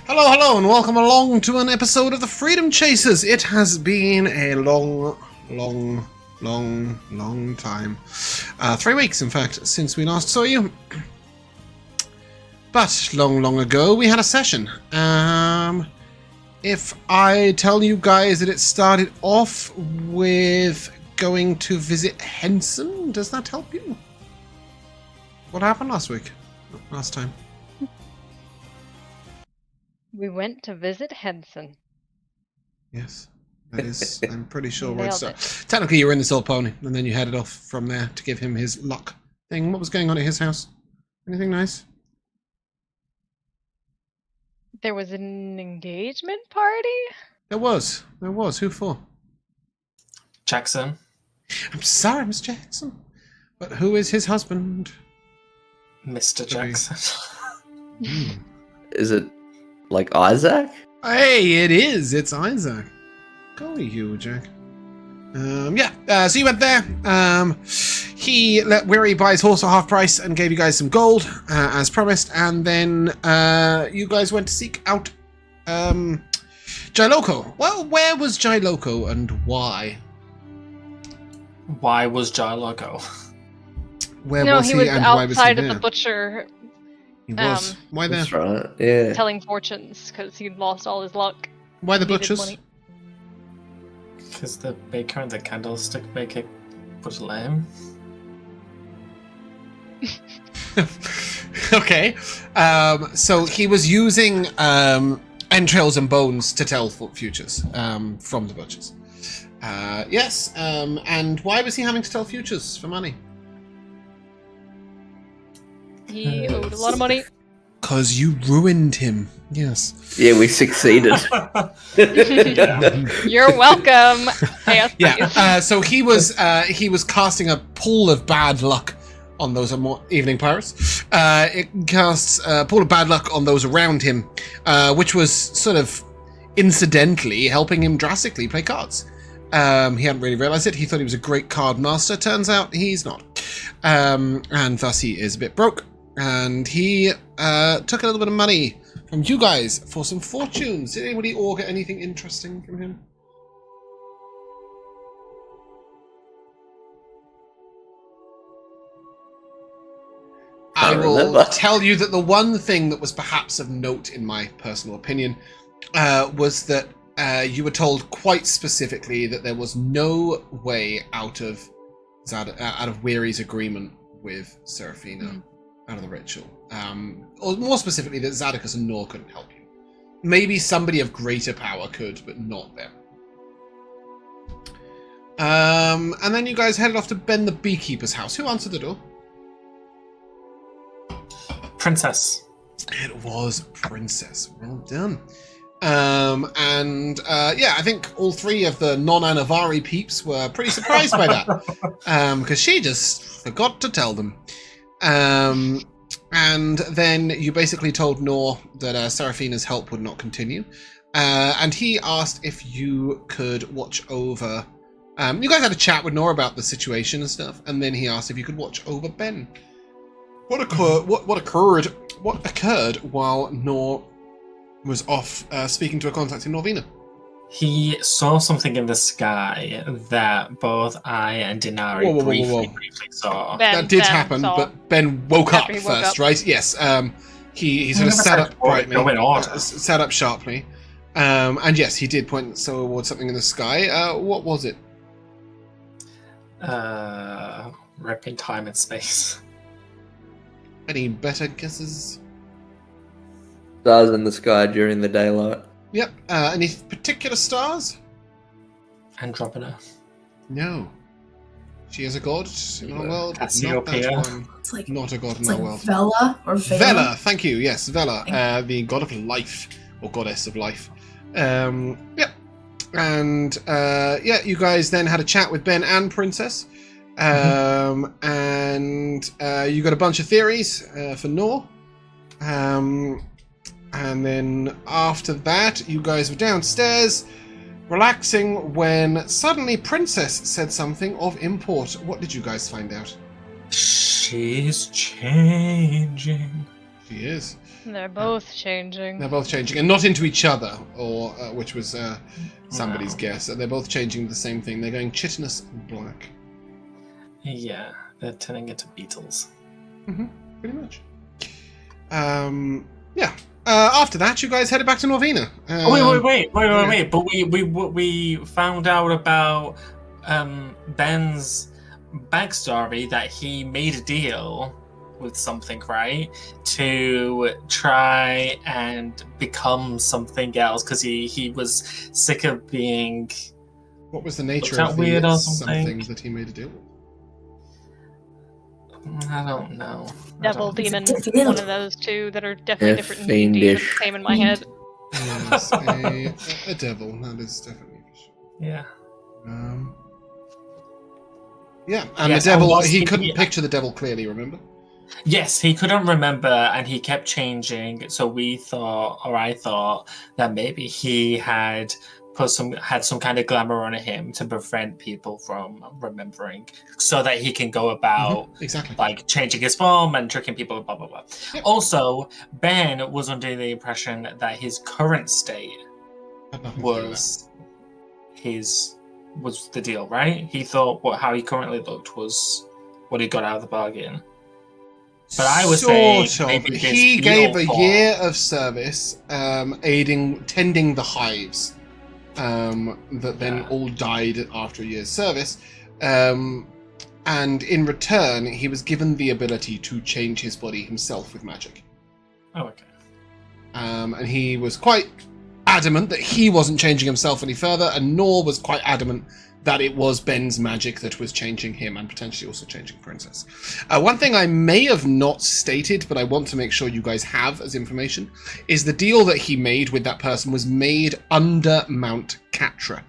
Hello, hello, and welcome along to an episode of the Freedom Chasers. It has been a long time. 3 weeks, in fact, since we last saw you. But long ago, we had a session. If I tell you guys that it started off with going to visit Henson, does that help you? What happened last time? We went to visit Henson. Yes, that is, I'm pretty sure where Nailed it's technically you were in the Silver Pony, and then you headed off from there to give him his luck thing. What was going on at his house? Anything nice? There was an engagement party? There was. Who for? Jackson. I'm sorry, Miss Jackson. But who is his husband? Mr. Jackson. Is it like Isaac? Hey, it is. It's Isaac. Golly, you, Jack. So you went there. He let Weary buy his horse at half price and gave you guys some gold, as promised, and then you guys went to seek out Jailoco. Well, where was Jailoco and why? Why was Jailoco? Where No, was he was and why was he outside of there? the butcher He was. Why there? That's right. Yeah. telling fortunes because he'd lost all his luck. Why the Needed butchers? money. Because the baker and the candlestick maker was lame. Okay. So he was using entrails and bones to tell futures from the butchers. Yes. And why was he having to tell futures for money? He owed a lot of money. Because you ruined him. Yes. Yeah, we succeeded. You're welcome. ASPs. Yeah. So he was casting a pool of bad luck on those evening pirates. It casts a pool of bad luck on those around him, which was sort of incidentally helping him drastically play cards. He hadn't really realized it. He thought he was a great card master. Turns out he's not. And thus he is a bit broke. And he took a little bit of money from you guys for some fortunes. Did anybody augur anything interesting from him? I will tell you that the one thing that was perhaps of note, in my personal opinion, was that you were told quite specifically that there was no way out of Weary's agreement with Seraphina, out of the ritual. Or more specifically, that Zadocus and Nor couldn't help you. Maybe somebody of greater power could, but not them. And then you guys headed off to Ben the Beekeeper's house. Who answered the door? Princess. It was Princess. Well done. I think all three of the non-Anivari peeps were pretty surprised by that. Because she just forgot to tell them. And then you basically told Nor that Seraphina's help would not continue. And he asked if you could watch over... you guys had a chat with Nor about the situation and stuff, and then he asked if you could watch over Ben. What occurred while Nor was off speaking to a contact in Norvina? He saw something in the sky that both I and Dinari briefly saw. That did happen, but Ben woke up first, right? Yes. He sort of sat up brightly, sat up sharply, and yes, he did point towards something in the sky. What was it? Ripping time and space. Any better guesses? Stars in the sky during the daylight. Yep. Any particular stars? Andromeda. No. She is a god in our world, but not Cassiopeia. that one. It's like, Not a god in it's our like world. Vela or Vela. Vela, thank you. Yes, Vela, the god of life, or goddess of life. Yep. And you guys then had a chat with Ben and Princess. And you got a bunch of theories for Nor. And then after that, you guys were downstairs, relaxing, when suddenly Princess said something of import. What did you guys find out? She's changing. She is. They're both changing. They're both changing, and not into each other, or which was somebody's guess. They're both changing the same thing. They're going chitinous and black. Yeah, they're turning into beetles. Pretty much. Yeah. After that, you guys headed back to Norvina. Wait! But we found out about Ben's backstory that he made a deal with something, right, to try and become something else because he was sick of being. What was the nature that of weird the or something that he made a deal with? I don't know. Devil, demon, one of those two that are definitely different in D&D, but Fiendish. same in my head. Yes, a devil. That is definitely for sure. Yeah. Yeah, and Yes, the devil, and he couldn't picture the devil clearly, remember? Yes, he couldn't remember, and he kept changing. So we thought, or I thought, that maybe he had some kind of glamour on him to prevent people from remembering, so that he can go about Exactly, like changing his form and tricking people, blah blah blah. Yep. Also, Ben was under the impression that his current state Had nothing to do with was the deal, right? He thought how he currently looked was what he got out of the bargain. But I was saying maybe he gave a year of service, tending the hives, that then all died after a year's service, and in return, he was given the ability to change his body himself with magic. Oh, okay. And he was quite adamant that he wasn't changing himself any further, and Nor was quite adamant that it was Ben's magic that was changing him and potentially also changing Princess. One thing I may have not stated, but I want to make sure you guys have as information, is the deal that he made with that person was made under Mount Catra.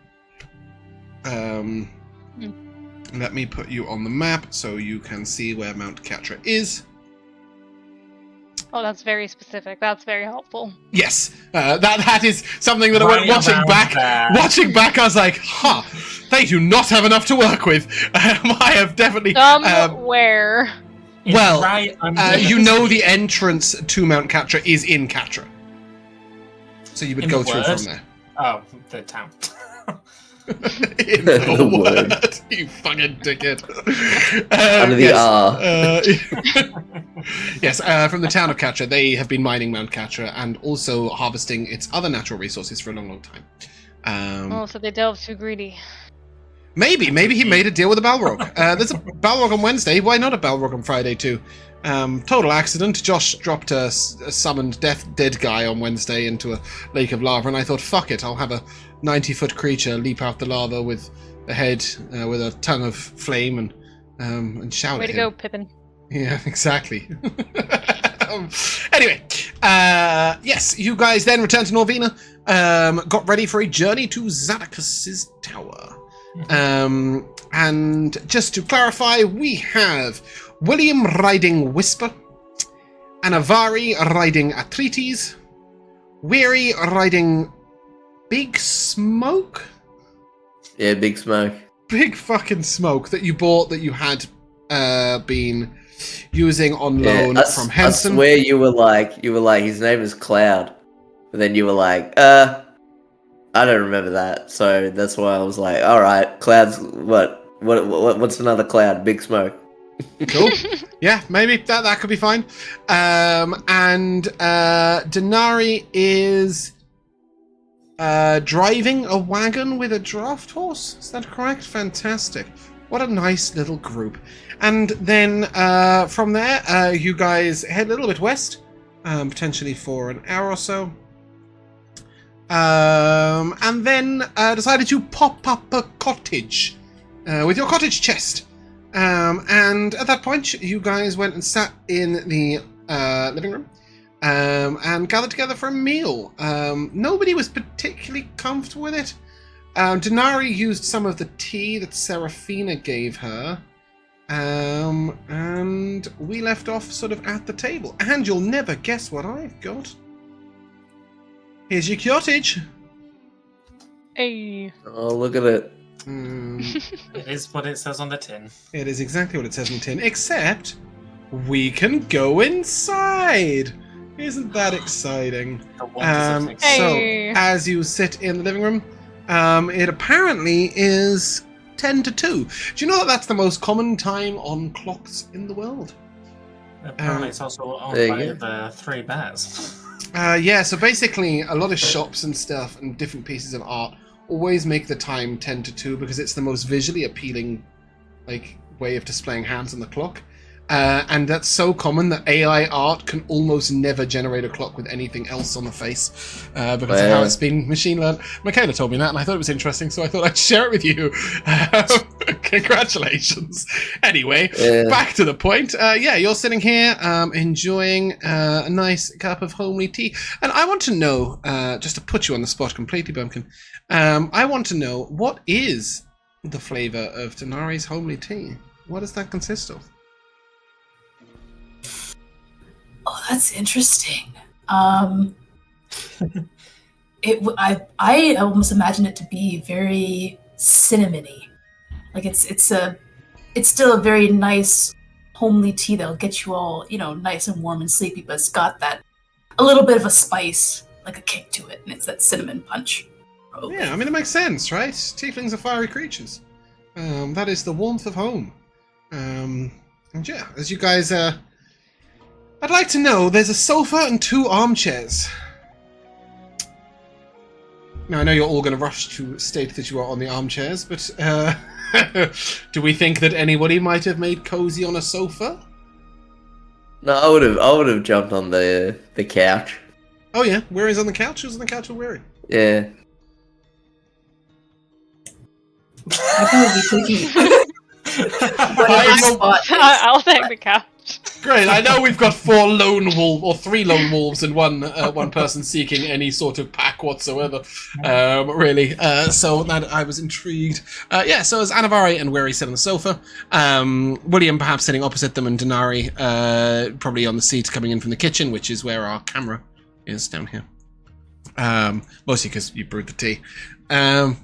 Let me put you on the map so you can see where Mount Catra is. Oh, that's very specific. That's very helpful. Yes, that is something that I went watching back. I was like, huh, they do not have enough to work with. I have definitely somewhere. Well, right you know, the entrance to Mount Catra is in Catra, so you would go through from there. Oh, the town. In the word, you fucking dickhead. Under the R. Yes, from the town of Catra, they have been mining Mount Catra and also harvesting its other natural resources for a long, long time. So they delved too greedy. Maybe he made a deal with a Balrog. There's a Balrog on Wednesday. Why not a Balrog on Friday too? Total accident. Josh dropped a summoned dead guy on Wednesday into a lake of lava, and I thought, fuck it, I'll have a 90-foot creature leap out the lava with a head with a tongue of flame and shout Way at to him. go, Pippin. Yeah, exactly. Anyway, yes, you guys then returned to Norvina, got ready for a journey to Zadakis' tower. And just to clarify, we have William riding Whisper, Anivari riding Atreides, Weary riding Big Smoke? Yeah, Big Smoke. Big fucking Smoke that you bought that you had been using on loan from Henson. I swear you were like, his name is Cloud. But then you were like, I don't remember that. So that's why I was like, alright, Cloud's what's another Cloud? Big Smoke. Cool. Yeah, maybe that could be fine. And Dinari is driving a wagon with a draft horse. Is that correct? Fantastic. What a nice little group. And then from there, you guys head a little bit west, potentially for an hour or so. And then decided to pop up a cottage with your cottage chest. And at that point, you guys went and sat in the living room and gathered together for a meal. Nobody was particularly comfortable with it. Dinari used some of the tea that Seraphina gave her. And we left off sort of at the table. And you'll never guess what I've got. Here's your cottage. Hey. Oh, look at it. It is what it says on the tin. It is exactly what it says on the tin, except we can go inside. Isn't that exciting? The wonders of technology. Hey. So, as you sit in the living room, it apparently is 10 to 2. Do you know that that's the most common time on clocks in the world? Apparently, it's also owned there by you the 3 bears. Yeah, so basically, a lot of shops and stuff and different pieces of art always make the time 10 to 2 because it's the most visually appealing way of displaying hands on the clock. And that's so common that AI art can almost never generate a clock with anything else on the face because of how it's been machine learned. Michaela told me that, and I thought it was interesting, so I thought I'd share it with you. Congratulations. Anyway, back to the point. You're sitting here enjoying a nice cup of homely tea. And I want to know, just to put you on the spot completely, Bumpkin, I want to know, what is the flavour of Dinari's homely tea? What does that consist of? Oh, that's interesting. I almost imagine it to be very cinnamony. Like it's still a very nice homely tea that'll get you all, nice and warm and sleepy, but it's got that a little bit of a spice, like a kick to it, and it's that cinnamon punch. Probably. Yeah, I mean, it makes sense, right? Tieflings are fiery creatures. That is the warmth of home. And yeah, as you guys I'd like to know, there's a sofa and 2 armchairs. Now, I know you're all going to rush to state that you are on the armchairs, but do we think that anybody might have made cozy on a sofa? No, I would have jumped on the couch. Oh yeah, Weary's on the couch? Who's on the couch with Weary? Yeah. I would be thinking. I'll take the couch. Great, I know we've got 4 lone wolves, or 3 lone wolves, and one person seeking any sort of pack whatsoever. Really. So that I was intrigued. So as Anivari and Weary sit on the sofa, William perhaps sitting opposite them, and Dinari probably on the seat coming in from the kitchen, which is where our camera is down here. Mostly because you brewed the tea. What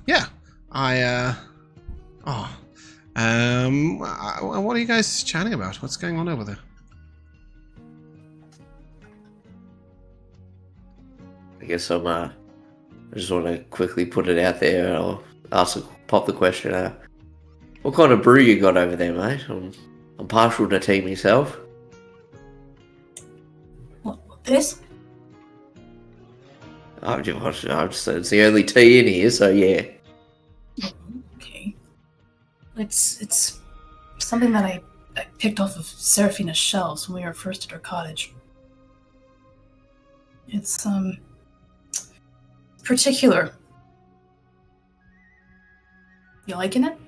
are you guys chatting about? What's going on over there? I guess I just want to quickly put it out there. I'll pop the question out. What kind of brew you got over there, mate? I'm partial to tea myself. What, this? It's the only tea in here, so yeah. Okay. It's something that I picked off of Seraphina's shelves when we were first at her cottage. It's particular. You liking it?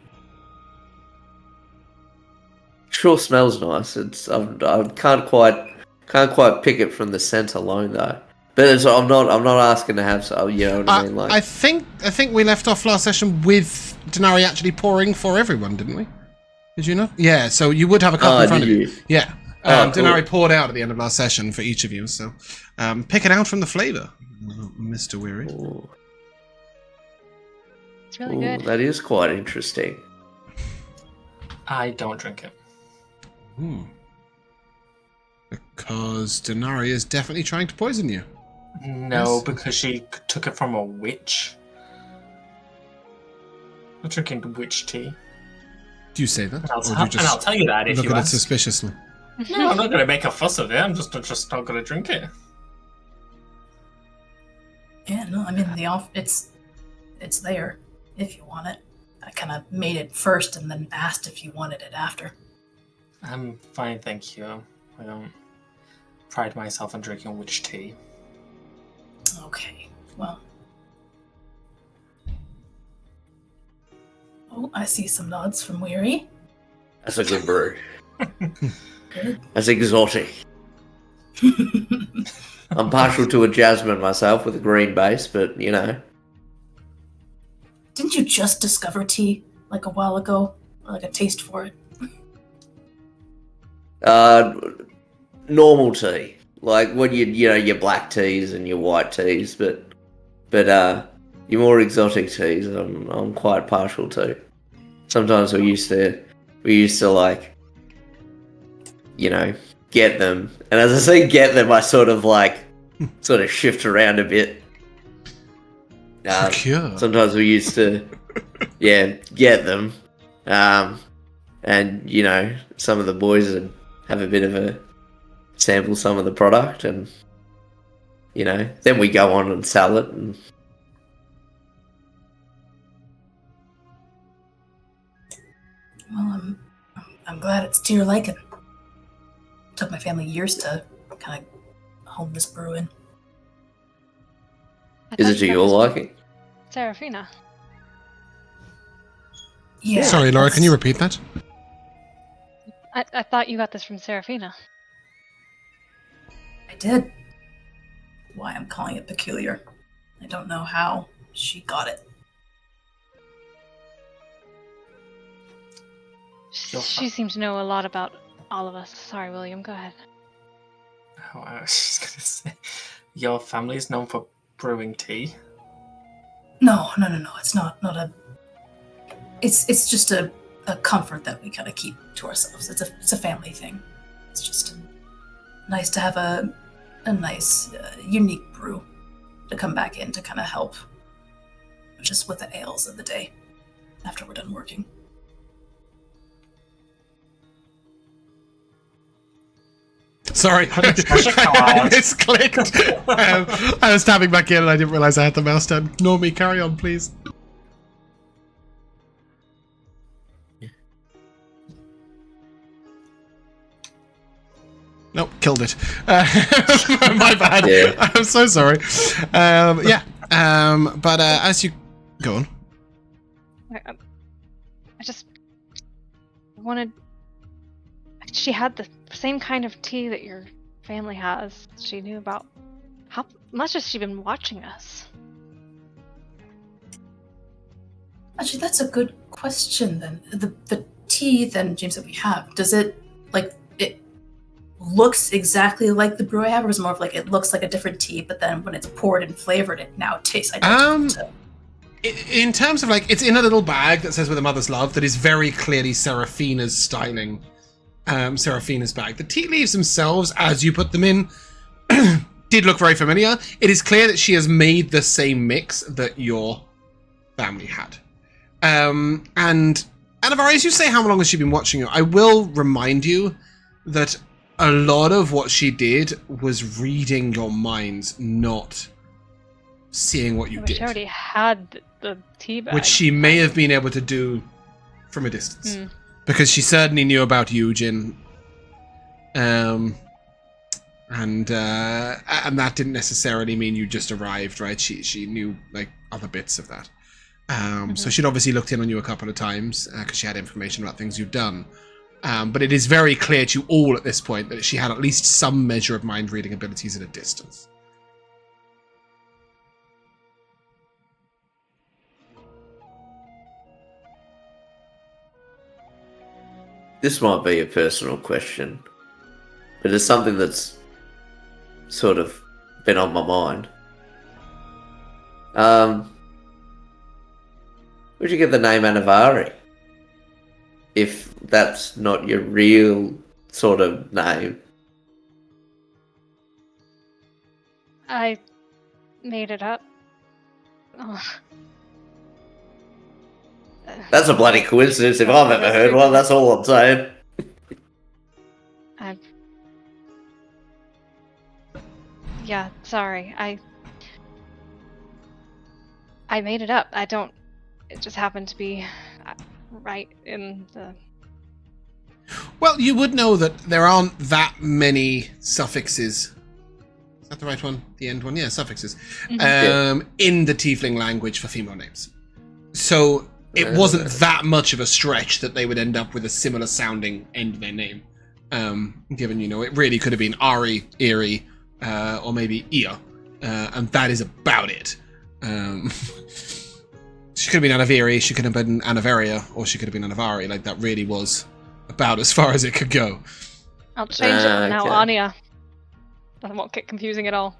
Sure smells nice. I can't quite pick it from the scent alone though. But I'm not asking to have so, you know what I mean? Like, I think we left off last session with Dinari actually pouring for everyone, didn't we? Did you not? Yeah, so you would have a cup in front of you. Yeah. Dinari cool. poured out at the end of last session for each of you, so pick it out from the flavour, Mr. Weary. Ooh. It's really good. That is quite interesting. I don't drink it. Because Dinari is definitely trying to poison you. No, Yes. because she took it from a witch. I'm drinking witch tea. Do you say that? And I'll, Or do you and I'll tell you that if look you at it ask. suspiciously? No, I'm not going to make a fuss of it. I'm just not going to drink it. Yeah, no, I mean it's there if you want it. I kind of made it first and then asked if you wanted it after. I'm fine, thank you. I don't pride myself on drinking witch tea. Okay, well. Oh, I see some nods from Weary. That's a good brew. Good. That's exotic. I'm partial to a jasmine myself with a green base, but you know. Didn't you just discover tea like a while ago? Or like a taste for it? Normal tea. Like when your black teas and your white teas, but your more exotic teas I'm quite partial to. Sometimes we used to like, get them. And as I say get them, I sort of shift around a bit. Procure. Sometimes we used to, get them. And, some of the boys would have a bit of a sample some of the product and, then we go on and sell it. And Well, I'm glad it's to your liking. Took my family years to kind of hone this brew in. is it to your liking? Serafina. Yeah. Sorry, Laura, that's- can you repeat that? I thought you got this from Serafina. I did. Why I'm calling it peculiar. I don't know how she got it. She seemed to know a lot about all of us. Sorry, William, go ahead. Oh, I was just gonna say, your family is known for brewing tea. No. It's not a. It's just a comfort that we kind of keep to ourselves. It's a family thing. It's just nice to have a nice, unique brew to come back in to kind of help, just with the ales of the day after we're done working. Sorry, it's clicked. I was tapping back in and I didn't realize I had the mouse down. Ignore me. Carry on, please. Nope, killed it. My bad. Yeah. I'm so sorry. But as you go on. I just wanted. She had the same kind of tea that your family has. She knew about. How much has she been watching us? Actually, that's a good question. Then the tea, then James, that we have, does it it looks exactly like the brew I have, or is it more of like it looks like a different tea, but then when it's poured and flavored, it now tastes identical? In terms of it's in a little bag that says "With a Mother's Love" that is very clearly Serafina's styling. Serafina's bag. The tea leaves themselves, as you put them in, did look very familiar. It is clear that she has made the same mix that your family had. And Anivari, as you say, how long has she been watching you? I will remind you that a lot of what she did was reading your minds, not seeing what you did. She already had the tea bag. Which she may have been able to do from a distance. Because she certainly knew about Eugen. And that didn't necessarily mean you just arrived, right? She knew other bits of that. So she'd obviously looked in on you a couple of times because she had information about things you'd done. But it is very clear to you all at this point that she had at least some measure of mind reading abilities at a distance. This might be a personal question, but it's something that's sort of been on my mind. Where'd you get the name Anivari? If that's not your real sort of name. I made it up. Oh. That's a bloody coincidence if I've ever heard one, that's all I'm saying. Yeah, sorry. I made it up. It just happened to be right in the... Well, you would know that there aren't that many suffixes. Is that the right one? The end one? Yeah, suffixes. In the Tiefling language for female names. So it wasn't that much of a stretch that they would end up with a similar sounding end of their name. Given, it really could have been Ari, Iri, or maybe Ia. And that is about it. She could have been Anivari, she could have been Anivaria, or she could have been Anivari. That really was about as far as it could go. I'll change it now, okay. Anya. That won't get confusing at all.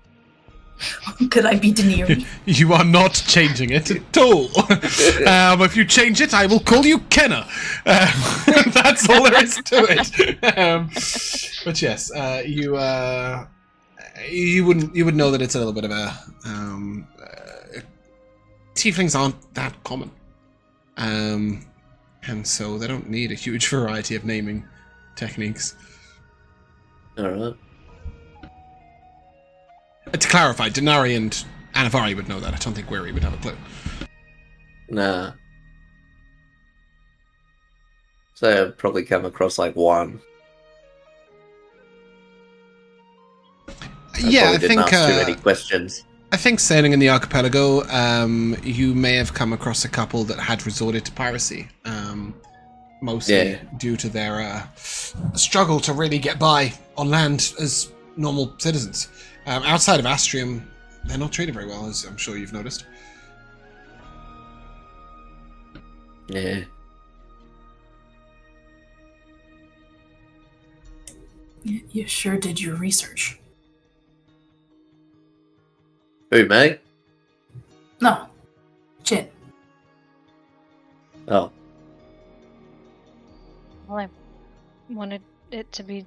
Could I be Dinari? You are not changing it at all. If you change it, I will call you Kenna. That's all there is to it. But yes, you would know that it's a little bit of a tieflings aren't that common, and so they don't need a huge variety of naming techniques. All right. To clarify, Dinari and Anivari would know that. I don't think Weary would have a clue. Nah. So I'd probably come across like one. Yeah, I didn't think ask too many questions. I think sailing in the Archipelago, you may have come across a couple that had resorted to piracy, mostly due to their struggle to really get by on land as normal citizens. Outside of Astrium, they're not treated very well, as I'm sure you've noticed. Yeah. You sure did your research. Who, mate? No. Jin. Oh. Well, I wanted it to be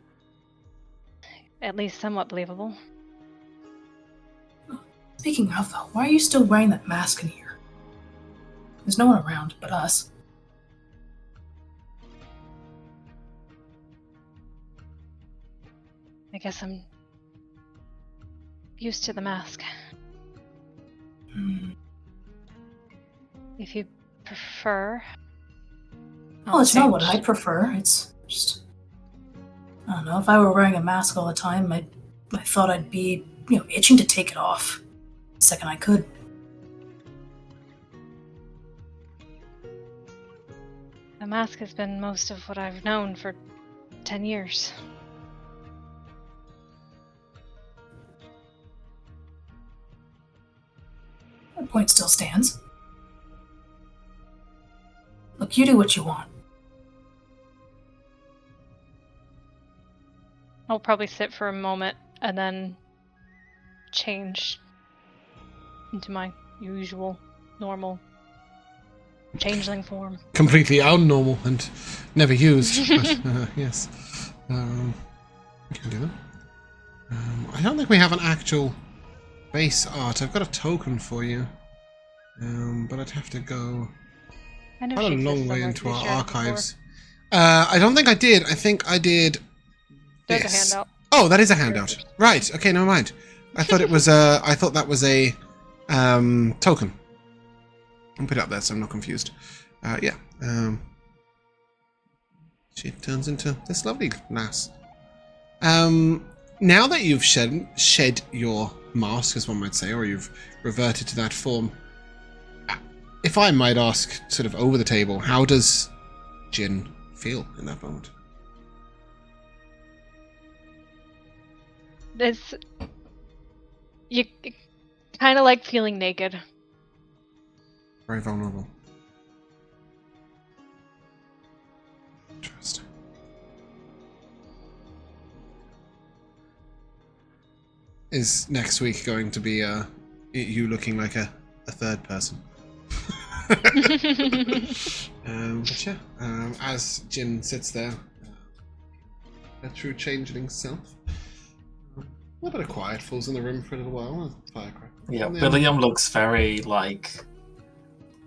at least somewhat believable. Speaking of, though, why are you still wearing that mask in here? There's no one around but us. I guess I'm used to the mask. If you prefer. Well, it's not what I prefer. It's just, I don't know. If I were wearing a mask all the time, I thought I'd be, itching to take it off the second I could. The mask has been most of what I've known for 10 years. The point still stands. Look, you do what you want. I'll probably sit for a moment and then change into my usual, normal changeling form. Completely unnormal and never used. But, yes. We can do that. I don't think we have an actual base art. I've got a token for you. But I'd have to go I know quite a she long exists way somewhere, into to be our sure, archives. I don't think I did. I think I did There's this. a handout. Oh, that is a handout. Right. Okay, never mind. I thought it was a. I thought that was a token. I'll put it up there so I'm not confused. Yeah. She turns into this lovely lass. Now that you've shed your mask, as one might say, or you've reverted to that form, if I might ask, sort of over the table, how does Jin feel in that moment? It's you kind of like feeling naked. Very vulnerable. Interesting. Is next week going to be you looking like a third person? But yeah, as Jin sits there, a true changeling self. A little bit of quiet falls in the room for a little while. Firecracker. Yeah, And then- William looks very,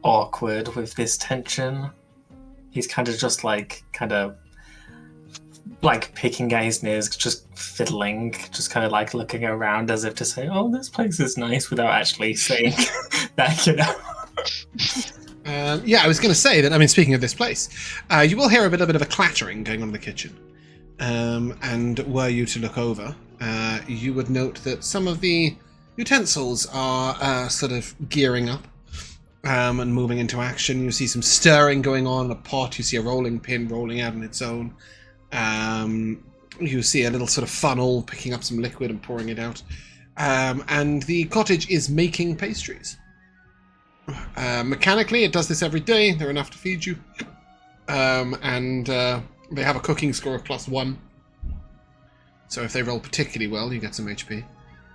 awkward with this tension. He's kind of picking at his nose, just fiddling, just kind of looking around as if to say, oh, this place is nice, without actually saying that, Yeah, I was going to say that, speaking of this place, you will hear a bit of a clattering going on in the kitchen. And were you to look over, you would note that some of the utensils are sort of gearing up and moving into action. You see some stirring going on in a pot. You see a rolling pin rolling out on its own. You see a little sort of funnel picking up some liquid and pouring it out. And the cottage is making pastries. Mechanically, it does this every day. They're enough to feed you. And they have a cooking score of +1. So if they roll particularly well, you get some HP.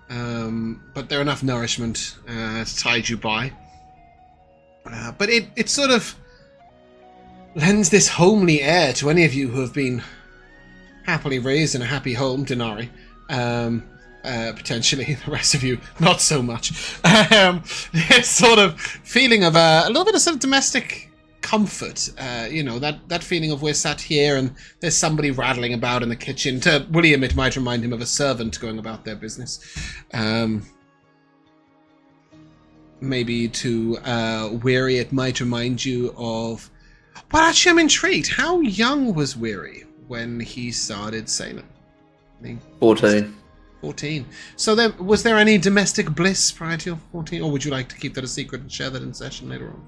but they're enough nourishment to tide you by. But it sort of lends this homely air to any of you who have been happily raised in a happy home, Dinari. Potentially, the rest of you, not so much. This sort of feeling of a little bit of sort of domestic comfort. That feeling of we're sat here and there's somebody rattling about in the kitchen. To William, it might remind him of a servant going about their business. Maybe to Weary, it might remind you of... Well, actually, I'm intrigued. How young was Weary when he started sailing? 14. 14. So was there any domestic bliss prior to your 14? Or would you like to keep that a secret and share that in session later on?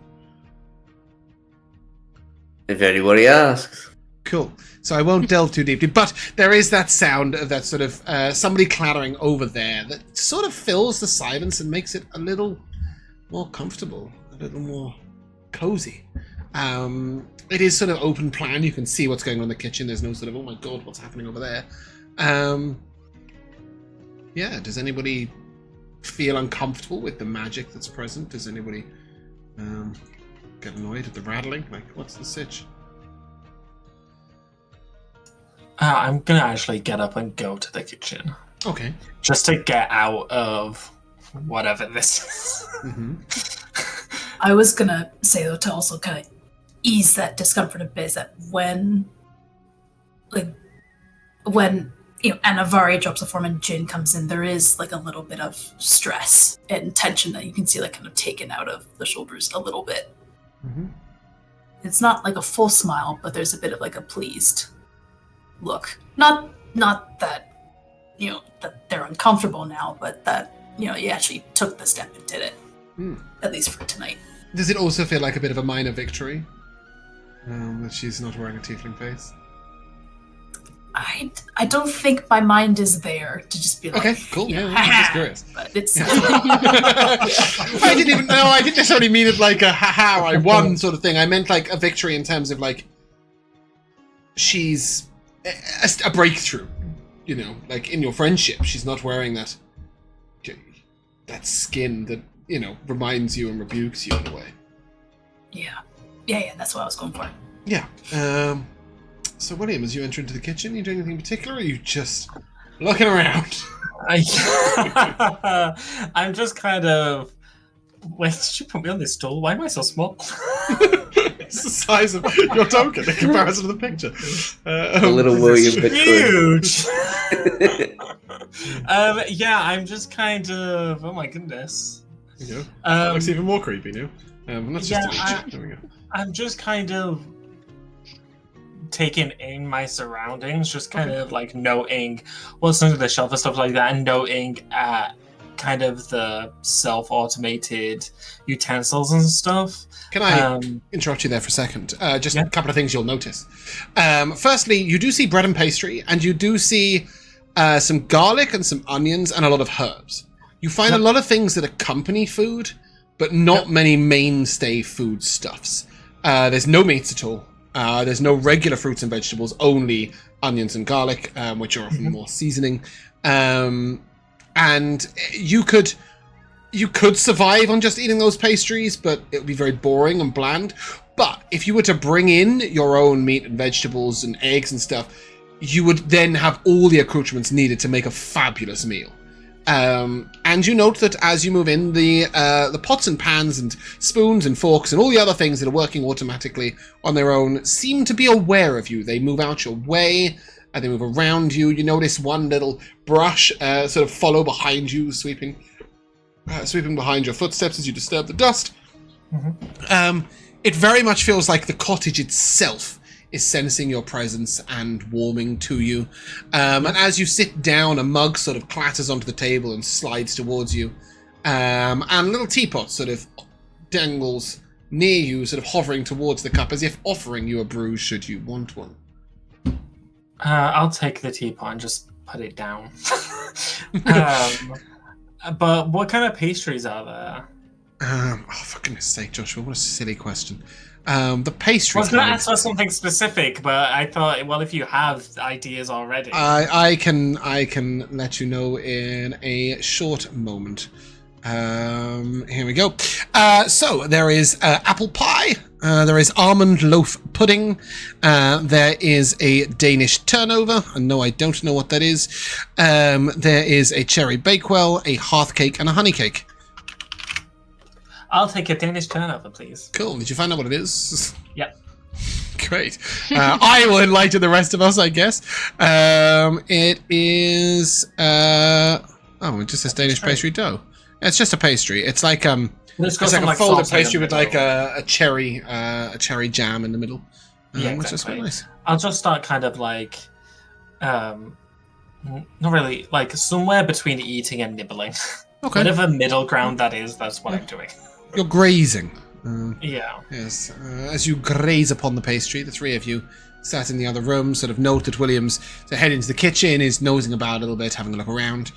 If anybody asks. Cool. So I won't delve too deeply, but there is that sound of that sort of somebody clattering over there that sort of fills the silence and makes it a little more comfortable, a little more cozy. It is sort of open plan. You can see what's going on in the kitchen. There's no sort of, oh my god, what's happening over there? Yeah, does anybody feel uncomfortable with the magic that's present? Does anybody get annoyed at the rattling? Like, what's the sitch? I'm gonna actually get up and go to the kitchen. Okay. Just to get out of whatever this is. Mm-hmm. I was gonna say though, to also kind of ease that discomfort a bit, is that when Anivari drops a form and Jin comes in, there is like a little bit of stress and tension that you can see like kind of taken out of the shoulders a little bit. Mm-hmm. It's not like a full smile, but there's a bit of like a pleased look. Not that that they're uncomfortable now, but that you actually took the step and did it. At least for tonight. Does it also feel like a bit of a minor victory that she's not wearing a tiefling face? I don't think my mind is there to just be like, okay, cool. Yeah, I'm just curious. But it's. Yeah. I didn't even know. I didn't necessarily mean it like a haha, I won sort of thing. I meant like a victory in terms of like she's a breakthrough. Like in your friendship, she's not wearing that skin that reminds you and rebukes you in a way. Yeah. That's what I was going for. Yeah. So, William, as you enter into the kitchen, are you doing anything in particular, or are you just looking around? I'm just kind of... Wait, did you put me on this stool? Why am I so small? It's the size of your token in comparison to the picture. A little William huge! Yeah, I'm just kind of... Oh my goodness. That looks even more creepy now. That's just there we go. I'm just kind of taking in my surroundings, just kind of like noting what's under the shelf and stuff like that, and noting at kind of the self-automated utensils and stuff. Can I interrupt you there for a second? Just a couple of things you'll notice. Firstly, you do see bread and pastry, and you do see some garlic and some onions and a lot of herbs. You find a lot of things that accompany food, but not many mainstay foodstuffs. There's no meats at all. There's no regular fruits and vegetables, only onions and garlic, which are often more seasoning. And you could survive on just eating those pastries, but it would be very boring and bland. But if you were to bring in your own meat and vegetables and eggs and stuff, you would then have all the accoutrements needed to make a fabulous meal. And you note that as you move in, the pots and pans and spoons and forks and all the other things that are working automatically on their own seem to be aware of you. They move out your way, and they move around you. You notice one little brush sort of follow behind you, sweeping behind your footsteps as you disturb the dust. Mm-hmm. It very much feels like the cottage itself is sensing your presence and warming to you. And as you sit down, a mug sort of clatters onto the table and slides towards you. And a little teapot sort of dangles near you, sort of hovering towards the cup, as if offering you a brew should you want one. I'll take the teapot and just put it down. But what kind of pastries are there? For goodness sake, Joshua, what a silly question. The pastry I was going to kind. ask for something specific, but I thought, well, if you have ideas already. I can let you know in a short moment. Here we go. So there is apple pie. There is almond loaf pudding. There is a Danish turnover. And no, I don't know what that is. There is a cherry bakewell, a hearth cake, and a honey cake. I'll take a Danish turnover, please. Cool. Did you find out what it is? Yep. Great. I will enlighten the rest of us, I guess. It is... it just says Danish pastry dough. It's just a pastry. It's like it's like a folded pastry with like a cherry jam in the middle. Yeah, which is exactly. quite nice. I'll just start kind of like, not really, like somewhere between eating and nibbling. Okay. Whatever middle ground that is, that's what I'm doing. You're grazing. Yeah. Yes. As you graze upon the pastry, the three of you sat in the other room, sort of note that Williams to head into the kitchen, is nosing about a little bit, having a look around.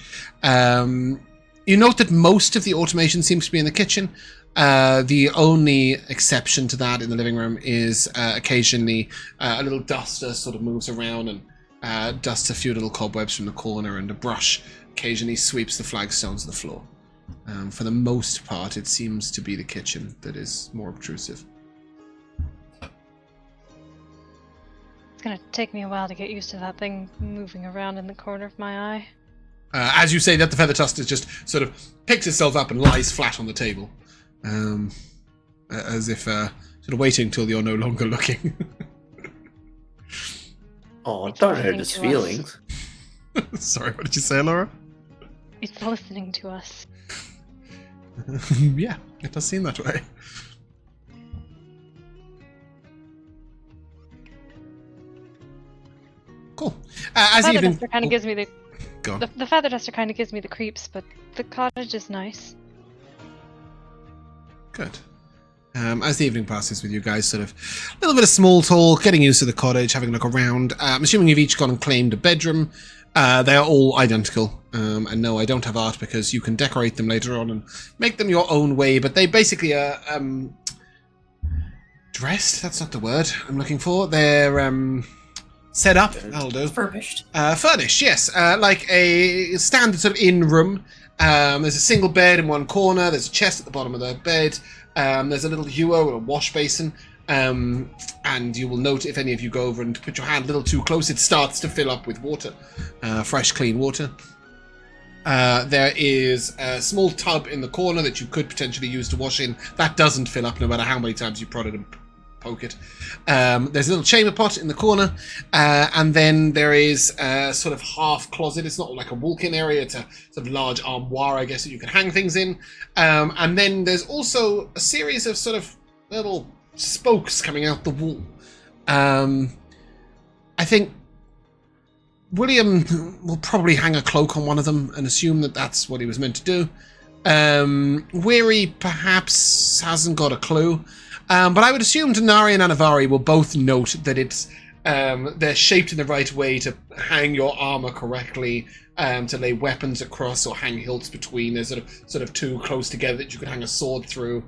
You note that most of the automation seems to be in the kitchen. The only exception to that in the living room is occasionally a little duster sort of moves around and dusts a few little cobwebs from the corner, and a brush occasionally sweeps the flagstones of the floor. For the most part, it seems to be the kitchen that is more obtrusive. It's gonna take me a while to get used to that thing moving around in the corner of my eye. As you say that, the feather duster just sort of picks itself up and lies flat on the table. As if sort of waiting till you're no longer looking. Oh, don't hurt his feelings. Sorry, what did you say, Laura? It's listening to us. Yeah, it does seem that way. Cool. As Feather evening... duster kind of gives me Go on. the feather duster kind of gives me the creeps, but the cottage is nice. Good. As the evening passes with you guys, sort of a little bit of small talk, getting used to the cottage, having a look around. I'm assuming you've each gone and claimed a bedroom. They are all identical. And no, I don't have art because you can decorate them later on and make them your own way, but they basically are dressed. That's not the word I'm looking for. They're set up. That'll do. Furbished. Furnished, yes. Like a standard sort of inn room. There's a single bed in one corner. There's a chest at the bottom of the bed. There's a little ewer with a wash basin. And you will note if any of you go over and put your hand a little too close, it starts to fill up with water. Fresh, clean water. There is a small tub in the corner that you could potentially use to wash in. That doesn't fill up no matter how many times you prod it and poke it. There's a little chamber pot in the corner. And then there is a sort of half closet. It's not like a walk-in area. It's a sort of large armoire, I guess, that you can hang things in. And then there's also a series of sort of little spokes coming out the wall. I think William will probably hang a cloak on one of them and assume that that's what he was meant to do. Weary perhaps hasn't got a clue. But I would assume Dinari and Anivari will both note that it's they're shaped in the right way to hang your armor correctly, to lay weapons across or hang hilts between. They're sort of two close together that you can hang a sword through.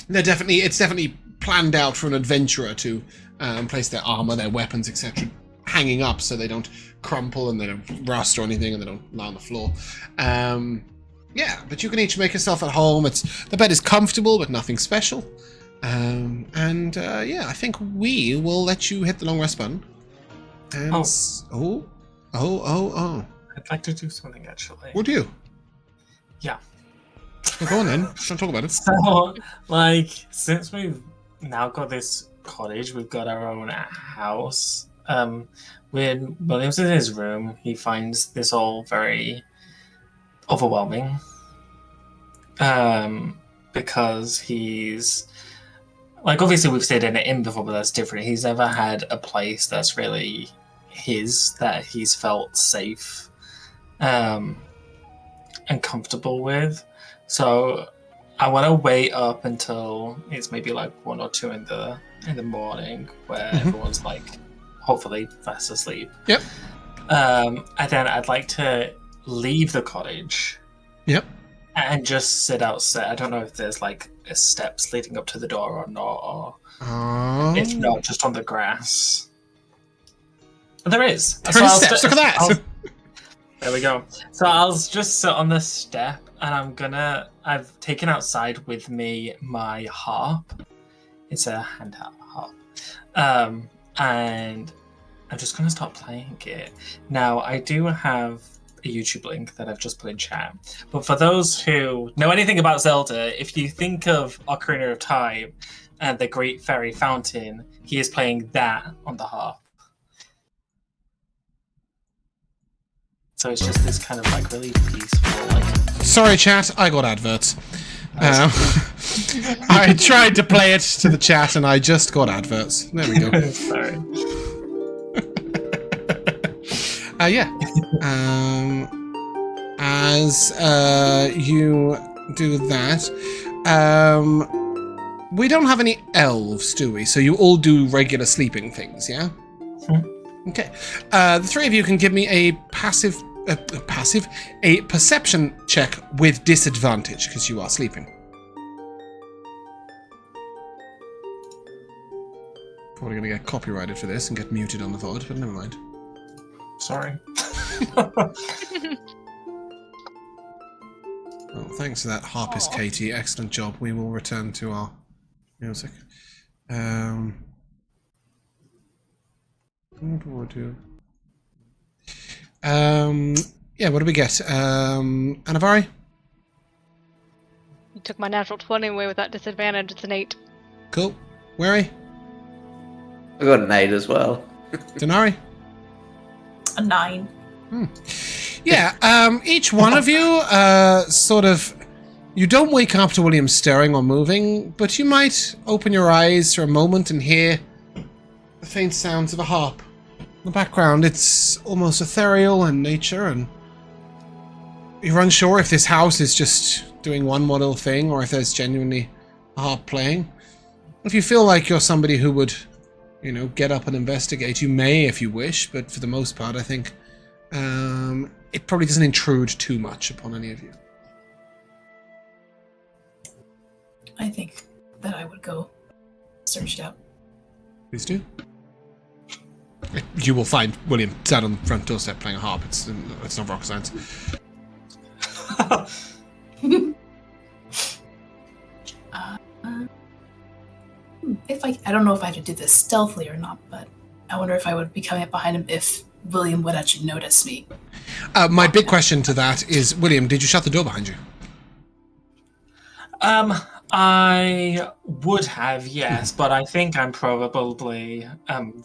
It's definitely planned out for an adventurer to place their armor, their weapons, etc., hanging up so they don't crumple and they don't rust or anything and they don't lie on the floor. Yeah, but you can each make yourself at home. The bed is comfortable, but nothing special. I think we will let you hit the long rest button. And I'd like to do something, actually. Would you? Yeah. Well, go on then. Don't talk about it. So, since we've now got this cottage, we've got our own house. When William's in his room, he finds this all very overwhelming. Because he's... obviously we've stayed in an inn before, but that's different. He's never had a place that's really his, that he's felt safe and comfortable with. So I want to wait up until it's maybe 1 or 2 in the morning, where everyone's hopefully fast asleep. Yep. And then I'd like to leave the cottage. Yep. And just sit outside. I don't know if there's like steps leading up to the door or not, or if not, just on the grass. There is. There is steps. Look at that. There we go. So I'll just sit on the step, and I've taken outside with me my harp. It's a hand harp. And I'm just gonna start playing it. Now I do have a YouTube link that I've just put in chat. But for those who know anything about Zelda, if you think of Ocarina of Time and the Great Fairy Fountain, he is playing that on the harp. So it's just this kind of like really peaceful, like. Sorry, chat. I got adverts. I tried to play it to the chat, and I just got adverts. There we go. Sorry. Yeah. As you do that, we don't have any elves, do we? So you all do regular sleeping things, yeah? Okay. The three of you can give me a perception check with disadvantage, because you are sleeping. Probably going to get copyrighted for this and get muted on the VOD, but never mind. Sorry. Well, thanks for that, Harpist Katie. Excellent job. We will return to our music. What do I do? Yeah, what do we get? Anivari? You took my natural 20 away with that disadvantage. It's an 8. Cool. Wary? I got an 8 as well. Dinari? A 9. Yeah, each one of you, sort of, you don't wake up to William stirring or moving, but you might open your eyes for a moment and hear the faint sounds of a harp. In the background, it's almost ethereal in nature, and you're unsure if this house is just doing one more little thing, or if there's genuinely a harp playing. If you feel like you're somebody who would, you know, get up and investigate, you may if you wish, but for the most part, I think it probably doesn't intrude too much upon any of you. I think that I would go search it out. Please do. You will find William sat on the front doorstep playing a harp. It's not rocket science. I don't know if I should do this stealthily or not, but I wonder if I would be coming up behind him if William would actually notice me. My big question to that is, William, did you shut the door behind you? I would have, yes, but I think I'm probably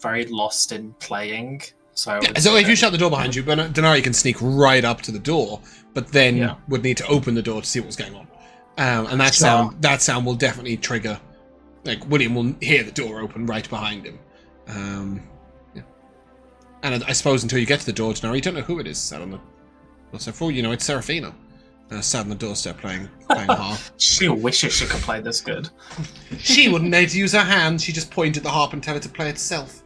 very lost in playing. So if you shut the door behind you, Dinari can sneak right up to the door, but then would need to open the door to see what was going on. And that sound will definitely trigger. Like, William will hear the door open right behind him. And I suppose until you get to the door, Dinari, you don't know who it is sat on the doorstep. For all you know, it's Serafina. Sat on the doorstep playing a harp. She wishes she could play this good. She wouldn't need to use her hand. She just point at the harp and tell it to play itself.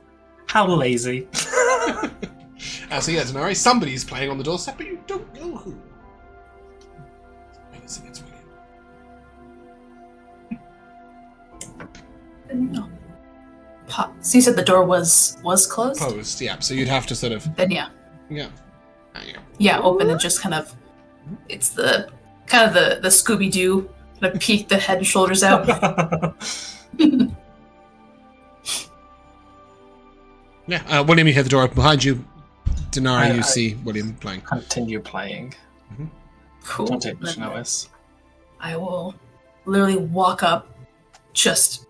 How lazy. So yeah, Dinari, somebody's playing on the doorstep, but you don't know who. I guess it's William. No. So you said the door was closed? Closed, yeah. So you'd have to sort of... Then yeah. Yeah. Yeah, open and just kind of... It's the kind of the Scooby-Doo, kind of peek the head and shoulders out. Yeah, William, you hear the door open behind you. Dinari, you see William playing. Continue playing. Mm-hmm. Cool. Don't take much notice. I will literally walk up. Just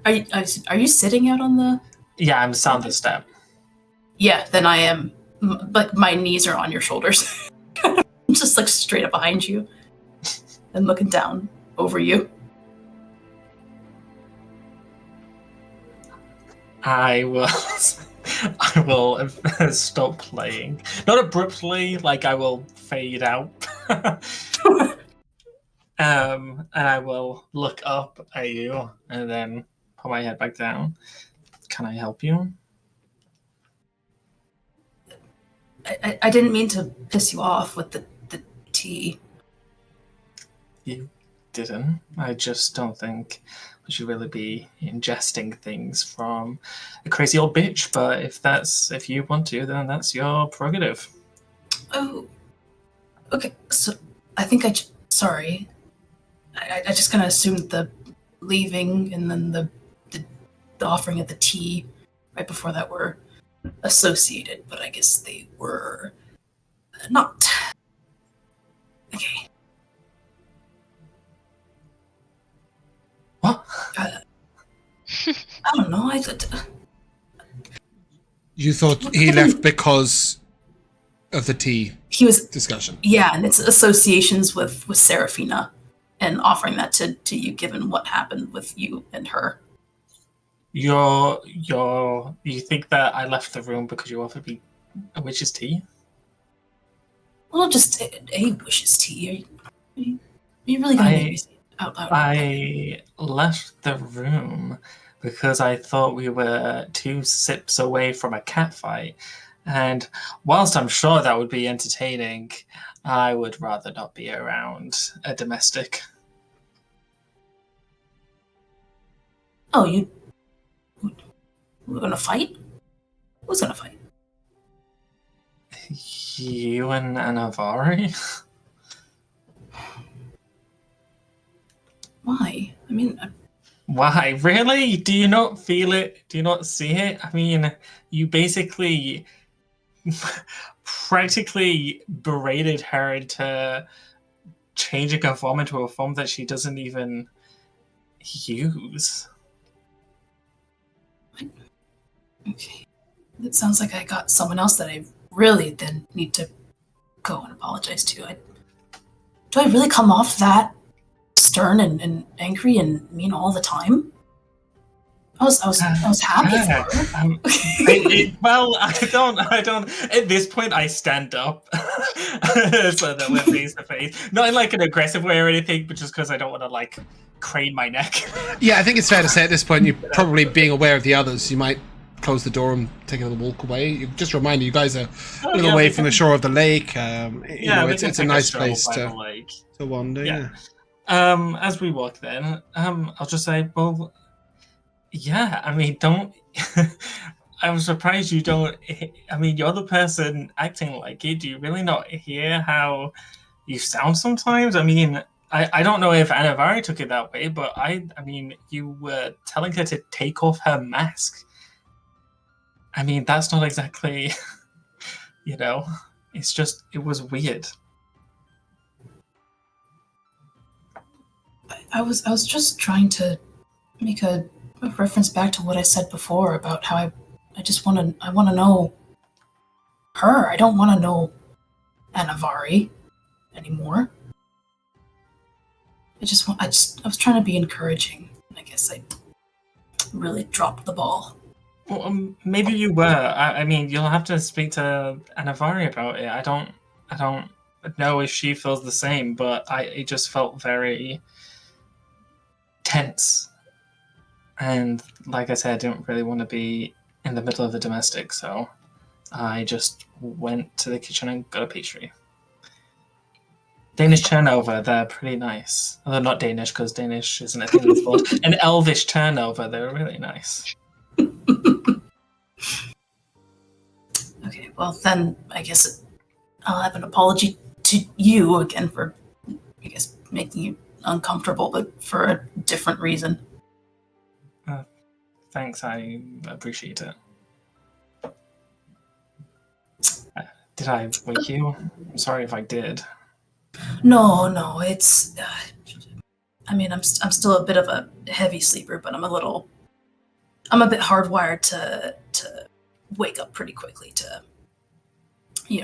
are you sitting out on the? Yeah, I'm sound the step. Yeah, then I am. Like my knees are on your shoulders. I'm just like straight up behind you, and looking down over you. I will stop playing. Not abruptly, like I will fade out. And I will look up at you and then put my head back down. Can I help you? I didn't mean to piss you off with the tea. you didn't. I just don't think we should really be ingesting things from a crazy old bitch. But if you want to, then that's your prerogative. Oh, okay. So I think sorry. I just kind of assumed the leaving and then the offering of the tea right before that were associated, but I guess they were not. Okay. What? I don't know. I thought. You thought he left because of the tea He was discussion? Yeah, and it's associations with Seraphina, and offering that to you, given what happened with you and her. You think that I left the room because you offered me a witch's tea? Well, just a wish's tea. Are you really gonna make me say it out loud? I left the room because I thought we were 2 sips away from a catfight, and whilst I'm sure that would be entertaining, I would rather not be around a domestic. Oh, we're gonna fight? Who's gonna fight? You and Anivari? Why? I mean, Why? Really? Do you not feel it? Do you not see it? I mean, you basically practically berated her into changing her form into a form that she doesn't even use. okay. It sounds like I got someone else that I really then need to go and apologize to. Do I really come off that stern and angry and mean all the time? I was happy for her. Well, I don't. At this point, I stand up so that we're face to face. Not in like an aggressive way or anything, but just because I don't want to like crane my neck. Yeah, I think it's fair to say at this point, you're probably being aware of the others. You might close the door and take a little walk away. Just a reminder, you guys are a little away from the shore of the lake. It's a nice place to wander. Yeah. As we walk then, I'll just say, well, yeah, I mean, don't... I'm surprised you don't... I mean, you're the person acting like it. Do you really not hear how you sound sometimes? I mean, I don't know if Anivari took it that way, but I mean, you were telling her to take off her mask. I mean, that's not exactly... it's just... It was weird. I was just trying to make a reference back to what I said before about how I want to know her. I don't want to know Anivari anymore. I was trying to be encouraging. I guess I really dropped the ball. Well, maybe you were. I mean, you'll have to speak to Anivari about it. I don't know if she feels the same, but it just felt very tense. And like I said, I didn't really want to be in the middle of the domestic, so I just went to the kitchen and got a pastry. Danish turnover, they're pretty nice. Although not Danish, because Danish isn't a thing in this world. An Elvish turnover, they're really nice. Okay, well then I guess I'll have an apology to you again for, I guess, making you uncomfortable, but for a different reason. Thanks, I appreciate it. Did I wake you? I'm sorry if I did. No, it's. I mean, I'm still a bit of a heavy sleeper, but I'm a bit hardwired to wake up pretty quickly to,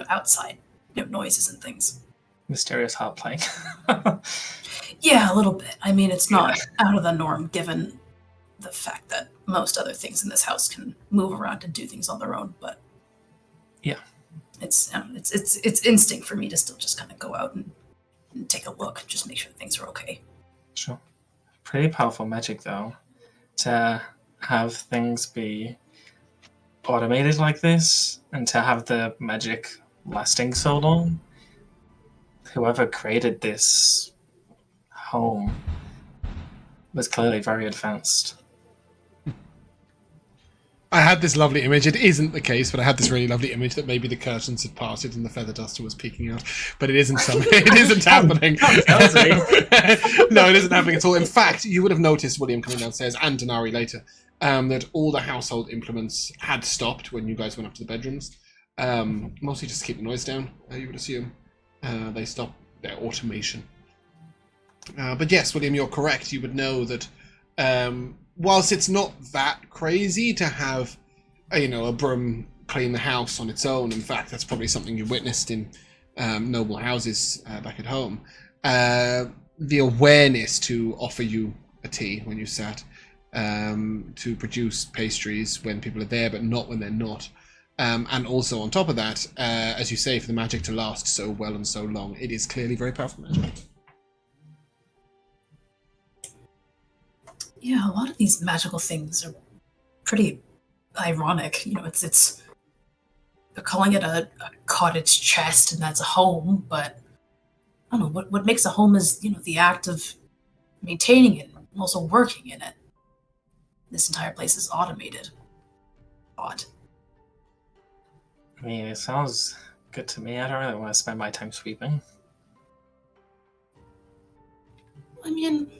outside, noises and things. Mysterious harp playing. Yeah, a little bit. I mean, it's not out of the norm given the fact that most other things in this house can move around and do things on their own, but yeah, it's instinct for me to still just kind of go out and take a look, just make sure things are okay. Sure. Pretty powerful magic, though, to have things be automated like this and to have the magic lasting so long. Whoever created this home was clearly very advanced. I had this lovely image. It isn't the case, but I had this really lovely image that maybe the curtains had parted and the feather duster was peeking out. But it isn't something. It isn't happening. No, it isn't happening at all. In fact, you would have noticed, William, coming downstairs, and Dinari later, that all the household implements had stopped when you guys went up to the bedrooms. Mostly just to keep the noise down, you would assume. They stopped their automation. But yes, William, you're correct. You would know that whilst it's not that crazy to have, a broom clean the house on its own, in fact, that's probably something you witnessed in noble houses back at home, the awareness to offer you a tea when you sat, to produce pastries when people are there, but not when they're not. And also on top of that, as you say, for the magic to last so well and so long, it is clearly very powerful magic. Yeah, a lot of these magical things are pretty ironic. It's they're calling it a cottage chest, and that's a home, but I don't know what makes a home is the act of maintaining it and also working in it. This entire place is automated. Odd. I mean, it sounds good to me. I don't really want to spend my time sweeping. I mean,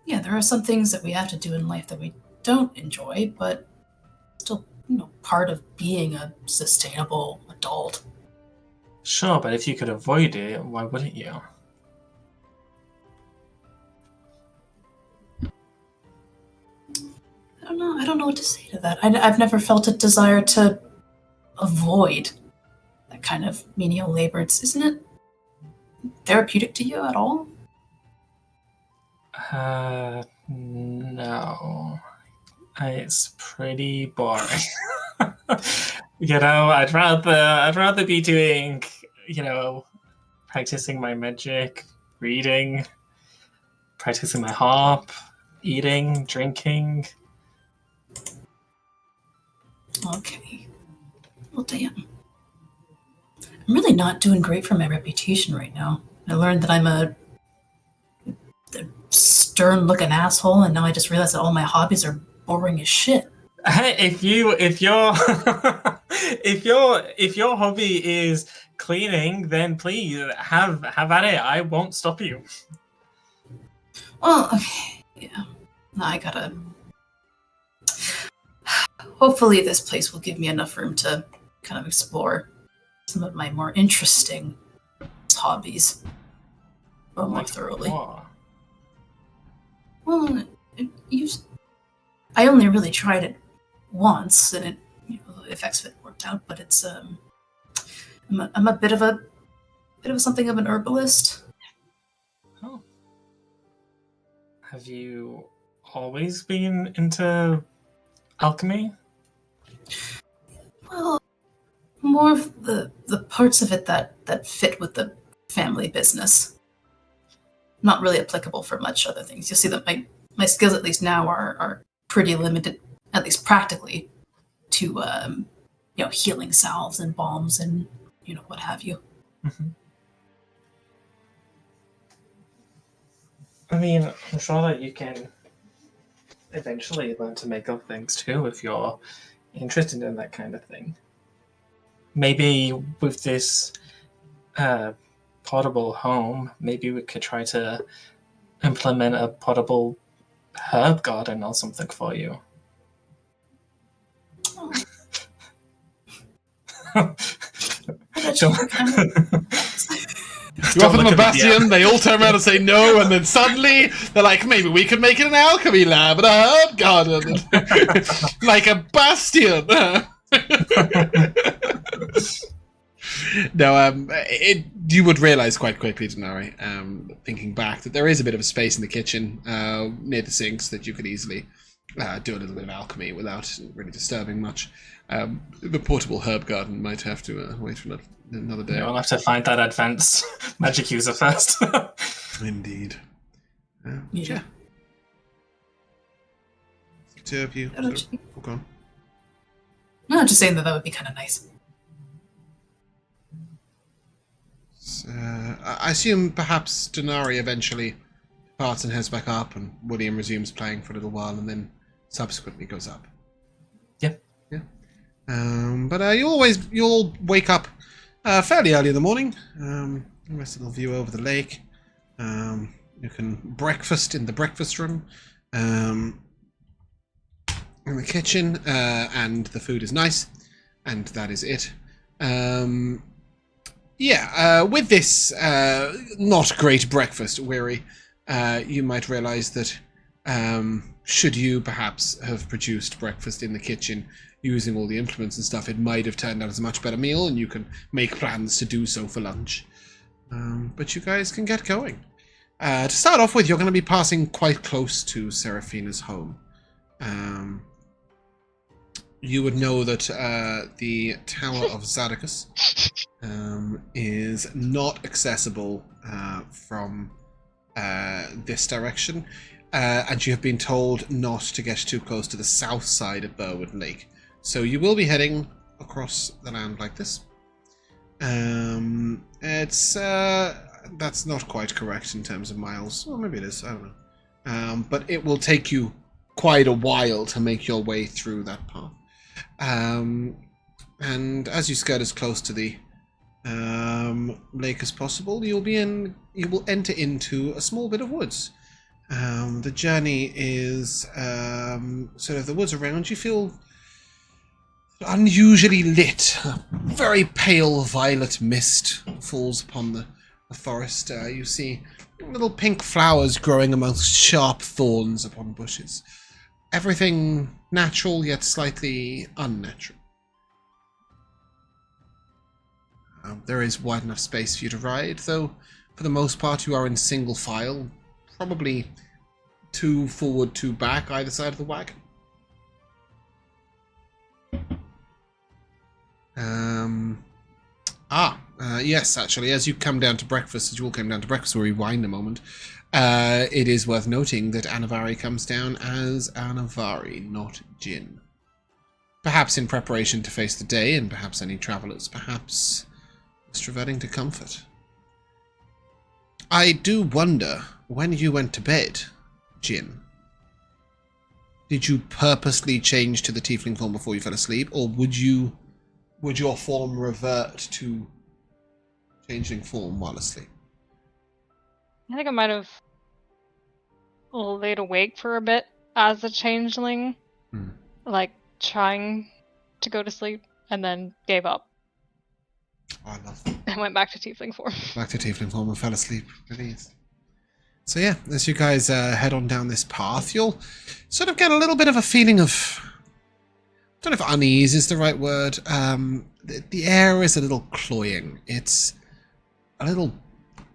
yeah, there are some things that we have to do in life that we don't enjoy, but still, part of being a sustainable adult. Sure, but if you could avoid it, why wouldn't you? I don't know what to say to that. I've never felt a desire to avoid that kind of menial labor. Isn't it therapeutic to you at all? No. It's pretty boring. I'd rather be doing, practicing my magic, reading, practicing my harp, eating, drinking. Okay. Well, damn. I'm really not doing great for my reputation right now. I learned that I'm a stern-looking asshole, and now I just realized that all my hobbies are boring as shit. Hey, if your hobby is cleaning, then please have at it. I won't stop you. Well, okay, yeah. Now I gotta. Hopefully, this place will give me enough room to kind of explore some of my more interesting hobbies more thoroughly. What? Well, I only really tried it once, and it, the effects of it worked out. But it's I'm a bit of something of an herbalist. Oh. Have you always been into alchemy? Well, more of the parts of it that fit with the family business. Not really applicable for much other things. You'll see that my skills, at least now, are pretty limited, at least practically, to healing salves and balms and what have you. Mm-hmm. I mean, I'm sure that you can eventually learn to make up things too if you're interested in that kind of thing. Maybe with this portable home, maybe we could try to implement a portable herb garden or something for you. Oh. You offer them a bastion, they all turn around and say no, and then suddenly they're like, maybe we could make it an alchemy lab and a herb garden. Like a bastion. No, you would realise quite quickly, Dinari, thinking back, that there is a bit of a space in the kitchen near the sinks that you could easily do a little bit of alchemy without really disturbing much. The portable herb garden might have to wait for another day. We'll have to find that advanced magic user first. Indeed. Yeah. Two of you. Go on. No, just saying that would be kind of nice. I assume perhaps Dinari eventually departs and heads back up, and William resumes playing for a little while, and then subsequently goes up. Yeah. Yeah. But you'll wake up fairly early in the morning. Nice little view over the lake. You can breakfast in the breakfast room, in the kitchen, and the food is nice, and that is it. With this not great breakfast, Weary, you might realize that should you perhaps have produced breakfast in the kitchen using all the implements and stuff, it might have turned out as a much better meal, and you can make plans to do so for lunch. But you guys can get going. To start off with, you're going to be passing quite close to Seraphina's home. You would know that the Tower of Zadocus is not accessible from this direction, and you have been told not to get too close to the south side of Burwood Lake. So you will be heading across the land like this. That's not quite correct in terms of miles. Or maybe it is, I don't know. But it will take you quite a while to make your way through that path. And as you skirt as close to the lake as possible, you will enter into a small bit of woods. The journey is sort of the woods around you feel unusually lit. A very pale violet mist falls upon the forest. You see little pink flowers growing amongst sharp thorns upon bushes. Everything natural, yet slightly unnatural. There is wide enough space for you to ride, though for the most part you are in single file, probably 2 forward, 2 back, either side of the wagon. Yes, actually, as you come down to breakfast, as you all came down to breakfast, we'll rewind a moment. It is worth noting that Anivari comes down as Anivari, not Jinn. Perhaps in preparation to face the day, and perhaps any travellers, perhaps just reverting to comfort. I do wonder, when you went to bed, Jinn, did you purposely change to the Tiefling form before you fell asleep, or would your form revert to changing form while asleep? I think I might have laid awake for a bit as a changeling, like trying to go to sleep, and then gave up. Oh, I love that. And went back to Tiefling form. Back to Tiefling form and fell asleep. Really is. So yeah, as you guys head on down this path, you'll sort of get a little bit of a feeling of, I don't know if unease is the right word. The air is a little cloying. It's a little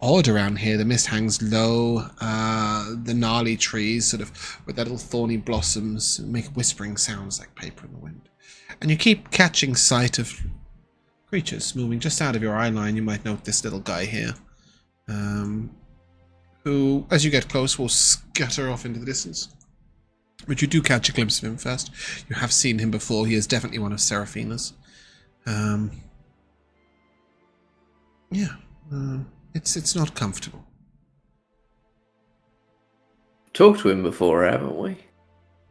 odd around here. The mist hangs low. The gnarly trees, sort of with their little thorny blossoms, make whispering sounds like paper in the wind. And you keep catching sight of creatures moving just out of your eye line. You might note this little guy here, who, as you get close, will scatter off into the distance. But you do catch a glimpse of him first. You have seen him before. He is definitely one of Seraphina's. It's not comfortable. Talked to him before, haven't we?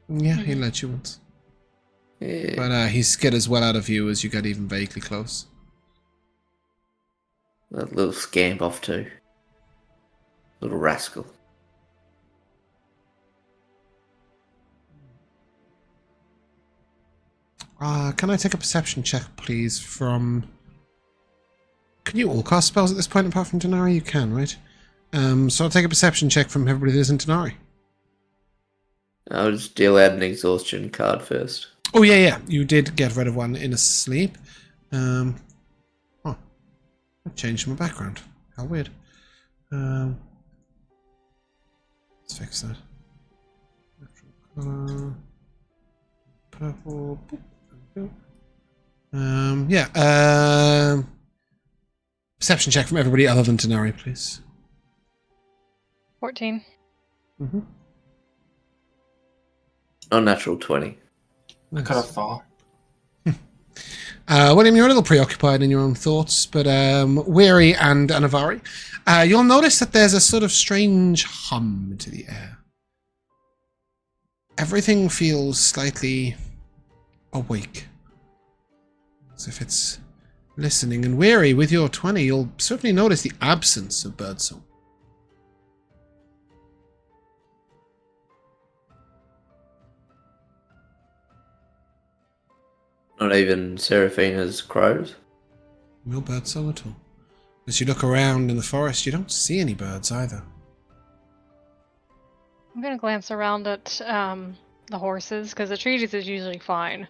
Yeah, he let you once. Yeah. But he skitters well out of view as you get even vaguely close. That little scamp off too. Little rascal. Can I take a perception check, please, from... Can you all cast spells at this point apart from Dinari? You can, right? So I'll take a perception check from everybody that isn't Dinari. I'll just deal out an exhaustion card first. Oh, yeah. You did get rid of one in a sleep. I changed my background. How weird. Let's fix that. Natural color. Purple. Perception check from everybody other than Dinari, please. 14. Mm-hmm. Unnatural 20. I could have thought. William, you're a little preoccupied in your own thoughts, but Weary and Anivari, you'll notice that there's a sort of strange hum to the air. Everything feels slightly awake, as if it's listening. And Weary, with your 20, you'll certainly notice the absence of birdsong. Not even Seraphina's crows? No birdsong at all. As you look around in the forest, you don't see any birds either. I'm gonna glance around at the horses, because the treaties is usually fine.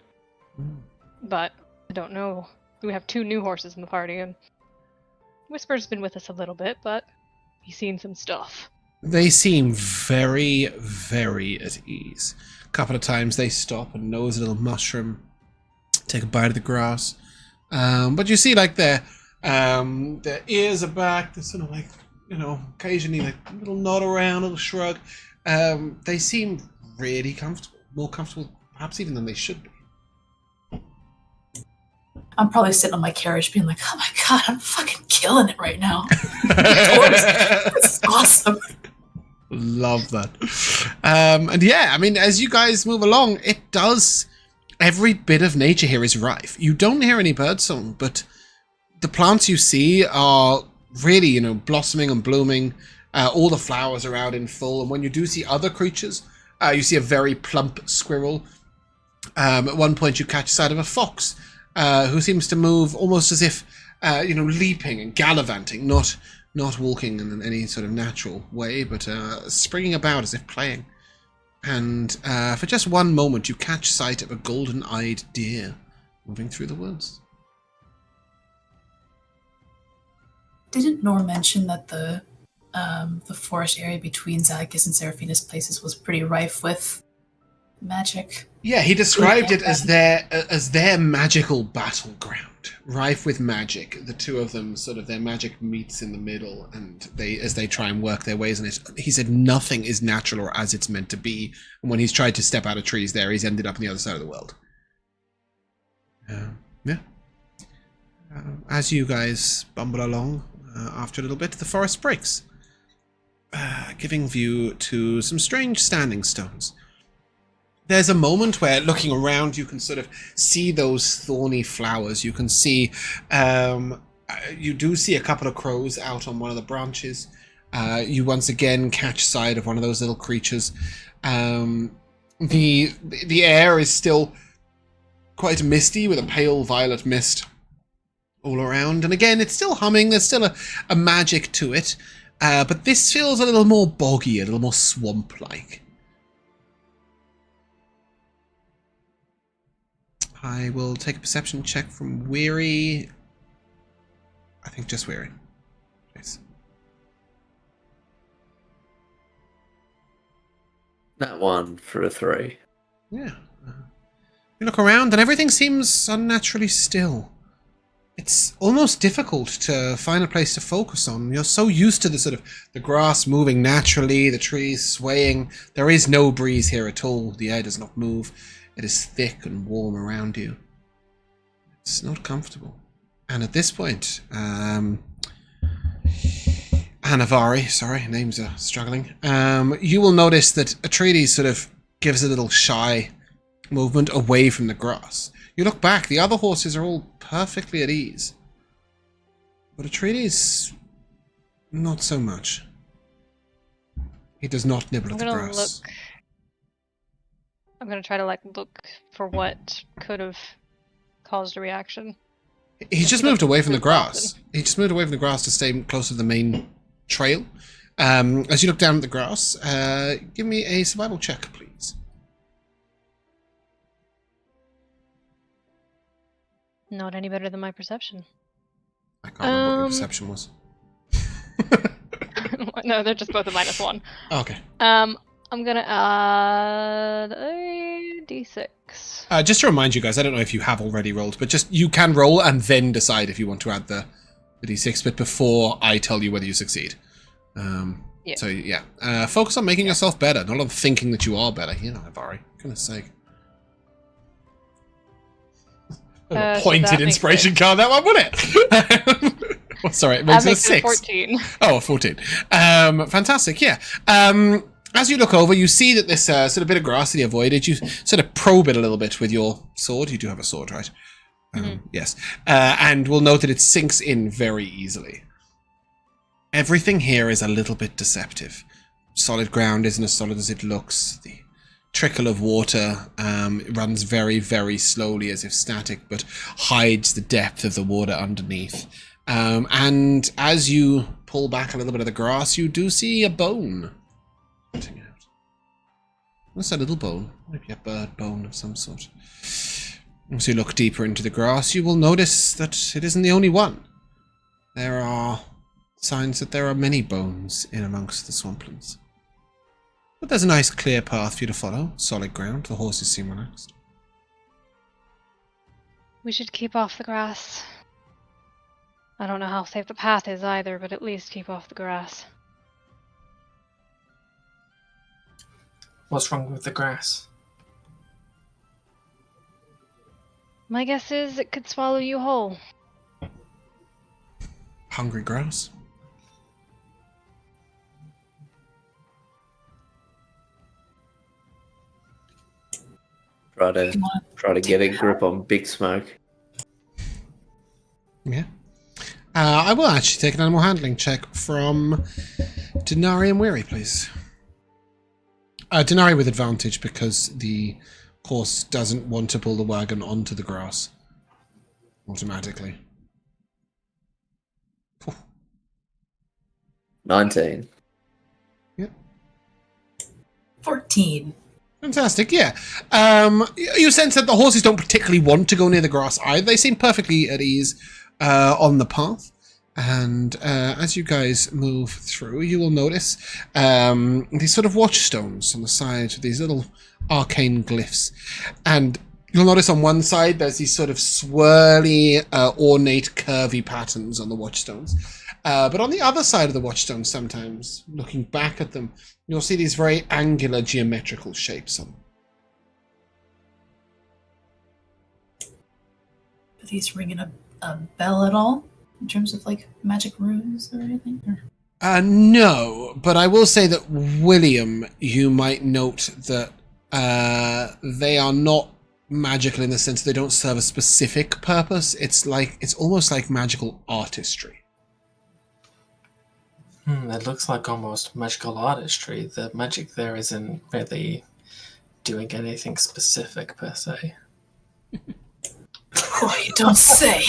But I don't know. We have 2 new horses in the party, and Whisper's been with us a little bit, but he's seen some stuff. They seem very, very at ease. A couple of times they stop and nose a little mushroom, take a bite of the grass. But you see, like, their ears are back. They're sort of like, occasionally like a little nod around, a little shrug. They seem really comfortable, more comfortable perhaps even than they should be. I'm probably sitting on my carriage being like, oh my god, I'm fucking killing it right now. This is awesome. Love that. And yeah, I mean, as you guys move along, it does... Every bit of nature here is rife. You don't hear any birdsong, but the plants you see are really, blossoming and blooming. All the flowers are out in full. And when you do see other creatures, you see a very plump squirrel. At one point you catch sight of a fox who seems to move almost as if, leaping and gallivanting, not walking in any sort of natural way, but springing about as if playing. And for just one moment, you catch sight of a golden-eyed deer moving through the woods. Didn't Nor mention that the forest area between Zagis and Seraphina's places was pretty rife with magic? Yeah, he described it as their magical battleground, rife with magic. The two of them, sort of, their magic meets in the middle, and as they try and work their ways in it. He said nothing is natural or as it's meant to be. And when he's tried to step out of trees there, he's ended up on the other side of the world. Yeah. As you guys bumble along, after a little bit, the forest breaks, giving view to some strange standing stones. There's a moment where, looking around, you can sort of see those thorny flowers. You can see, you do see a couple of crows out on one of the branches. You once again catch sight of one of those little creatures. The air is still quite misty with a pale violet mist all around. And again, it's still humming. There's still a magic to it. But this feels a little more boggy, a little more swamp-like. I will take a perception check from Weary. I think just Weary. Nice. That one for a 3. Yeah. You look around and everything seems unnaturally still. It's almost difficult to find a place to focus on. You're so used to the grass moving naturally, the trees swaying. There is no breeze here at all. The air does not move. It is thick and warm around you. It's not comfortable. And at this point, Anivari, sorry, names are struggling. You will notice that Atreides sort of gives a little shy movement away from the grass. You look back, the other horses are all perfectly at ease. But Atreides, not so much. He does not nibble at the grass. I'm gonna try to look for what could have caused a reaction. He's just moved away from the grass. He just moved away from the grass to stay close to the main trail. As you look down at the grass, give me a survival check, please. Not any better than my perception. I can't remember what your perception was. No, they're just both a -1. Okay. I'm gonna add a d6. Just to remind you guys, I don't know if you have already rolled, but just you can roll and then decide if you want to add the d6 bit before I tell you whether you succeed. Yeah. So yeah, focus on making yourself better, not on thinking that you are better. Anivari, goodness sake. So pointed that makes inspiration card, that one, wouldn't it? Oh, sorry, it makes That it a makes 6. it 14. Oh, 14. Fantastic, yeah. As you look over, you see that this sort of bit of grass that you avoided, you sort of probe it a little bit with your sword. You do have a sword, right? Yes. And we'll note that it sinks in very easily. Everything here is a little bit deceptive. Solid ground isn't as solid as it looks. The trickle of water runs very, very slowly as if static, but hides the depth of the water underneath. And as you pull back a little bit of the grass, you do see a bone. What's a little bone? Maybe a bird bone of some sort. As you look deeper into the grass, you will notice that it isn't the only one. There are signs that there are many bones in amongst the swamplands. But there's a nice clear path for you to follow. Solid ground. The horses seem relaxed. We should keep off the grass. I don't know how safe the path is either, but at least keep off the grass. What's wrong with the grass? My guess is it could swallow you whole. Hungry grass? Try to get a grip on Big Smoke. Yeah. I will actually take an animal handling check from Dinari and Weary, please. Dinari with advantage because the horse doesn't want to pull the wagon onto the grass automatically. 19. Yep. 14. Fantastic, yeah. You sense that the horses don't particularly want to go near the grass either. They seem perfectly at ease on the path. And as you guys move through, you will notice these sort of watchstones on the side, these little arcane glyphs. And you'll notice on one side there's these sort of swirly, ornate, curvy patterns on the watchstones. But on the other side of the watchstones, sometimes, looking back at them, you'll see these very angular geometrical shapes on them. Are these ringing a bell at all? In terms of, like, magic runes or anything? Or? No, but I will say that William, you might note that they are not magical in the sense they don't serve a specific purpose. It's almost like magical artistry. It looks like almost magical artistry. The magic there isn't really doing anything specific per se. Oh, you don't say.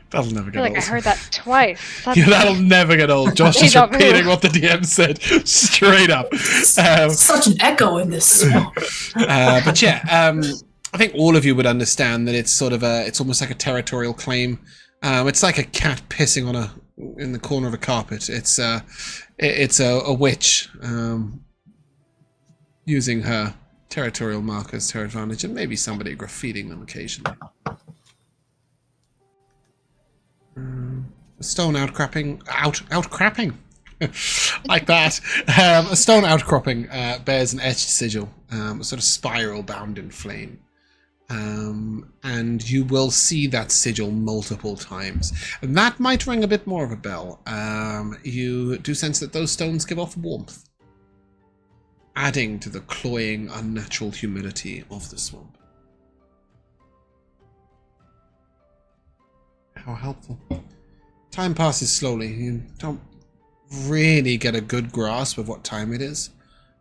That'll never I get feel like old. I heard that twice. Yeah, that'll never get old. Josh is Deja vu. repeating what the DM said straight up. Such an echo in this swamp. But yeah, I think all of you would understand that it's sort of it's almost like a territorial claim. It's like a cat pissing on in the corner of a carpet. It's a witch using her territorial markers to her advantage, and maybe somebody graffitiing them occasionally. A stone outcropping, like that. A stone outcropping bears an etched sigil, a sort of spiral bound in flame. And you will see that sigil multiple times. And that might ring a bit more of a bell. You do sense that those stones give off warmth, adding to the cloying, unnatural humidity of the swamp. How helpful. Time passes slowly. You don't really get a good grasp of what time it is.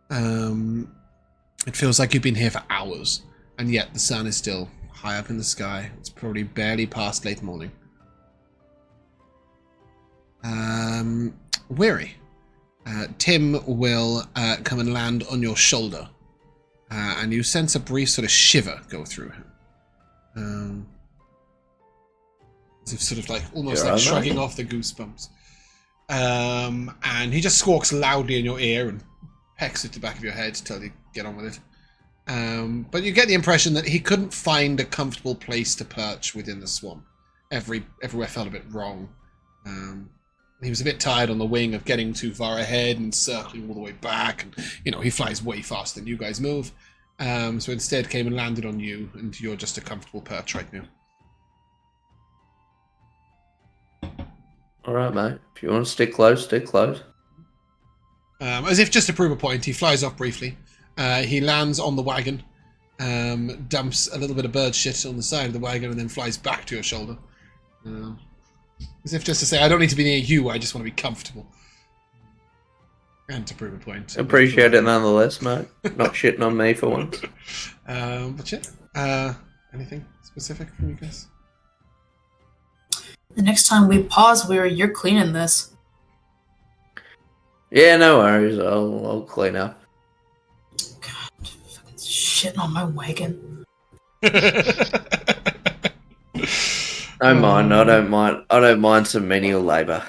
It feels like you've been here for hours, and yet the sun is still high up in the sky. It's probably barely past late morning. Weary. Tim will come and land on your shoulder, and you sense a brief sort of shiver go through him. As if sort of like almost like shrugging off the goosebumps. And he just squawks loudly in your ear and pecks at the back of your head to tell you to get on with it. But you get the impression that he couldn't find a comfortable place to perch within the swamp. Everywhere felt a bit wrong. He was a bit tired on the wing of getting too far ahead and circling all the way back. And, he flies way faster than you guys move. So instead came and landed on you, and you're just a comfortable perch right now. All right, mate. If you want to stick close, stick close. As if just to prove a point, he flies off briefly. He lands on the wagon, dumps a little bit of bird shit on the side of the wagon, and then flies back to your shoulder. As if just to say, I don't need to be near you, I just want to be comfortable. And to prove a point. Appreciate it nonetheless, mate. Not shitting on me for once. But yeah, anything specific from you guys? The next time we pause, you're cleaning this. Yeah, no worries. I'll clean up. God, fucking shitting on my wagon. I don't mind some menial labour.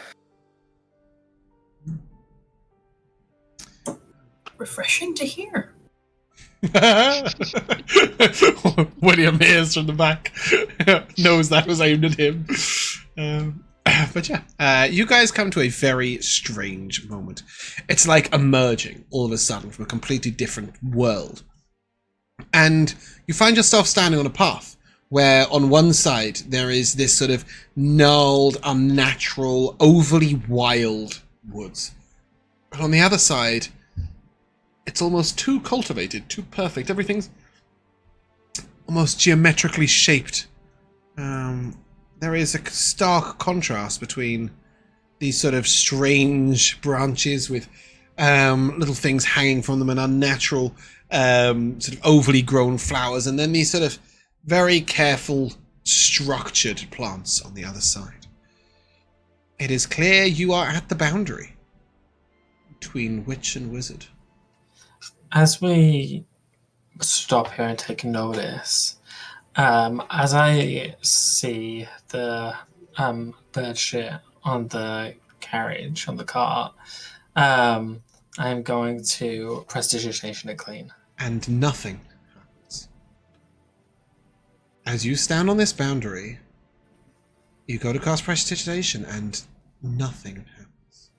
Refreshing to hear. William hears from the back, knows that was aimed at him. But yeah, you guys come to a very strange moment. It's like emerging all of a sudden from a completely different world. And you find yourself standing on a path where on one side there is this sort of gnarled, unnatural, overly wild woods. But on the other side, it's almost too cultivated, too perfect. Everything's almost geometrically shaped. There is a stark contrast between these sort of strange branches with little things hanging from them and unnatural, sort of overly grown flowers, and then these sort of very careful, structured plants on the other side. It is clear you are at the boundary between witch and wizard. As we stop here and take notice, as I see the bird shit on the carriage, on the cart, I'm going to prestidigitation it clean. And nothing happens. As you stand on this boundary, you go to cast prestidigitation and nothing happens.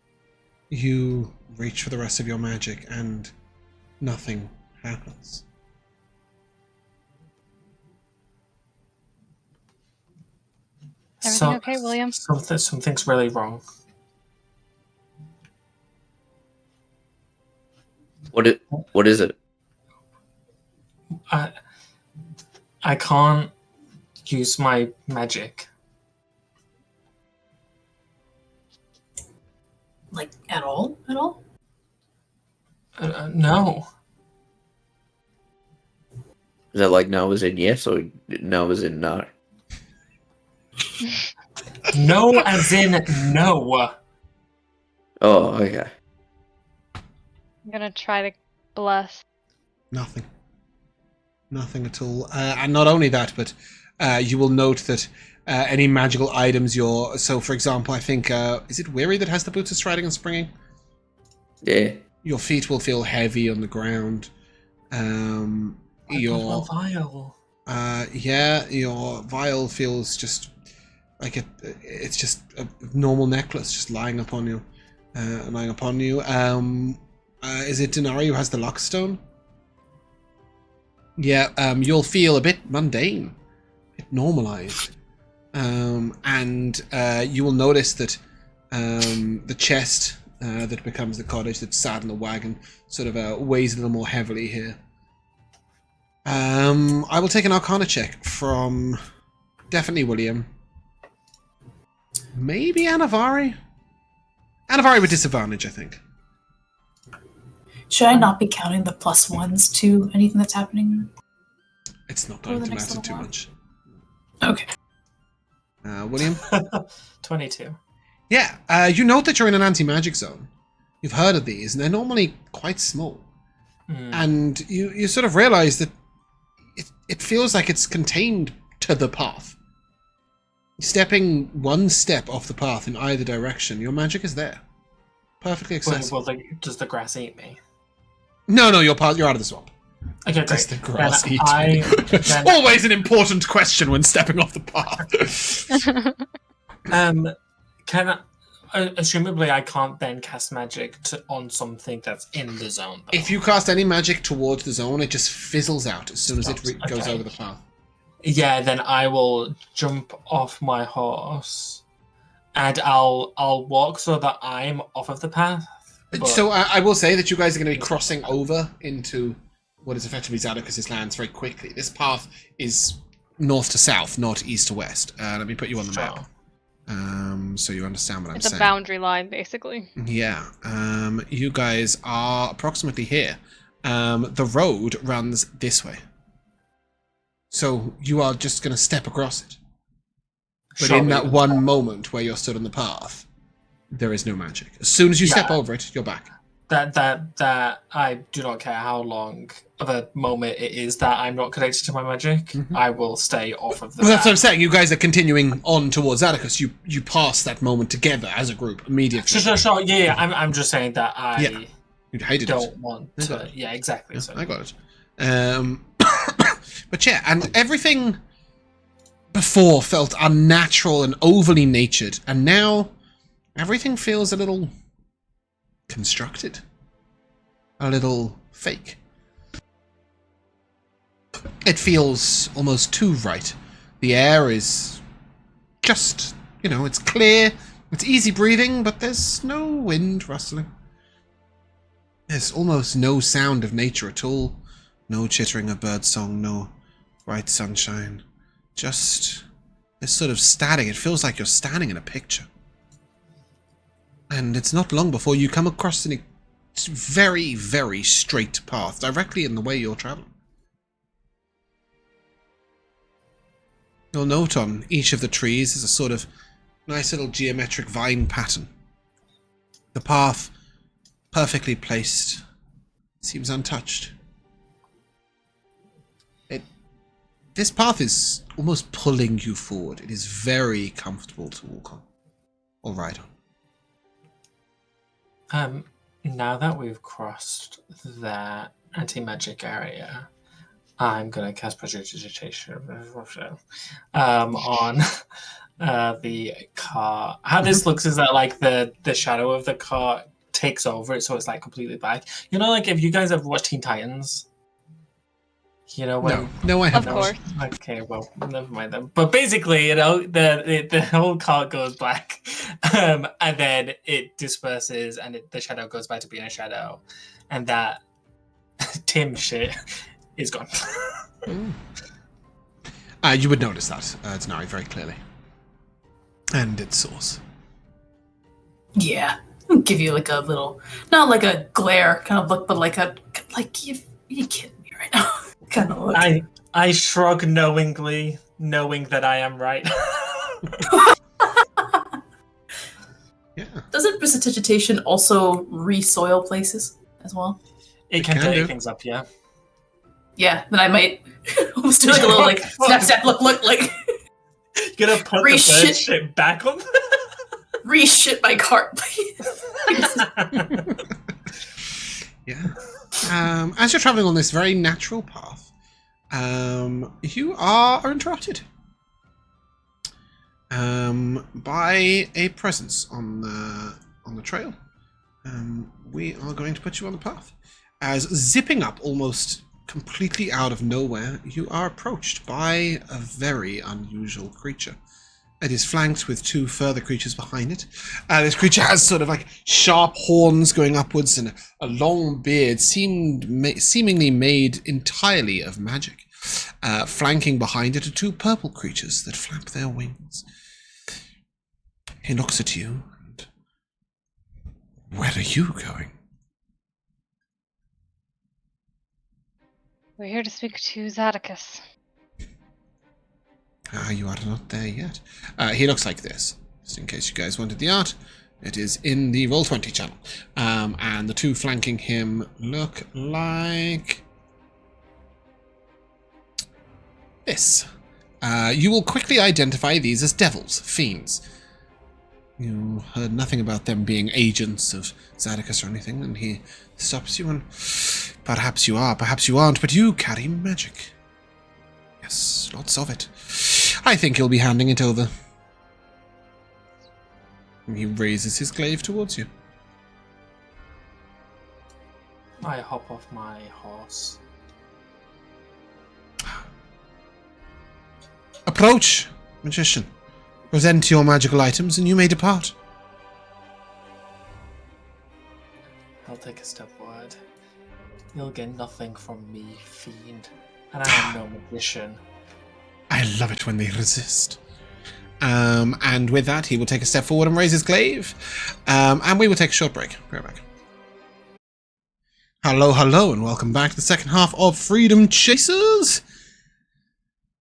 You reach for the rest of your magic and nothing happens. Everything okay, William? Something's really wrong. What is it? I can't use my magic. Like, at all? At all? No. Is that like no as in yes or no as in no? No as in no. Oh, okay. I'm gonna try to bless. Nothing. Nothing at all. And not only that, but you will note that any magical items so for example, I think, is it Weary that has the boots of striding and springing? Yeah. Your feet will feel heavy on the ground. Your vial. Your vial feels just like it's just a normal necklace just lying upon you. Is it Dinari who has the lockstone? Yeah, you'll feel a bit mundane, a bit normalized. And you will notice that the chest that becomes the cottage that's sat in the wagon sort of weighs a little more heavily here. I will take an Arcana check from definitely William. Maybe Anivari? Anivari with disadvantage, I think. Should I not be counting the plus ones to anything that's happening? It's not going to matter too much. Okay. William? 22. Yeah, you note that you're in an anti-magic zone. You've heard of these, and they're normally quite small. And you sort of realize that it feels like it's contained to the path. Stepping one step off the path in either direction, your magic is there. Perfectly accessible. Well, does the grass eat me? No, you're out of the swamp. Okay, great. Does the grass Then eat me? Always an important question when stepping off the path. assumably I can't then cast magic on something that's in the zone. Though. If you cast any magic towards the zone, it just fizzles out as soon as it goes over the path. Yeah, then I will jump off my horse, and I'll walk so that I'm off of the path. So I will say that you guys are going to be crossing over into what is effectively Zadokis' lands very quickly. This path is north to south, not east to west. Let me put you on the map. So you understand what I'm saying. It's a boundary line, basically. Yeah. You guys are approximately here. The road runs this way. So you are just going to step across it. But in that one moment where you're stood on the path, there is no magic. As soon as you step over it, you're back. That I do not care how long of a moment it is that I'm not connected to my magic. Mm-hmm. I will stay off of the Well, that's what I'm saying. You guys are continuing on towards Atticus. You pass that moment together as a group immediately. Sure. Yeah. I'm just saying that I don't want to. Yeah, exactly. Yeah, so. I got it. But yeah, and everything before felt unnatural and overly natured, and now everything feels a little constructed, a little fake. It feels almost too right. The air is just, it's clear, it's easy breathing, but there's no wind rustling. There's almost no sound of nature at all. No chittering of birdsong, no bright sunshine. Just this sort of static. It feels like you're standing in a picture. And it's not long before you come across a very, very straight path, directly in the way you're traveling. You'll note on each of the trees is a sort of nice little geometric vine pattern. The path, perfectly placed, seems untouched. This path is almost pulling you forward. It is very comfortable to walk on, or ride on. Now that we've crossed that anti-magic area, I'm gonna cast Prejudices on the car. How this looks is that like the shadow of the car takes over it, so it's like completely black. Like if you guys ever watched Teen Titans. No, I haven't. Of course. Okay, well, never mind then. But basically, the whole car goes black, and then it disperses, and the shadow goes back to being a shadow, and that Tim shit is gone. You would notice that Dinari very clearly, and its source. Yeah, I'll give you like a little, not like a glare kind of look, but like you kidding me right now? Kind of look. I shrug knowingly, knowing that I am right. Yeah. Doesn't precipitation also re-soil places as well? It can dirty things up, yeah. Yeah, then I might almost do like a little like snap, look, like. You're gonna put the bird shit back on? Re-shit my cart, please. Yeah. As you're traveling on this very natural path, you are interrupted by a presence on the trail. We are going to put you on the path. As zipping up almost completely out of nowhere, you are approached by a very unusual creature. It is flanked with two further creatures behind it. This creature has sort of like sharp horns going upwards and a long beard, seemingly made entirely of magic. Flanking behind it are two purple creatures that flap their wings. He looks at you and... Where are you going? We're here to speak to Zadokis. You are not there yet. He looks like this, just in case you guys wanted the art. It is in the Roll20 channel. And the two flanking him look like this. You will quickly identify these as devils, fiends. You heard nothing about them being agents of Zadokis or anything, and he stops you and... Perhaps you are, perhaps you aren't, but you carry magic. Yes, lots of it. I think you'll be handing it over. He raises his glaive towards you. I hop off my horse. Approach, magician. Present your magical items and you may depart. I'll take a step forward. You'll get nothing from me, fiend. And I am no magician. I love it when they resist. And with that, he will take a step forward and raise his glaive. And we will take a short break. Right back. Hello, hello, and welcome back to the second half of Freedom Chasers.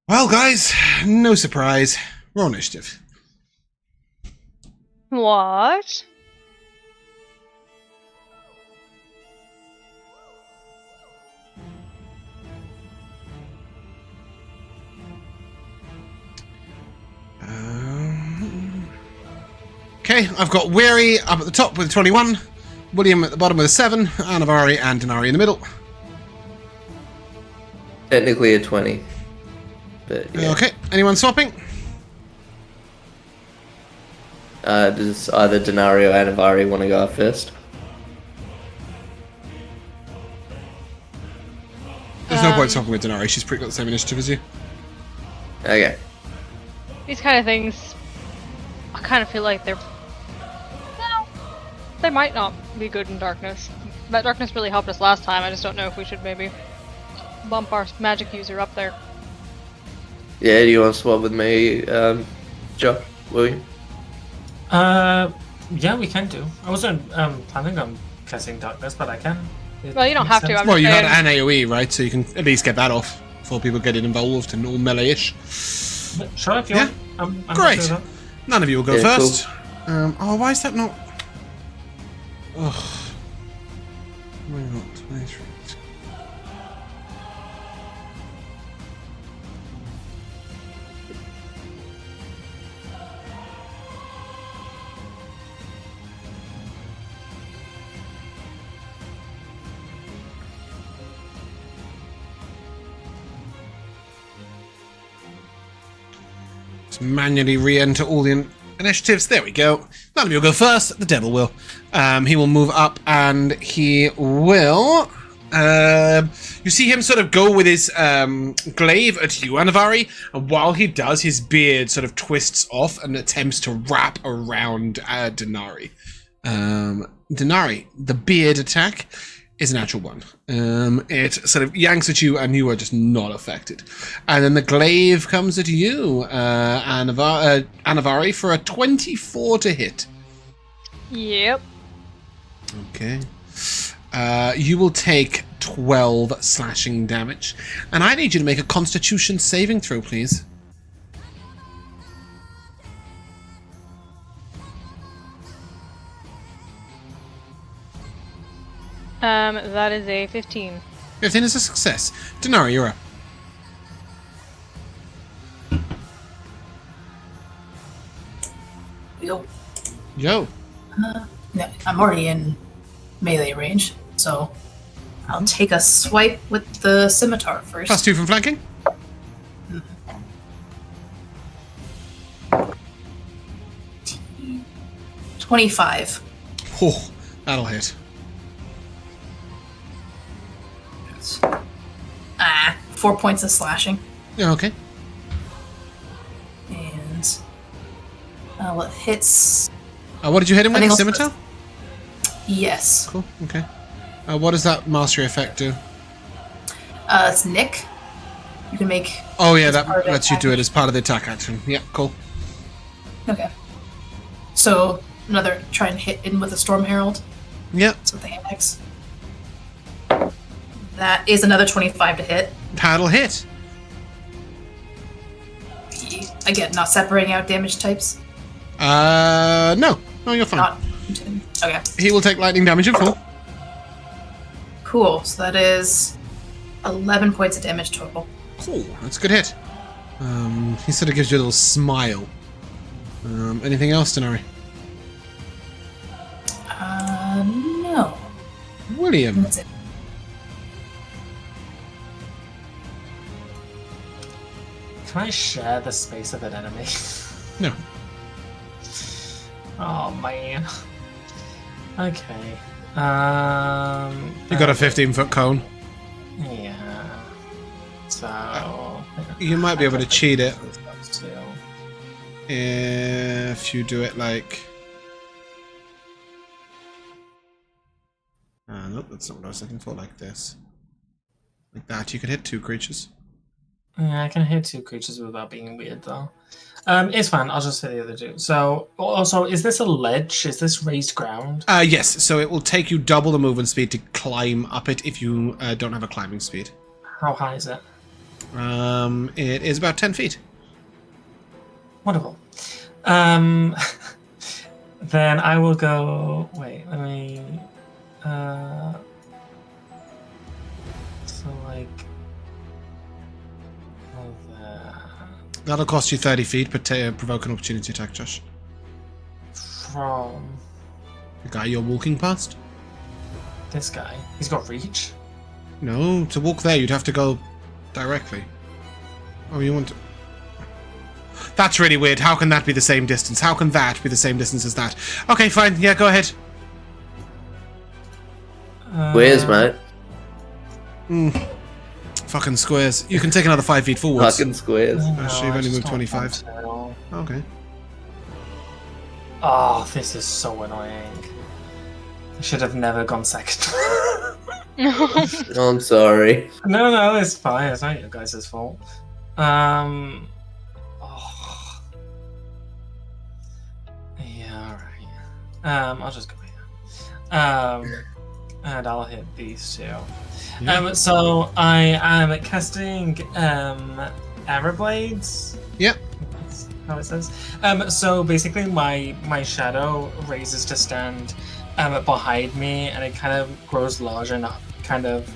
Well, guys, no surprise. Roll initiative. What? Okay, I've got Weary up at the top with 21, William at the bottom with a 7, Anivari and Dinari in the middle. Technically a 20. But yeah. Okay, anyone swapping? Does either Dinari or Anivari want to go up first? There's no point swapping with Dinari, she's pretty got the same initiative as you. Okay. These kind of things, I kind of feel like they're... Well, they might not be good in darkness. That darkness really helped us last time, I just don't know if we should maybe bump our magic user up there. Yeah, do you want to swap with me, Joe? William? Yeah, we can do. I wasn't planning on casting darkness, but I can. Well, you don't have to, I'm Well, just you got saying. an AoE, right? So you can at least get that off before people get involved and all melee-ish. Sure, if you Yeah. want. I'm Great. happy with that. None of you will go Yeah, first. Oh, why is that not... Oh. Why not? 23. Manually re-enter all the initiatives. There we go. None of you will go first. The devil will. He will move up and he will... you see him sort of go with his glaive at you, Anivari, and while he does, his beard sort of twists off and attempts to wrap around Dinari. Dinari, the beard attack is a natural one. It sort of yanks at you and you are just not affected. And then the glaive comes at you, Anivari, for a 24 to hit. Yep. Okay. You will take 12 slashing damage. And I need you to make a Constitution saving throw, please. That is a 15. 15 is a success. Dinari, you're up. Yo. Yo. No, I'm already in melee range, so I'll take a swipe with the scimitar first. +2 from flanking. Mm. 25. Oh, that'll hit. 4 points of slashing. Yeah, okay. And well, it hits. What did you hit him I with? think The I'll- scimitar? Yes. Cool, okay. What does that mastery effect do? It's Nick. You can make. Oh yeah, as that part of the lets you do it attack. as part of the attack action. Yeah, cool. Okay. So another try and hit in with a Storm Herald. Yeah, So with the axe. That is another 25 to hit. that'll hit. Again, not separating out damage types. No, you're fine. Not. Okay. He will take lightning damage in full. Cool. So that is 11 points of damage total. Cool, that's a good hit. He sort of gives you a little smile. Anything else, Dinari? No. William. That's it. Can I share the space of an enemy? No. Oh man. Okay. You got a 15-foot cone. Yeah. So. You might be able to cheat it Too. if you do it like. Nope, that's not what I was looking for. Like this, like that. You could hit 2 creatures. Yeah, I can hit 2 creatures without being weird though. It's fine. I'll just hit the other 2. So, also, is this a ledge? Is this raised ground? Yes. So it will take you double the movement speed to climb up it if you don't have a climbing speed. How high is it? It is about 10 feet. Wonderful. Then I will go. Wait, let me. So like. That'll cost you 30 feet, but provoke an opportunity attack, Josh. From The guy you're walking past? this guy. He's got reach. No, to walk there you'd have to go directly. Oh, you want to... That's really weird. How can that be the same distance? How can that be the same distance as that? Okay, fine. Yeah, go ahead. Where's mate? Fucking squares. You can take another 5 feet forwards. Fucking squares. Actually, you've only moved 25. Okay. Oh, this is so annoying. I should have never gone second. I'm sorry. No, it's fine. It's not your guys' fault. Oh. Yeah, alright. I'll just go here. And I'll hit these 2. Yeah. So I am casting arrow blades. Yep. That's how it says. So basically my shadow raises to stand behind me, and it kind of grows larger and kind of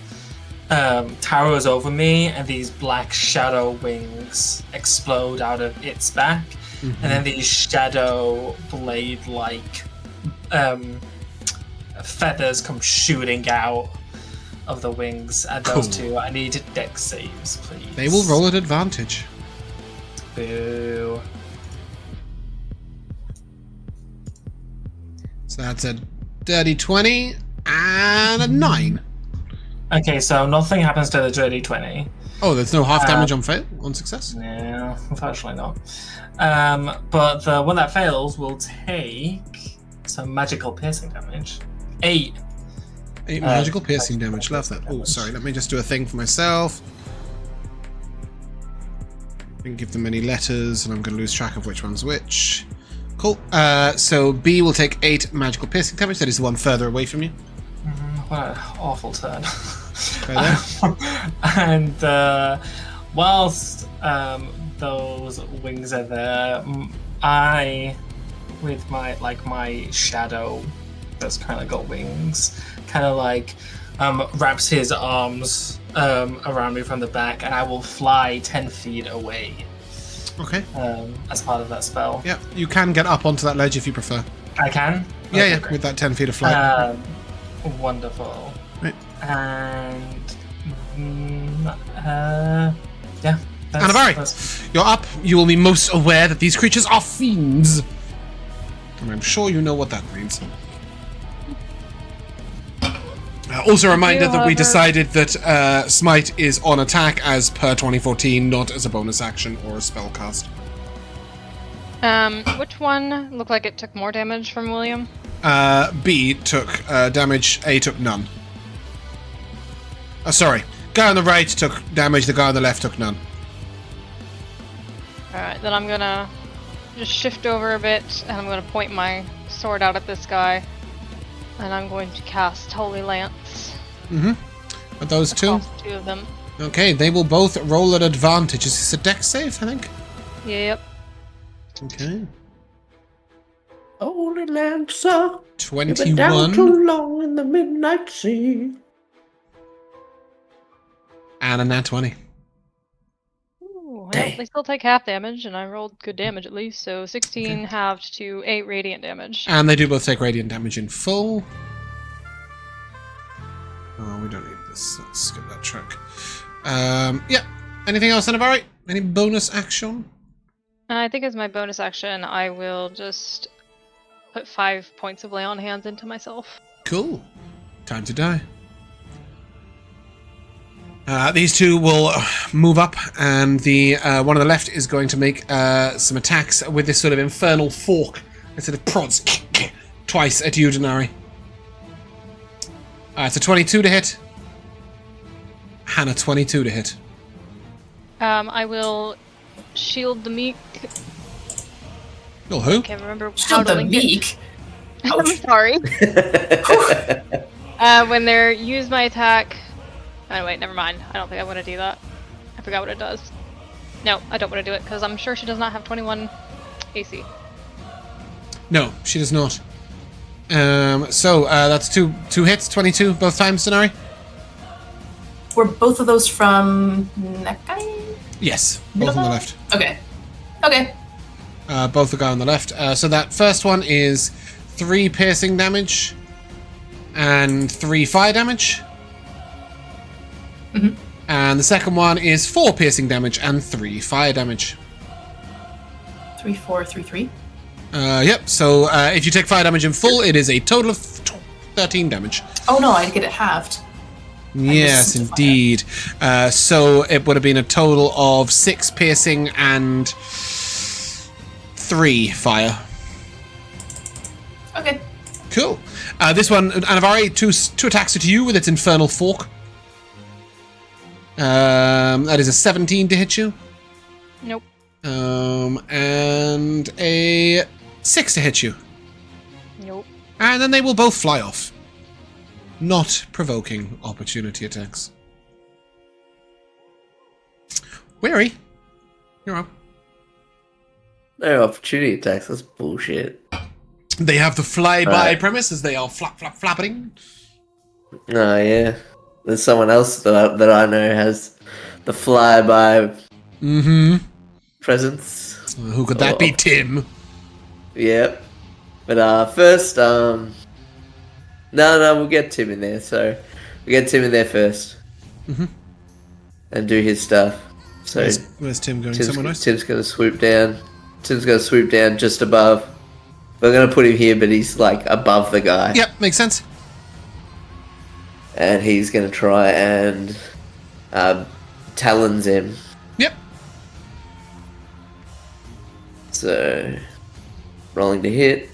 towers over me, and these black shadow wings explode out of its back, and then these shadow blade like feathers come shooting out of the wings, and those 2, I need dex saves, please. They will roll at advantage. Boo. So that's a dirty 20 and a 9. Okay, so nothing happens to the dirty 20. Oh, there's no half damage on fail on success? No, unfortunately not. But the one that fails will take some magical piercing damage. 8. 8 magical piercing damage. Love that. Oh, sorry. Let me just do a thing for myself. Didn't give them any letters, and I'm going to lose track of which one's which. Cool. So B will take 8 magical piercing damage. That is the one further away from you. What an awful turn. Right there. And whilst those wings are there, I, with my shadow that's kind of got wings, kind of like wraps his arms around me from the back, and I will fly 10 feet away. Okay. As part of that spell. Yeah, you can get up onto that ledge if you prefer. I can? Yeah, Okay, yeah, great. with that 10 feet of flight. Wonderful. Right. And yeah. Anivari, you're up. You will be most aware that these creatures are fiends. And I'm sure you know what that means. Also a reminder that we decided that Smite is on attack as per 2014, not as a bonus action or a spell cast. Which one looked like it took more damage from William? B took damage, A took none. Sorry. Guy on the right took damage, the guy on the left took none. Alright, then I'm gonna just shift over a bit, and I'm gonna point my sword out at this guy. And I'm going to cast Holy Lance. But those 2? Across 2 of them. Okay, they will both roll at advantage. Is this a dex save, I think? Yep. Okay. Holy Lancer, you've been 21. down too long in the midnight sea. And a nat 20. Ooh, well, Dang. they still take half damage, and I rolled good damage at least, so 16 halved to 8 radiant damage. And they do both take radiant damage in full. Oh, we don't need this. Let's skip that track. Yeah. Anything else, Anivari? Any bonus action? I think as my bonus action, I will just put 5 points of lay on hands into myself. Cool. Time to die. These two will move up, and the one on the left is going to make some attacks with this sort of infernal fork. It sort of prods twice at you, Dinari. It's a 22 to hit. Hannah, 22 to hit. I will shield the meek. Oh, who? I can't remember how Shield to the link meek. it. I'm sorry. When they're use my attack. Oh wait, never mind. I don't think I want to do that. I forgot what it does. No, I don't want to do it because I'm sure she does not have 21 AC. No, she does not. So that's two hits, 22 both times, Dinari? Were both of those from Nekai? Yes, both on the left. Okay. Okay. Both the guy on the left. So that first one is 3 piercing damage and 3 fire damage. Mm-hmm. And the second one is 4 piercing damage and 3 fire damage. 3, 4, 3, 3. Yep, so if you take fire damage in full, it is a total of 13 damage. Oh no, I get it halved. Yes, indeed. So it would have been a total of 6 piercing and 3 fire. Okay. Cool. This one, Anivari, two attacks to you with its infernal fork. That is a 17 to hit you. Nope. And a 6 to hit you. Nope. And then they will both fly off. Not provoking opportunity attacks. Weary, you're up. No opportunity attacks. That's bullshit. They have the fly-by premise as they are flapping. Oh yeah. There's someone else that I know has the flyby presence. Who could that be? Tim. Yep. But first, no, we'll get Tim in there. So we get Tim in there first, and do his stuff. So Where's Tim going? Somewhere nice. Tim's gonna swoop down. Tim's gonna swoop down just above. We're gonna put him here, but he's like above the guy. Yep, makes sense. And he's gonna try and talons him. Yep. So rolling to hit.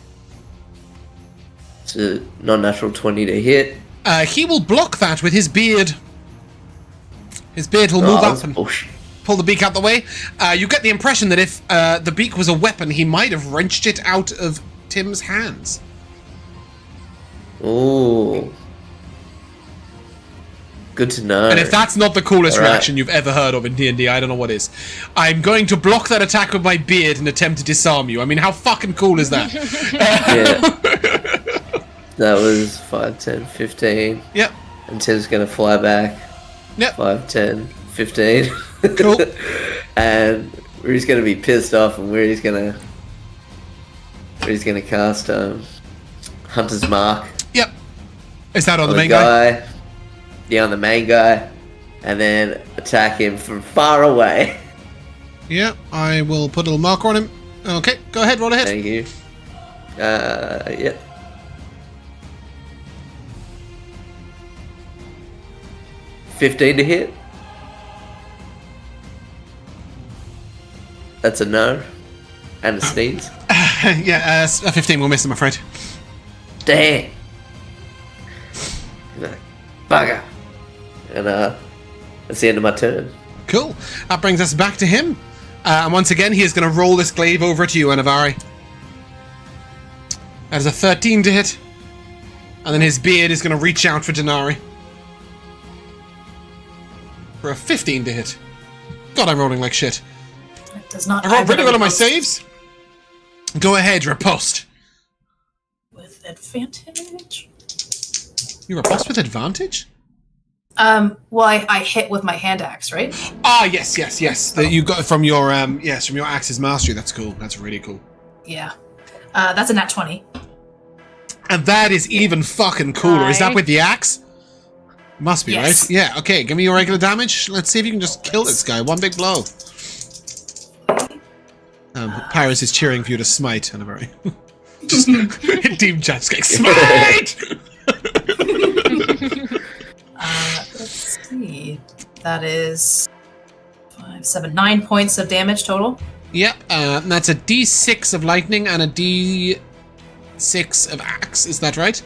It's a non-natural 20 to hit. He will block that with his beard. His beard will move up and pull the beak out the way. You get the impression that if the beak was a weapon, he might have wrenched it out of Tim's hands. Ooh. Good to know. And if that's not the coolest Alright. reaction you've ever heard of in D&D, I don't know what is. I'm going to block that attack with my beard and attempt to disarm you. I mean, how fucking cool is that? Yeah. That was 5, 10, 15. Yep. And Tim's going to fly back. Yep. 5, 10, 15. Cool. And where he's going to be pissed off and where he's going to cast Hunter's Mark. Yep. Is that on the the main guy? Yeah, on the main guy. And then attack him from far away. Yeah, I will put a little marker on him. Okay, go ahead, roll a hit. Thank you. Yep. $15 to hit. That's a no. And a sneeze. Yeah, a 15 will miss, I'm afraid. Damn. Bugger. And that's the end of my turn. Cool. That brings us back to him. And once again, he is going to roll this glaive over to you, Anivari. That is a 13 to hit. And then his beard is going to reach out for Dinari. For a 15 to hit. God, I'm rolling like shit. It does not. I rolled pretty well on my riposte. saves. Go ahead, riposte. With advantage. You riposte with advantage? Well, I hit with my hand axe, right? Ah, yes. That you got from your from your axe's mastery. That's cool. That's really cool. Yeah. That's a nat 20. And that is even fucking cooler. Is that with the axe? Must be, Yes. right? Yeah, okay, give me your regular damage. Let's see if you can just kill this guy. One big blow. Pyrus is cheering for you to smite, Anivari. Just Deep Jets getting smite! Let's see. That is 5, 7, 9 points of damage total. Yep, and that's a D6 of lightning and a D6 of axe, is that right?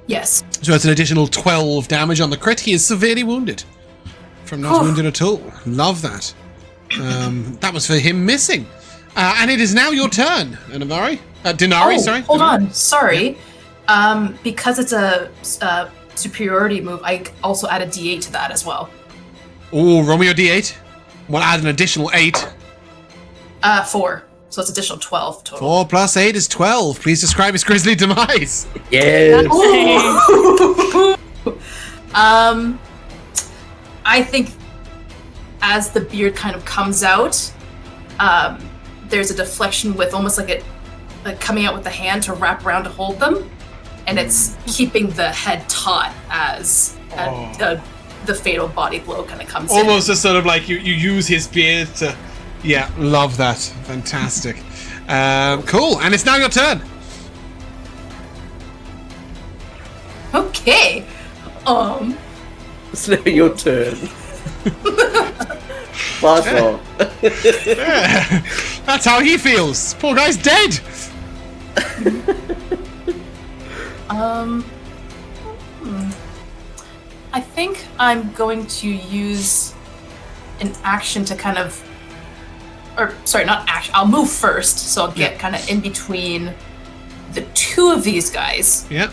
Yes. So that's an additional 12 damage on the crit. He is severely wounded. From not wounded at all. Love that. That was for him missing. And it is now your turn, Anivari. Dinari, sorry. Hold on. Sorry. Because it's a superiority move, I also add a D8 to that as well. Oh, roll me your D8. We'll add an additional 8. 4. So it's additional 12 total. 4 plus 8 is 12. Please describe his grisly demise. Yes. I think as the beard kind of comes out, there's a deflection with almost like coming out with the hand to wrap around to hold them, and it's keeping the head taut as the fatal body blow kind of comes in. Almost a sort of like you use his beard to... Yeah, love that. Fantastic. Cool, and it's now your turn. Okay. It's now your turn. Last one. Yeah, that's how he feels. Poor guy's dead. I think I'm going to use an action to kind of... Or, sorry, not action. I'll move first, so I'll get kind of in between the two of these guys. Yeah.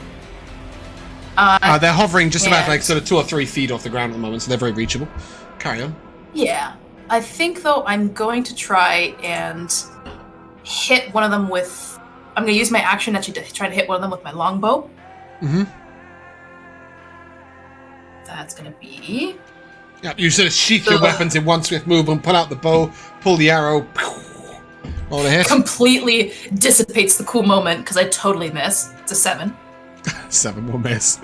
They're hovering just about like sort of 2 or 3 feet off the ground at the moment, so they're very reachable. Carry on. Yeah. I think, though, I'm going to try and hit one of them with... I'm going to use my action actually to try to hit one of them with my longbow. Mm-hmm. That's going to be... Yeah, you sort of sheath your weapons in one swift move and pull out the bow, pull the arrow, roll a hit. Completely dissipates the cool moment, because I totally miss. It's a 7. 7 will miss.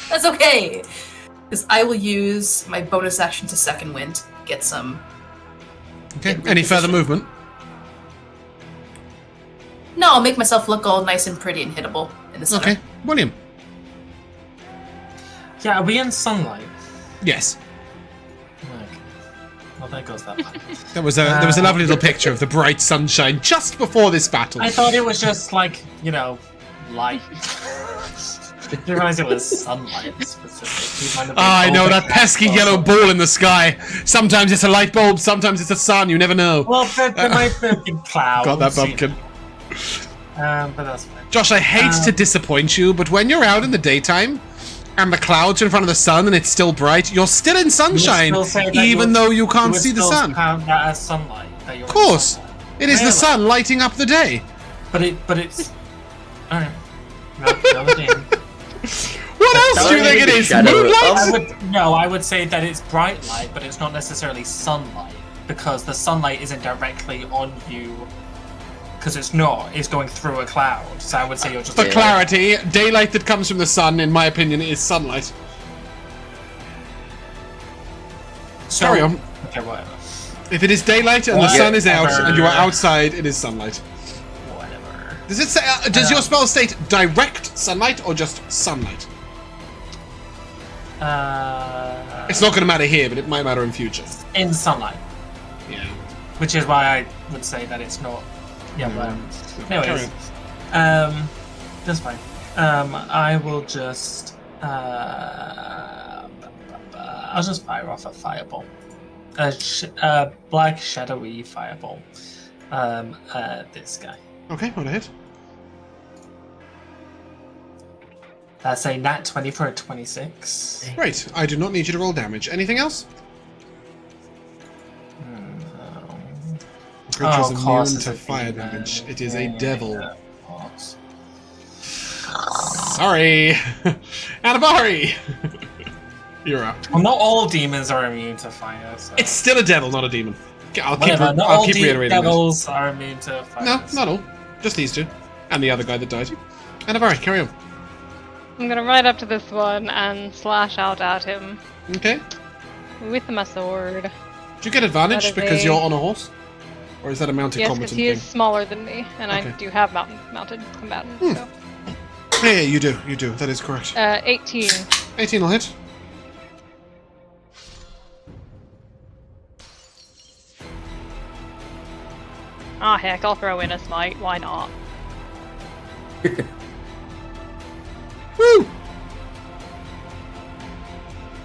That's okay, because I will use my bonus action to second wind, get some... Okay, any further movement? No, I'll make myself look all nice and pretty and hittable in the center. Okay, William. Yeah, are we in sunlight? Yes. Okay. Well, there goes that one. There was a lovely little picture of the bright sunshine just before this battle. I thought it was just like, light. Didn't realize it was sunlight specifically. I know, that pesky yellow ball in the sky. Sometimes it's a light bulb, sometimes it's a sun, you never know. Well, there might be clouds. Got that, Bumpkin. But that's fine. Josh, I hate to disappoint you, but when you're out in the daytime, and the clouds are in front of the sun and it's still bright, you're still in sunshine, even though you can't see the sun. Count that as sunlight. Of course. It is the sun lighting up the day. But it's... Alright. No, what else do you think it is? Moonlight? I would say that it's bright light, but it's not necessarily sunlight, because the sunlight isn't directly on you. Because it's not, it's going through a cloud. So I would say you're just... For clarity, daylight that comes from the sun, in my opinion, is sunlight. So, carry on. Okay, whatever. If it is daylight and the sun is out and you are outside, it is sunlight. Whatever. Does it say? Does your spell state direct sunlight or just sunlight? It's not going to matter here, but it might matter in future. In sunlight. Yeah. Which is why I would say that it's not... Yeah, but... Anyways. That's fine. I will just... I'll just fire off a fireball. A black shadowy fireball. This guy. Okay, on a hit. That's a nat 20 for a 26. Right, I do not need you to roll damage. Anything else? Creature is immune to fire damage. It is a devil. Sorry! Anivari! You're up. Well, not all demons are immune to fire. So. It's still a devil, not a demon. I'll keep reiterating devils are immune to fire. No, not all. Just these two. And the other guy that died. Anivari, carry on. I'm gonna ride up to this one and slash out at him. Okay. With my sword. Do you get advantage because you're on a horse? Or is that a mounted Yes, combatant because he thing? is smaller than me, and Okay. I do have mounted combatant. So. Yeah, you do. You do. That is correct. 18. 18 will hit. Ah, heck, I'll throw in a smite. Why not? Woo!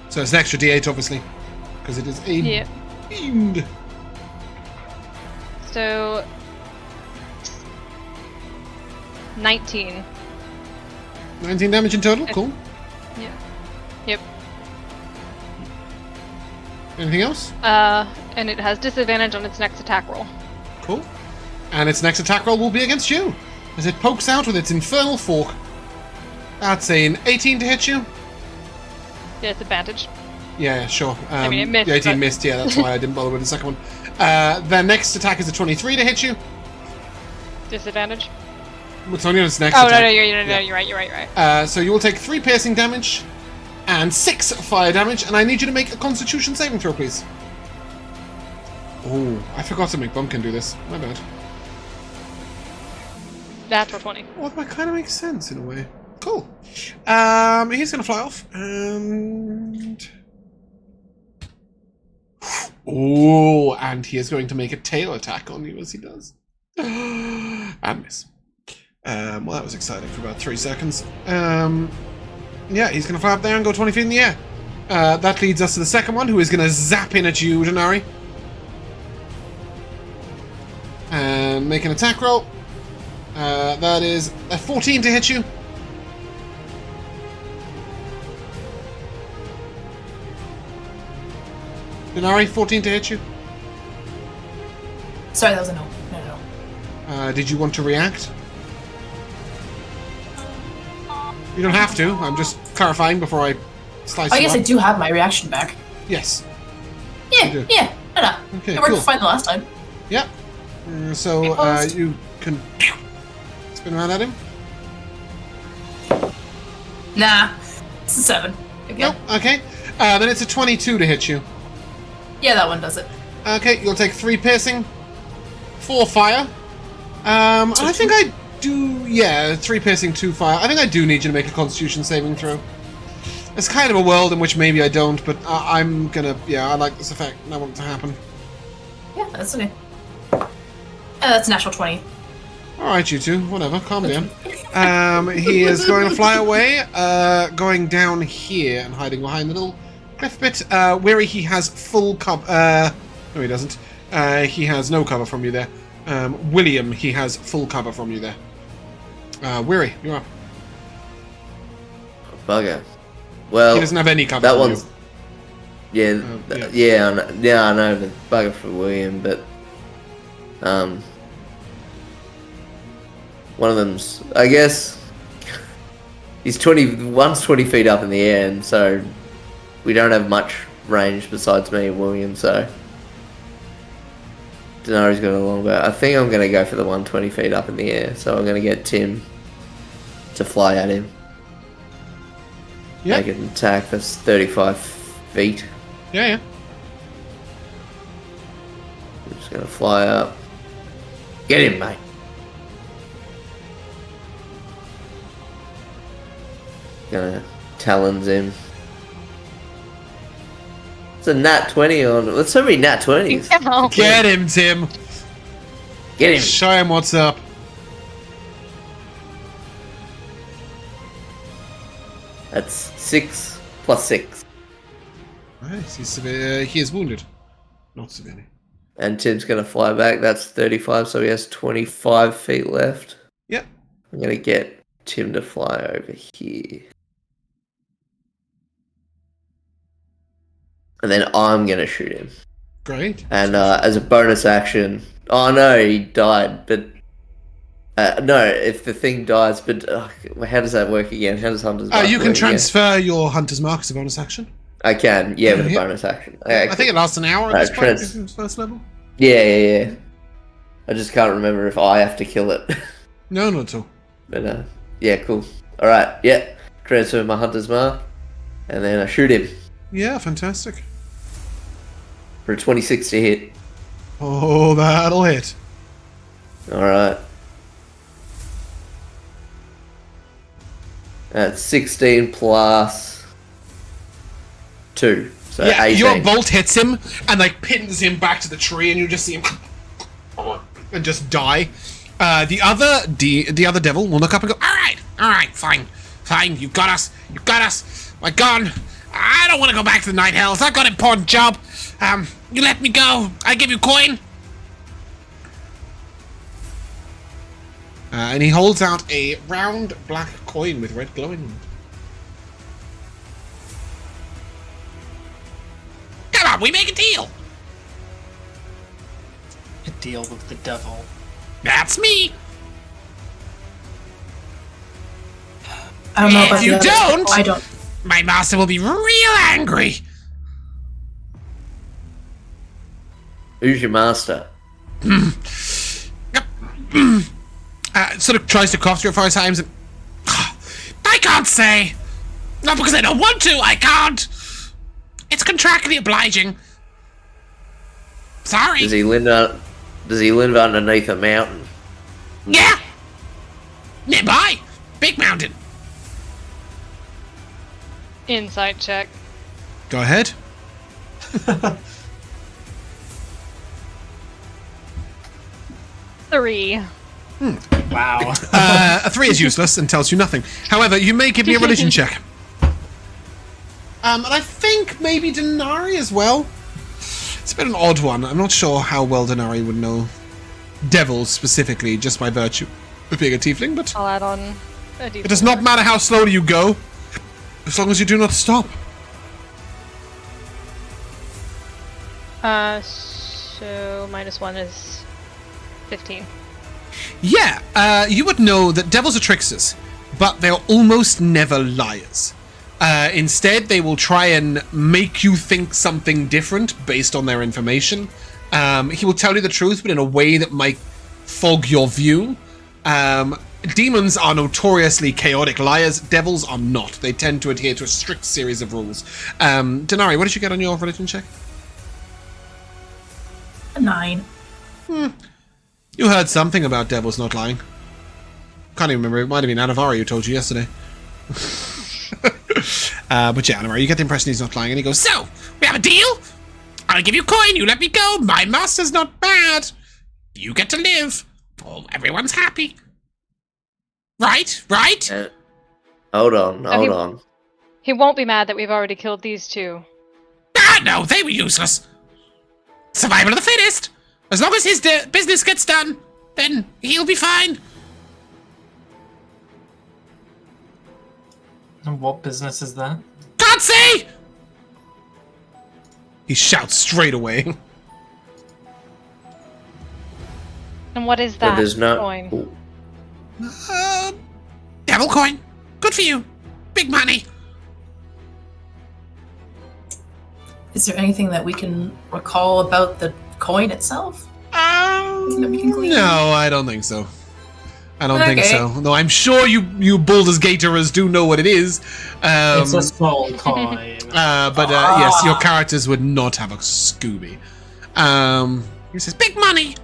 So it's an extra d8, obviously. Because it is a Yep. fiend. So 19. 19 damage in total. Cool. Yeah. Yep. Anything else? And it has disadvantage on its next attack roll. Cool. And its next attack roll will be against you, as it pokes out with its infernal fork. That's an 18 to hit you. Disadvantage. Yeah, sure. I mean, it missed, The 18 but- missed, yeah, that's why I didn't bother with the second one. Their next attack is a 23 to hit you. Disadvantage. It's only on its next Oh, attack. no, you're right, you're right. So you will take 3 piercing damage and 6 fire damage, and I need you to make a Constitution saving throw, please. Oh, I forgot to make Bumpkin do this. My bad. Natural 20. Well, that kind of makes sense in a way. Cool. He's gonna fly off and. Oh, and he is going to make a tail attack on you as he does. And miss. Well, that was exciting for about 3 seconds. Yeah, he's going to fly up there and go 20 feet in the air. That leads us to the second one, who is going to zap in at you, Dinari. And make an attack roll. That is a 14 to hit you. Dinari, 14 to hit you. Sorry, that was a no. No. Did you want to react? You don't have to. I'm just clarifying before I slice I you guess up. I do have my reaction back. Yes. Yeah, You do. yeah. No. Okay, It worked cool. fine the last time. Yep. So Opposed. you can spin around at him. Nah. It's a 7. Again. Nope. Okay. Then it's a 22 to hit you. Yeah, that one does it. Okay, you'll take 3 piercing, 4 fire. And I think I do. Yeah, 3 piercing, 2 fire. I think I do need you to make a Constitution saving throw. It's kind of a world in which maybe I don't, but I'm gonna. Yeah, I like this effect. And I want it to happen. Yeah, that's okay. That's a natural 20. All right, you two. Whatever. Calm down. He is going to fly away, going down here and hiding behind the little cliff bit. Weary, he has full cover. No, he doesn't. He has no cover from you there. William, he has full cover from you there. Weary, you're up. Bugger. Well, He doesn't have any cover that from one's. you. Yeah, yeah. yeah, I know the bugger for William, but one of them's, I guess, he's 20 feet up in the air, and so we don't have much range besides me and William, so Dinari's got a long bow. I think I'm going to go for the 120 feet up in the air, so I'm going to get Tim to fly at him. Yep. Make an attack that's 35 feet. Yeah. I'm just going to fly up. Get him, mate. Gonna talons him. It's a nat 20 on. There's so many nat 20s. Oh. Get him, Tim. Get him. Show him what's up. That's 6 plus 6. Nice. He's he is wounded. Not severely. And Tim's gonna fly back. That's 35, so he has 25 feet left. Yep. I'm gonna get Tim to fly over here. And then I'm gonna shoot him. Great. And as a bonus action, oh no, he died. But no, if the thing dies, but how does that work again? How does Hunter's Mark You can work again? transfer your Hunter's Mark as a bonus action. I can, yeah, with a Yep. bonus action. I think it lasts an hour at this point. trans- This is first level. Yeah. I just can't remember if I have to kill it. No, not at all. But yeah, cool. All right, yeah. Transfer my Hunter's Mark, and then I shoot him Yeah, fantastic. for a 26 to hit. Oh, that'll hit. Alright. That's 16 plus 2. So Yeah, 18. your bolt hits him and like pins him back to the tree, and you just see him and just die. The other devil will look up and go, all right, fine, you got us, we're gone. I don't want to go back to the Night Hells. I've got an important job. You let me go. I give you coin. And he holds out a round black coin with red glowing in it. Come on, we make a deal. A deal with the devil. That's me. I don't know If about you the others. don't- I don't. My master will be real angry. Who's your master? Sort of tries to cough 3 or 4 times and... I can't say. Not because I don't want to, I can't. It's contractually obliging. Sorry. Does he live underneath a mountain? Yeah. Nearby. Big mountain. Insight check. Go ahead. 3. Wow. A 3 is useless and tells you nothing. However, you may give me a religion check. And I think maybe Dinari as well. It's a bit an odd one. I'm not sure how well Dinari would know devils specifically, just by virtue of being a tiefling, but I'll add on a D4. it does not matter how slowly you go, as long as you do not stop. So -1 is 15. Yeah, you would know that devils are tricksters, but they're almost never liars. Instead, they will try and make you think something different based on their information. He will tell you the truth, but in a way that might fog your view. Demons are notoriously chaotic liars. Devils are not. They tend to adhere to a strict series of rules. Dinari, what did you get on your religion check? A 9. You heard something about devils not lying. Can't even remember. It might have been Anivari who told you yesterday. But yeah, Anivari, you get the impression he's not lying, and he goes, "So, we have a deal? I'll give you coin, you let me go. My master's not bad. You get to live. Oh, everyone's happy. Right? Hold on. He won't be mad that we've already killed these two. Ah, no, they were useless. Survival of the fittest. As long as his business gets done, then he'll be fine." And what business is that? Can't say! He shouts straight away. And what is But that there's no. coin? Devil coin. Good for you. Big money. Is there anything that we can recall about the coin itself? That we can glean? No, I don't think so. I don't think Okay. so. Though I'm sure you Baldur's Gaterers do know what it is. It's a soul coin. Yes, your characters would not have a Scooby. He says, "Big money."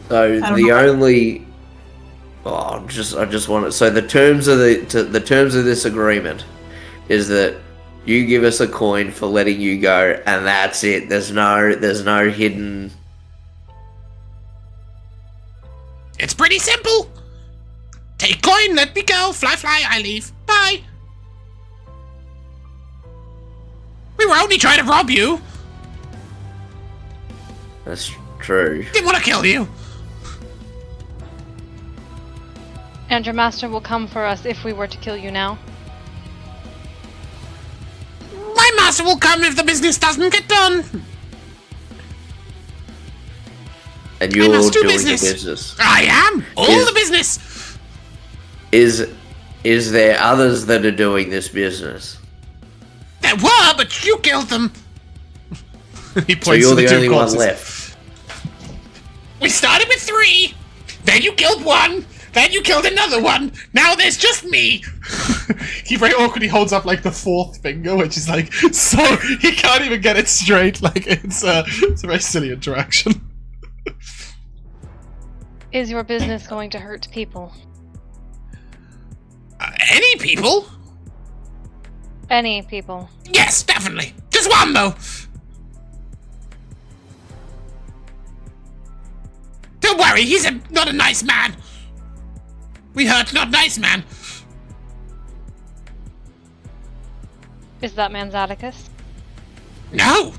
So don't the know. only. I just want it. So the terms of the terms of this agreement is that you give us a coin for letting you go, and that's it. There's no hidden. It's pretty simple. Take coin, let me go. Fly, I leave. Bye. We were only trying to rob you. That's true. Didn't want to kill you. And your master will come for us if we were to kill you now. My master will come if the business doesn't get done. And I you're must do doing business. the business. I am. All Is- the business. Is there others that are doing this business? There were, but you killed them. He points So you're to the two only corpses. one left. We started with 3. Then you killed 1. Then you killed another one. Now there's just me. He very awkwardly holds up like the fourth finger, which is like so he can't even get it straight. Like it's a very silly interaction. Is your business going to hurt people? Any people? Any people? Yes, definitely. Just one though. Don't worry, he's not a nice man. We hurt not nice man. Is that man's Atticus? No!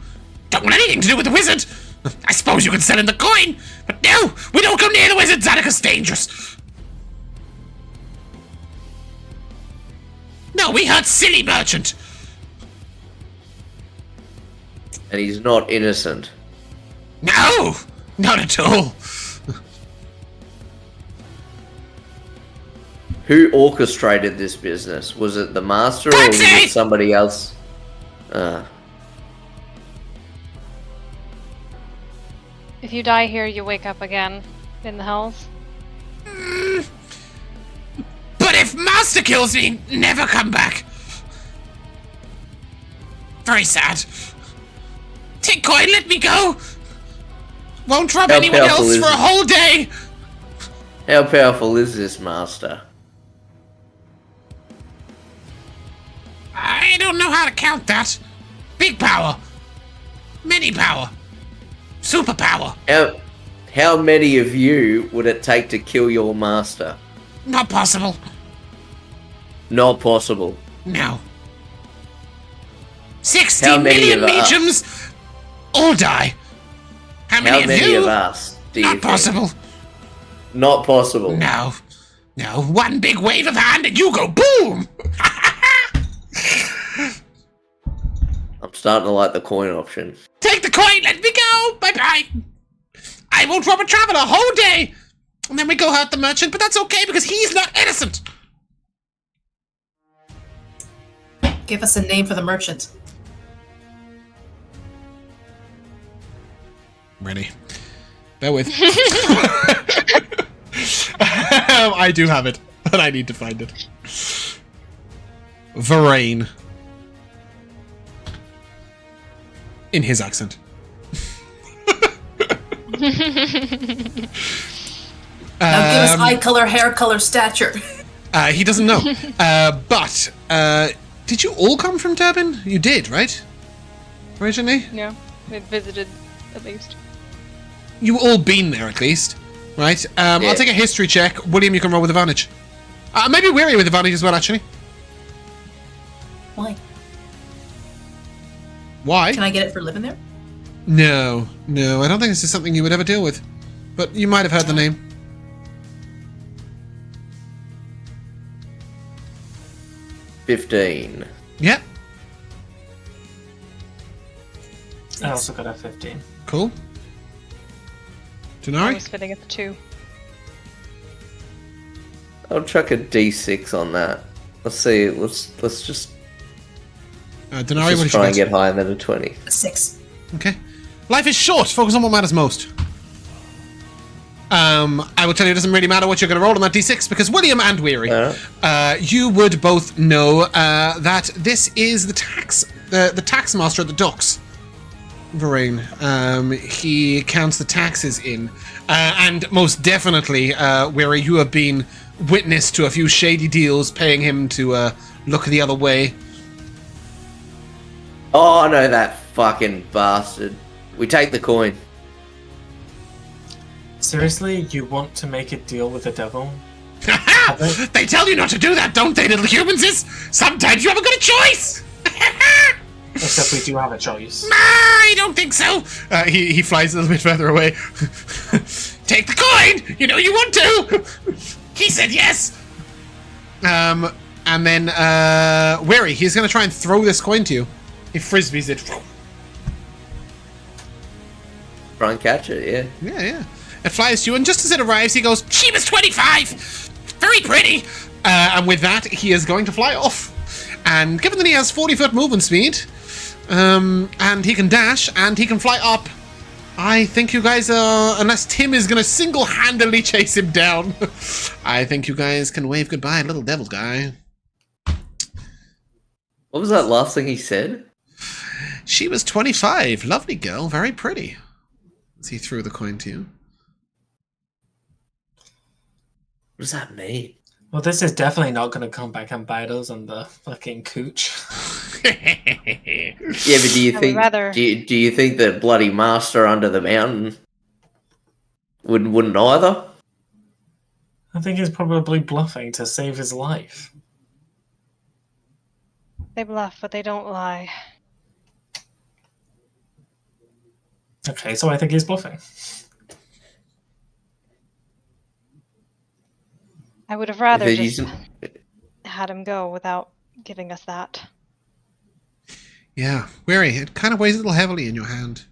Don't want anything to do with the wizard! I suppose you could sell in the coin, but no! We don't go near the wizard! Atticus dangerous! No, we hurt silly merchant! And he's not innocent. No! Not at all! Who orchestrated this business? Was it the master or was it somebody else? If you die here, you wake up again in the hells. But if master kills me, never come back. Very sad. Take coin, let me go! Won't rob anyone else for a whole day! How powerful is this master? I don't know how to count that. Big power. Many power. Super power. How many of you would it take to kill your master? Not possible. Not possible. No. 60 million mediums all die. How many of us do you Not think? possible. Not possible. No. No. One big wave of hand and you go boom! I'm starting to like the coin option. Take the coin, let me go! Bye-bye! I won't rob a traveler a whole day! And then we go hurt the merchant, but that's okay because he's not innocent! Give us a name for the merchant. Ready. Bear with. I do have it, but I need to find it. Varane. In his accent. Now give us eye color, hair color, stature. He doesn't know. But did you all come from Durban? You did, right? Originally? Yeah, we visited at least. You all been there at least, right? I'll take a history check. William, you can roll with advantage. Maybe Weary with advantage as well, actually. Why? Why? Can I get it for living there? No, I don't think this is something you would ever deal with. But you might have heard the name. $15. Yeah, I also got a 15. cool. I Dinari? was fitting at the 2. I'll chuck a D6 on that. Let's see. Let's just Dinari, what did try you and get? get higher than a 20. A 6. Okay. Life is short. Focus on what matters most. I will tell you it doesn't really matter what you're going to roll on that D6 because William and Weary, you would both know that this is the tax master at the docks. Varane. He counts the taxes in. And most definitely, Weary, you have been witness to a few shady deals paying him to look the other way. Oh, no, that fucking bastard. We take the coin. Seriously, you want to make a deal with the devil? They tell you not to do that, don't they, little humans? Sometimes you haven't got a choice! Except we do have a choice. I don't think so. He flies a little bit further away. Take the coin! You know you want to! He said yes! And then, Weary, he's going to try and throw this coin to you. He frisbees it. Try and catch it, yeah. Yeah. It flies to you, and just as it arrives, he goes, "She was 25! Very pretty!" And with that, he is going to fly off. And given that he has 40-foot movement speed, and he can dash, and he can fly up I think you guys are, unless Tim is going to single-handedly chase him down, I think you guys can wave goodbye, little devil guy. What was that last thing he said? She was 25. Lovely girl, very pretty. As he threw the coin to you. What does that mean? Well, this is definitely not going to come back and bite us on the fucking cooch. Yeah, but do you I would think rather- do you think that bloody master under the mountain wouldn't either? I think he's probably bluffing to save his life. They bluff, but they don't lie. Okay, so I think he's bluffing. I would have rather If just he's- had him go without giving us that. Yeah, Weary, it kind of weighs a little heavily in your hand.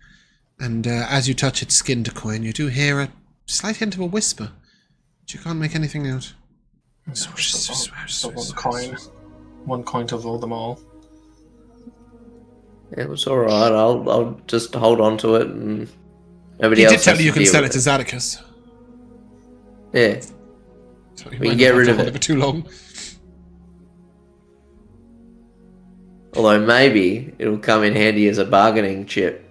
And as you touch its skin to coin, you do hear a slight hint of a whisper. But you can't make anything out. So one coin to rule them all. It was alright, I'll just hold on to it and nobody He else did tell has you you to can deal sell it with to Zadicus. Yeah. So you We might can get not have rid to of hold it. for too long. Although maybe it'll come in handy as a bargaining chip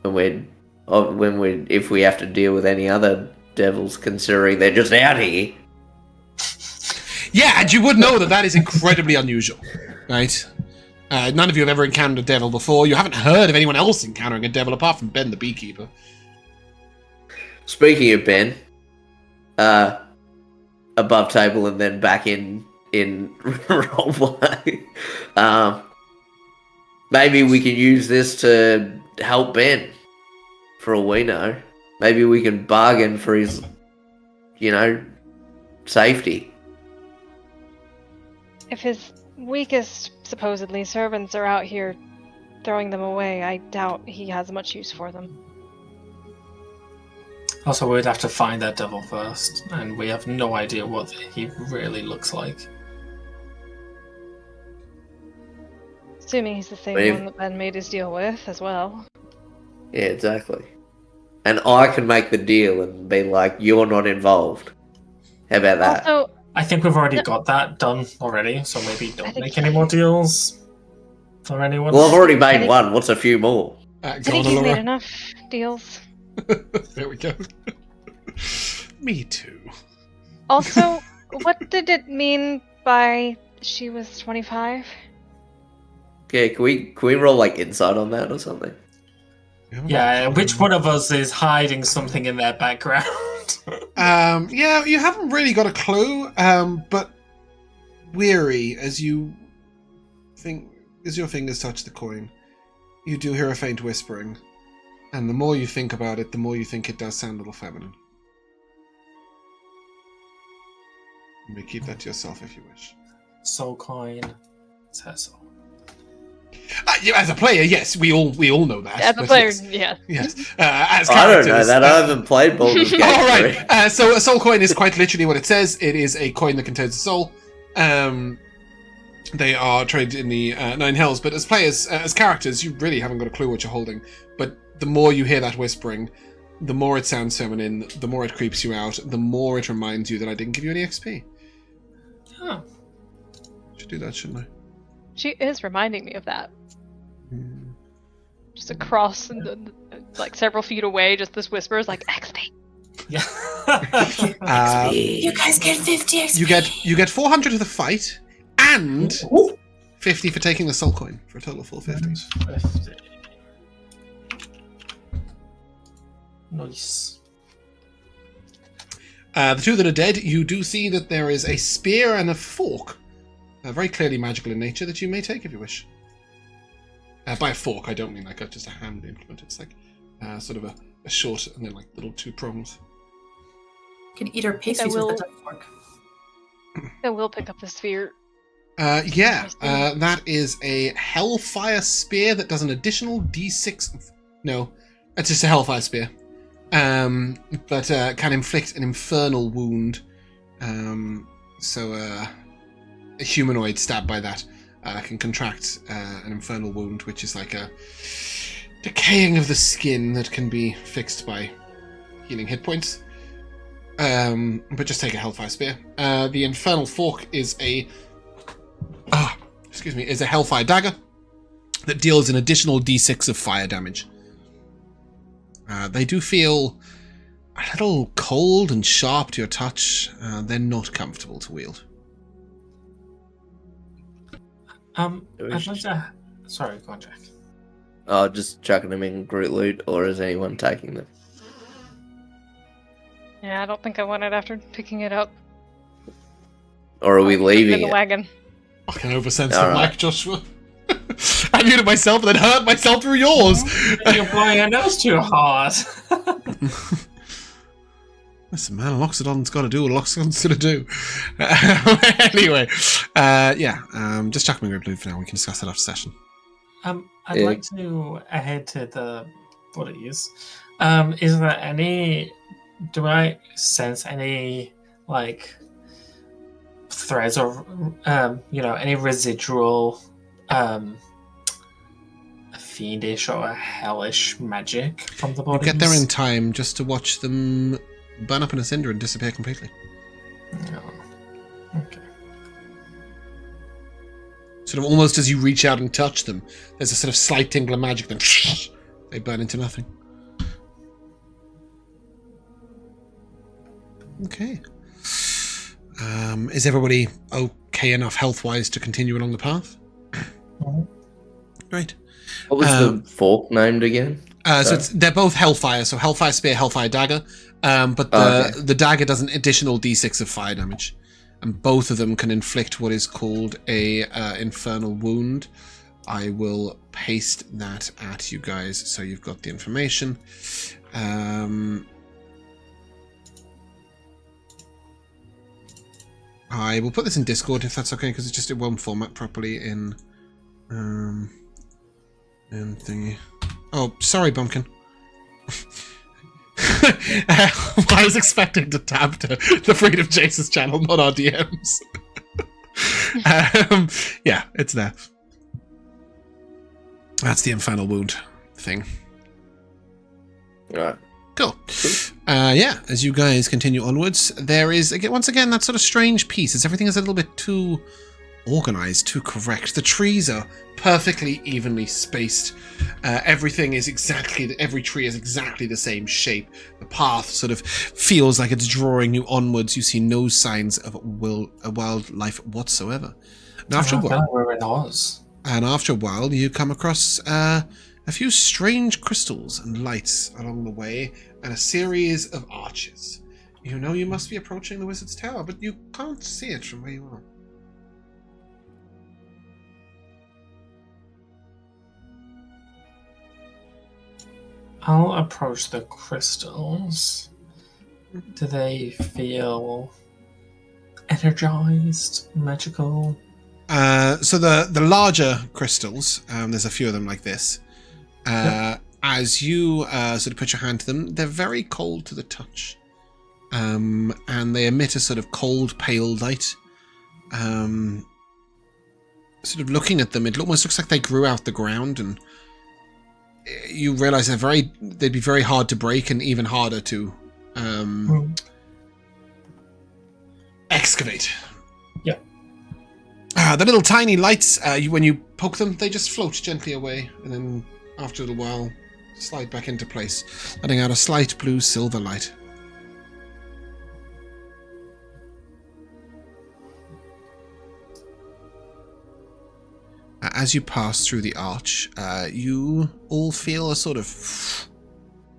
if we have to deal with any other devils, considering they're just out here. Yeah, and you would know that that is incredibly unusual, right? None of you have ever encountered a devil before. You haven't heard of anyone else encountering a devil apart from Ben the beekeeper. Speaking of Ben, above table and then back in roleplay. Maybe we can use this to help Ben. For all we know, maybe we can bargain for his, safety. If his weakest, supposedly, servants are out here throwing them away, I doubt he has much use for them. Also, we'd have to find that devil first, and we have no idea what he really looks like. Assuming he's the same But if- one that Ben made his deal with, as well. Yeah, exactly. And I can make the deal and be like, you're not involved. How about that? Also, I think we've already got that done already, so maybe don't think- make any more deals for anyone. Well, I've already I made think- one. What's a few more? Go I on, think he's made Elora. enough deals. There we go. Me too. Also, what did it mean by she was 25? Yeah, can we roll like insight on that or something? Yeah, which one of us is hiding something in their background? Yeah, you haven't really got a clue, but Weary, as your fingers touch the coin, you do hear a faint whispering. And the more you think about it, the more you think it does sound a little feminine. You may keep that to yourself if you wish. Soul coin. It's her soul. As a player, yes, we all know that. As a but player, yes. yeah. Yes. As I don't know characters, that. I haven't played Baldur's Gate 3. all right. So a soul coin is quite literally what it says. It is a coin that contains a soul. They are traded in the Nine Hells, but as players, as characters, you really haven't got a clue what you're holding. But the more you hear that whispering, the more it sounds feminine, the more it creeps you out, the more it reminds you that I didn't give you any XP. Huh. Should do that, shouldn't I? She is reminding me of that. Just across, like several feet away, just this whisper is like, XP. Yeah. You guys get 50 XP. You get 400 to the fight, and 50 for taking the soul coin, for a total of 450. 50. Nice. The two that are dead, you do see that there is a spear and a fork, very clearly magical in nature, that you may take if you wish. By a fork, I don't mean like just a hand implement. It's like sort of a short and then like little two prongs. You can eat our pastries with a fork. I will pick up the sphere. That is a Hellfire Spear that does an additional D6. No, it's just a Hellfire Spear. But can inflict an infernal wound. So a humanoid stabbed by that can contract an infernal wound, which is like a decaying of the skin that can be fixed by healing hit points. But just take a Hellfire Spear. The Infernal Fork is a Hellfire Dagger that deals an additional d6 of fire damage. They do feel a little cold and sharp to your touch. They're not comfortable to wield. I'd like to... Sorry, go on, Jack. Oh, just chucking them in Groot loot, or is anyone taking them? Yeah, I don't think I want it after picking it up. Or are we I'll put it in leaving the it? wagon. Fucking oversensitive Alright. like Joshua. I muted myself and then hurt myself through yours. You're blowing your nose too hard. Listen, man, Loxodon's got to do what Loxodon's going to do. Anyway, just chuck me in blue for now. We can discuss that after session. I'd like to head to the bodies. Is there any... Do I sense any, like, threads or, any residual, fiendish or hellish magic from the You bodies? get there in time just to watch them burn up in a cinder and disappear completely. No. Okay. Sort of almost as you reach out and touch them, there's a sort of slight tingle of magic, then they burn into nothing. Okay. Is everybody okay enough health-wise to continue along the path? Great. What was the fork named again? So they're both Hellfire, so Hellfire Spear, Hellfire Dagger, but the dagger does an additional d6 of fire damage, and both of them can inflict what is called a Infernal Wound. I will paste that at you guys so you've got the information. I will put this in Discord if that's okay, because it won't format properly in thingy. Oh, sorry, Bumpkin. I was expecting to tab to the Freedom Chasers channel, not our DMs. Yeah, it's there. That's the Infernal Wound thing. Alright. Cool. As you guys continue onwards, there is, once again, that sort of strange piece, as everything is a little bit too organized, too correct. The trees are perfectly evenly spaced. Every tree is exactly the same shape. The path sort of feels like it's drawing you onwards. You see no signs of wildlife whatsoever. And after a while, where it was. You come across a few strange crystals and lights along the way, and a series of arches. You know you must be approaching the Wizard's Tower, but you can't see it from where you are. I'll approach the crystals. Do they feel energized, magical? So the larger crystals, there's a few of them like this. As you sort of put your hand to them, they're very cold to the touch. And they emit a sort of cold, pale light. Sort of looking at them, it almost looks like they grew out the ground, and you realize they'd be very hard to break and even harder to excavate. Yeah. The little tiny lights, when you poke them, they just float gently away, and then after a little while, slide back into place, letting out a slight blue-silver light. As you pass through the arch, you all feel a sort of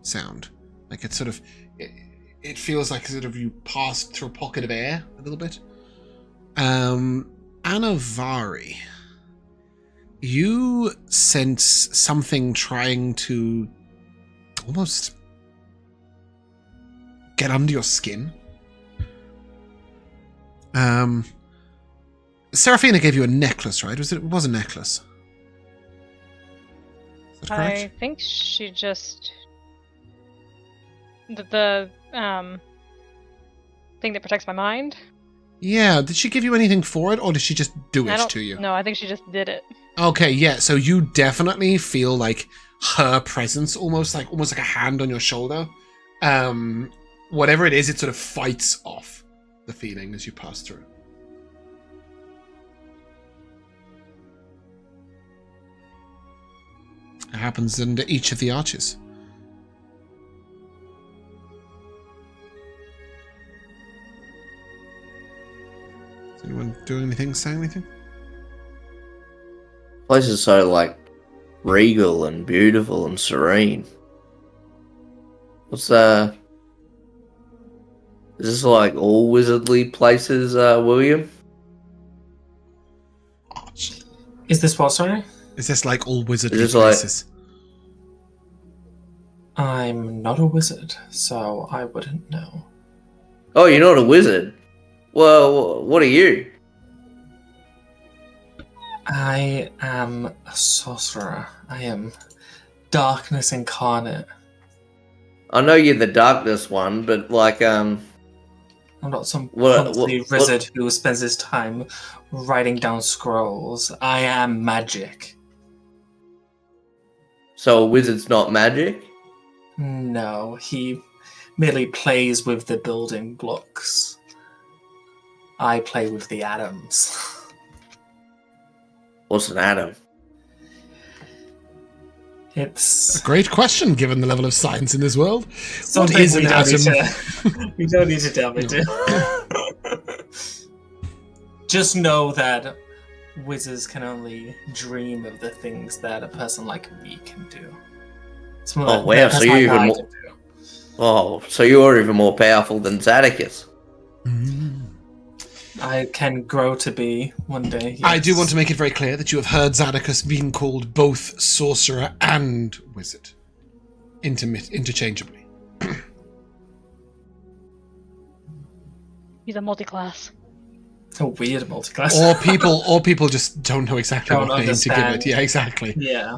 sound. Like it's sort of... It feels like sort of you passed through a pocket of air a little bit. Anivari, you sense something trying to almost get under your skin. Seraphina gave you a necklace, right? It was a necklace. Is that correct? I think she just the thing that protects my mind. Yeah, did she give you anything for it, or did she just do it to you? No, I think she just did it. Okay, yeah, so you definitely feel like her presence, almost like a hand on your shoulder. Whatever it is, it sort of fights off the feeling as you pass through. It happens under each of the arches. Is anyone doing anything, saying anything? Place is so like regal and beautiful and serene. What's is this like all wizardly places, William? Is this what, sorry? Is this like all wizardly Is this like- places? I'm not a wizard, so I wouldn't know. Oh, you're not a wizard? Well, what are you? I am a sorcerer. I am darkness incarnate. I know you're the darkness one, but like, I'm not some What- clumsy what- wizard who spends his time writing down scrolls. I am magic. so a wizard's not magic? No, he merely plays with the building blocks. I play with the atoms. What's an atom? It's Great question, given the level of science in this world. something is we an don't need atom? to- we don't need to delve into. Just know that wizards can only dream of the things that a person like me can do. Oh, wow, so you even more- Oh, so you're even more powerful than Zadicus. I can grow to be one day. I do yes. want to make it very clear that you have heard Zadicus being called both sorcerer and wizard, interchangeably. He's a multi-class. A weird multiclass. Or people just don't know exactly Don't what name to give understand. it. Yeah, exactly. Yeah.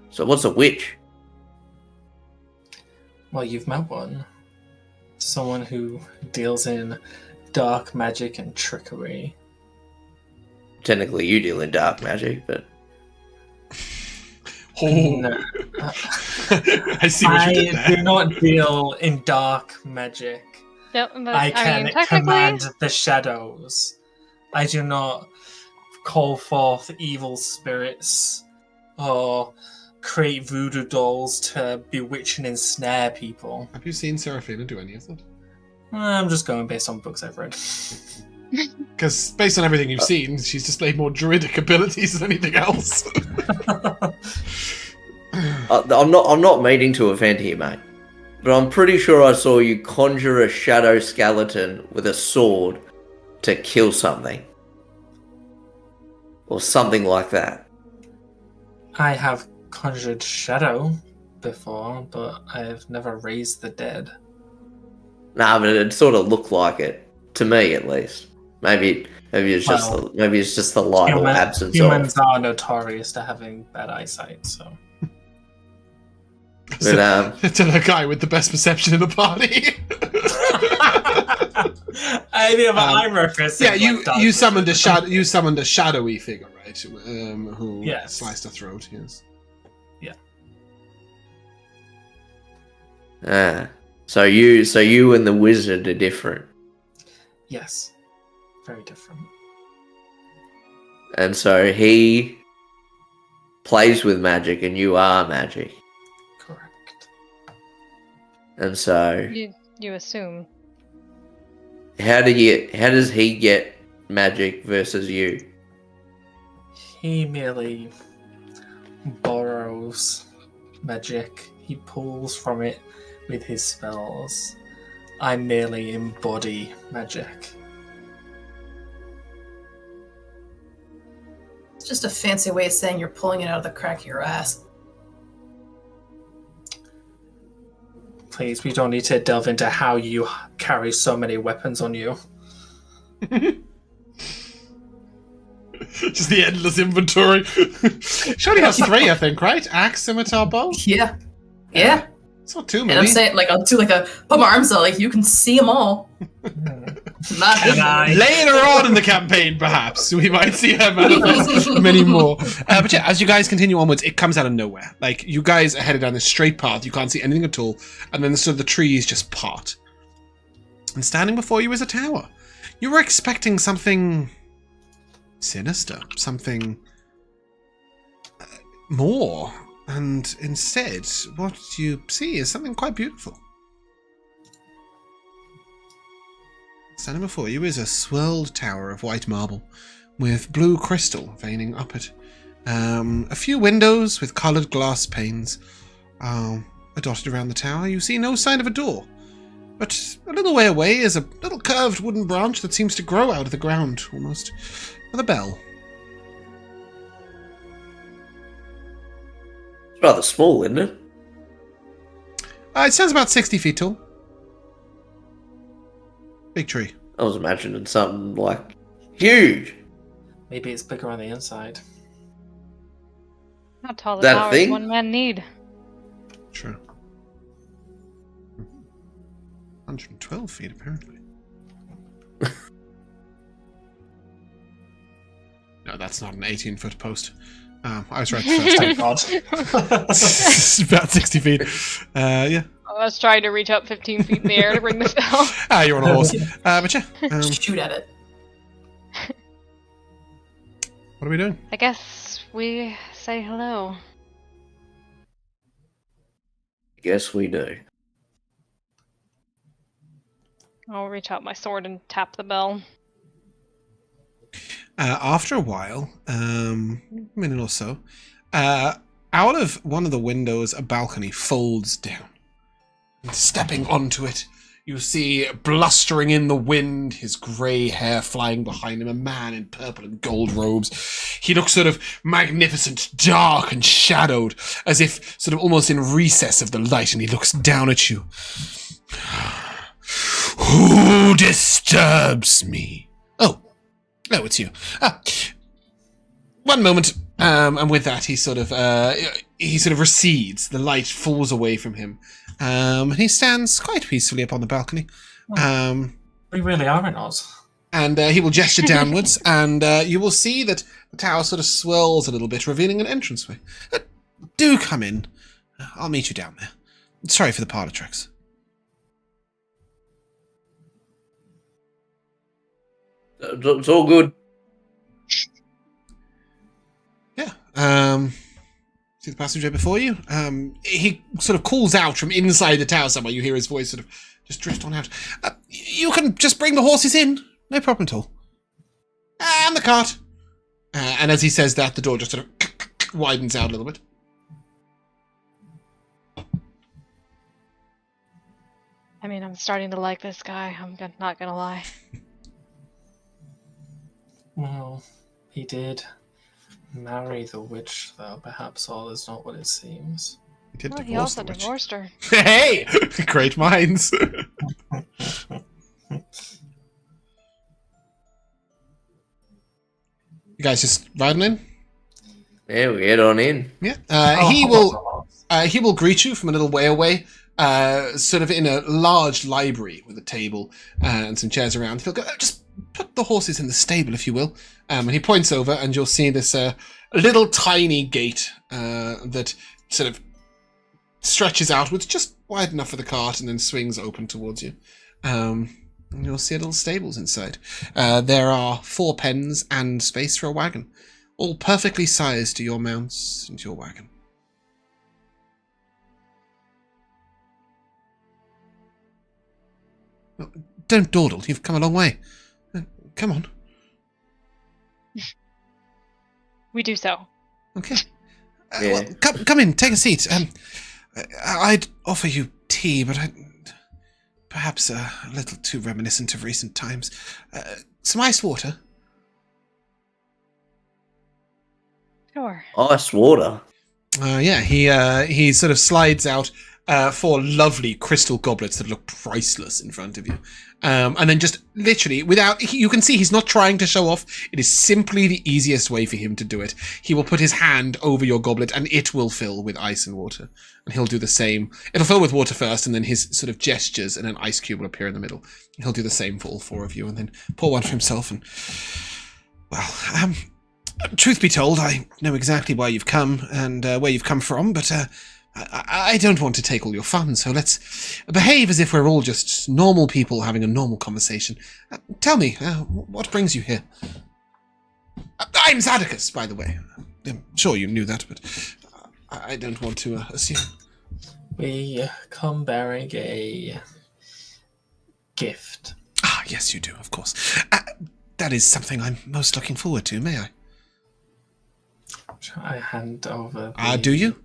So what's a witch? Well, you've met one. Someone who deals in dark magic and trickery. Technically, you deal in dark magic, but Oh, No. I see what you did I there. do not deal in dark magic. Yep, but I can mean, technically, command the shadows. I do not call forth evil spirits or create voodoo dolls to bewitch and ensnare people. Have you seen Seraphina do any of that? I'm just going based on books I've read. Because based on everything you've seen, she's displayed more druidic abilities than anything else. I'm not meaning to offend here, mate. But I'm pretty sure I saw you conjure a shadow skeleton with a sword to kill something. Or something like that. I have conjured shadow before, but I have never raised the dead. Nah, but it sort of looked like it. To me, at least. Maybe it's just Well, the light or absence of. Humans are notorious to having bad eyesight, so. But, To the guy with the best perception in the party. I mean, but I'm referencing. Yeah, like, you summoned a shadowy figure, right? Who Yes. sliced her throat. Yes. So you and the wizard are different. Yes, very different. And so he plays with magic and you are magic. Correct. And so you assume. how does he get magic versus you? He merely borrows magic. He pulls from it with his spells. I merely embody magic. It's just a fancy way of saying you're pulling it out of the crack of your ass. Please, we don't need to delve into how you carry so many weapons on you. Just the endless inventory. She only has 3, I think, right? Axe, scimitar, bow. Yeah. It's It's not too And many. I'm saying, like, I'll do like put my arms out, like, you can see them all. Not Can I? Later on in the campaign, perhaps, we might see her manifest many more. But yeah, as you guys continue onwards, it comes out of nowhere. Like, you guys are headed down this straight path, you can't see anything at all, and then sort of the trees just part. And standing before you is a tower. You were expecting something sinister, something more, and instead, what you see is something quite beautiful. Standing before you is a swirled tower of white marble, with blue crystal veining up it. A few windows with coloured glass panes are dotted around the tower. You see no sign of a door, but a little way away is a little curved wooden branch that seems to grow out of the ground, almost, with a bell. It's rather small, isn't it? It stands about 60 feet tall. Big tree. I was imagining something like huge. Maybe it's bigger on the inside. How tall the That a tower thing? does one man need? True. 112 feet, apparently. No, that's not an 18-foot post. I was right the first time. God. It's about 60 feet. Yeah. I was trying to reach up 15 feet in the air to ring the bell. You're on a horse. But yeah. Shoot at it. What are we doing? I guess we say hello. Yes, we do. I'll reach out my sword and tap the bell. After a while, a minute or so, out of one of the windows, a balcony folds down. And stepping onto it, you see, blustering in the wind, his grey hair flying behind him, a man in purple and gold robes. He looks sort of magnificent, dark and shadowed, as if sort of almost in recess of the light, and he looks down at you. Who disturbs me? Oh, it's you. One moment, and with that, he sort of recedes. The light falls away from him, and he stands quite peacefully upon the balcony. We really are in Oz. And he will gesture downwards, and you will see that the tower sort of swirls a little bit, revealing an entranceway. Do come in. I'll meet you down there. Sorry for the parlor tricks. It's all good. Yeah. See the passenger before you? He sort of calls out from inside the tower somewhere. You hear his voice sort of just drift on out. You can just bring the horses in. No problem at all. And the cart. And as he says that, the door just sort of widens out a little bit. I mean, I'm starting to like this guy. I'm not gonna lie. Well, he did marry the witch, though. Perhaps all is not what it seems. He did Well, he divorce also the witch. divorced her. Hey! Great minds. You guys just riding in? Yeah, we head on in. Yeah. He will greet you from a little way away, sort of in a large library with a table and some chairs around. He'll go, just put the horses in the stable, if you will. And he points over, and you'll see this little tiny gate that sort of stretches outwards, just wide enough for the cart, and then swings open towards you. And you'll see a little stables inside. There are 4 pens and space for a wagon, all perfectly sized to your mounts and your wagon. Well, don't dawdle. You've come a long way. Come on. We do so. Okay. Yeah. Well, come in. Take a seat. I'd offer you tea, but perhaps a little too reminiscent of recent times. Some ice water. Sure. Ice water. Yeah. He sort of slides out 4 lovely crystal goblets that look priceless in front of you. And then just literally, you can see he's not trying to show off. It is simply the easiest way for him to do it. He will put his hand over your goblet and it will fill with ice and water. And he'll do the same. It'll fill with water first, and then his sort of gestures and an ice cube will appear in the middle. He'll do the same for all 4 of you, and then pour one for himself. And, well, truth be told, I know exactly why you've come and where you've come from, but I don't want to take all your fun, so let's behave as if we're all just normal people having a normal conversation. Tell me, what brings you here? I'm Zadicus, by the way. I'm sure you knew that, but I don't want to assume. We come bearing a gift. Ah, yes, you do, of course. That is something I'm most looking forward to, may I? I hand over. Do you?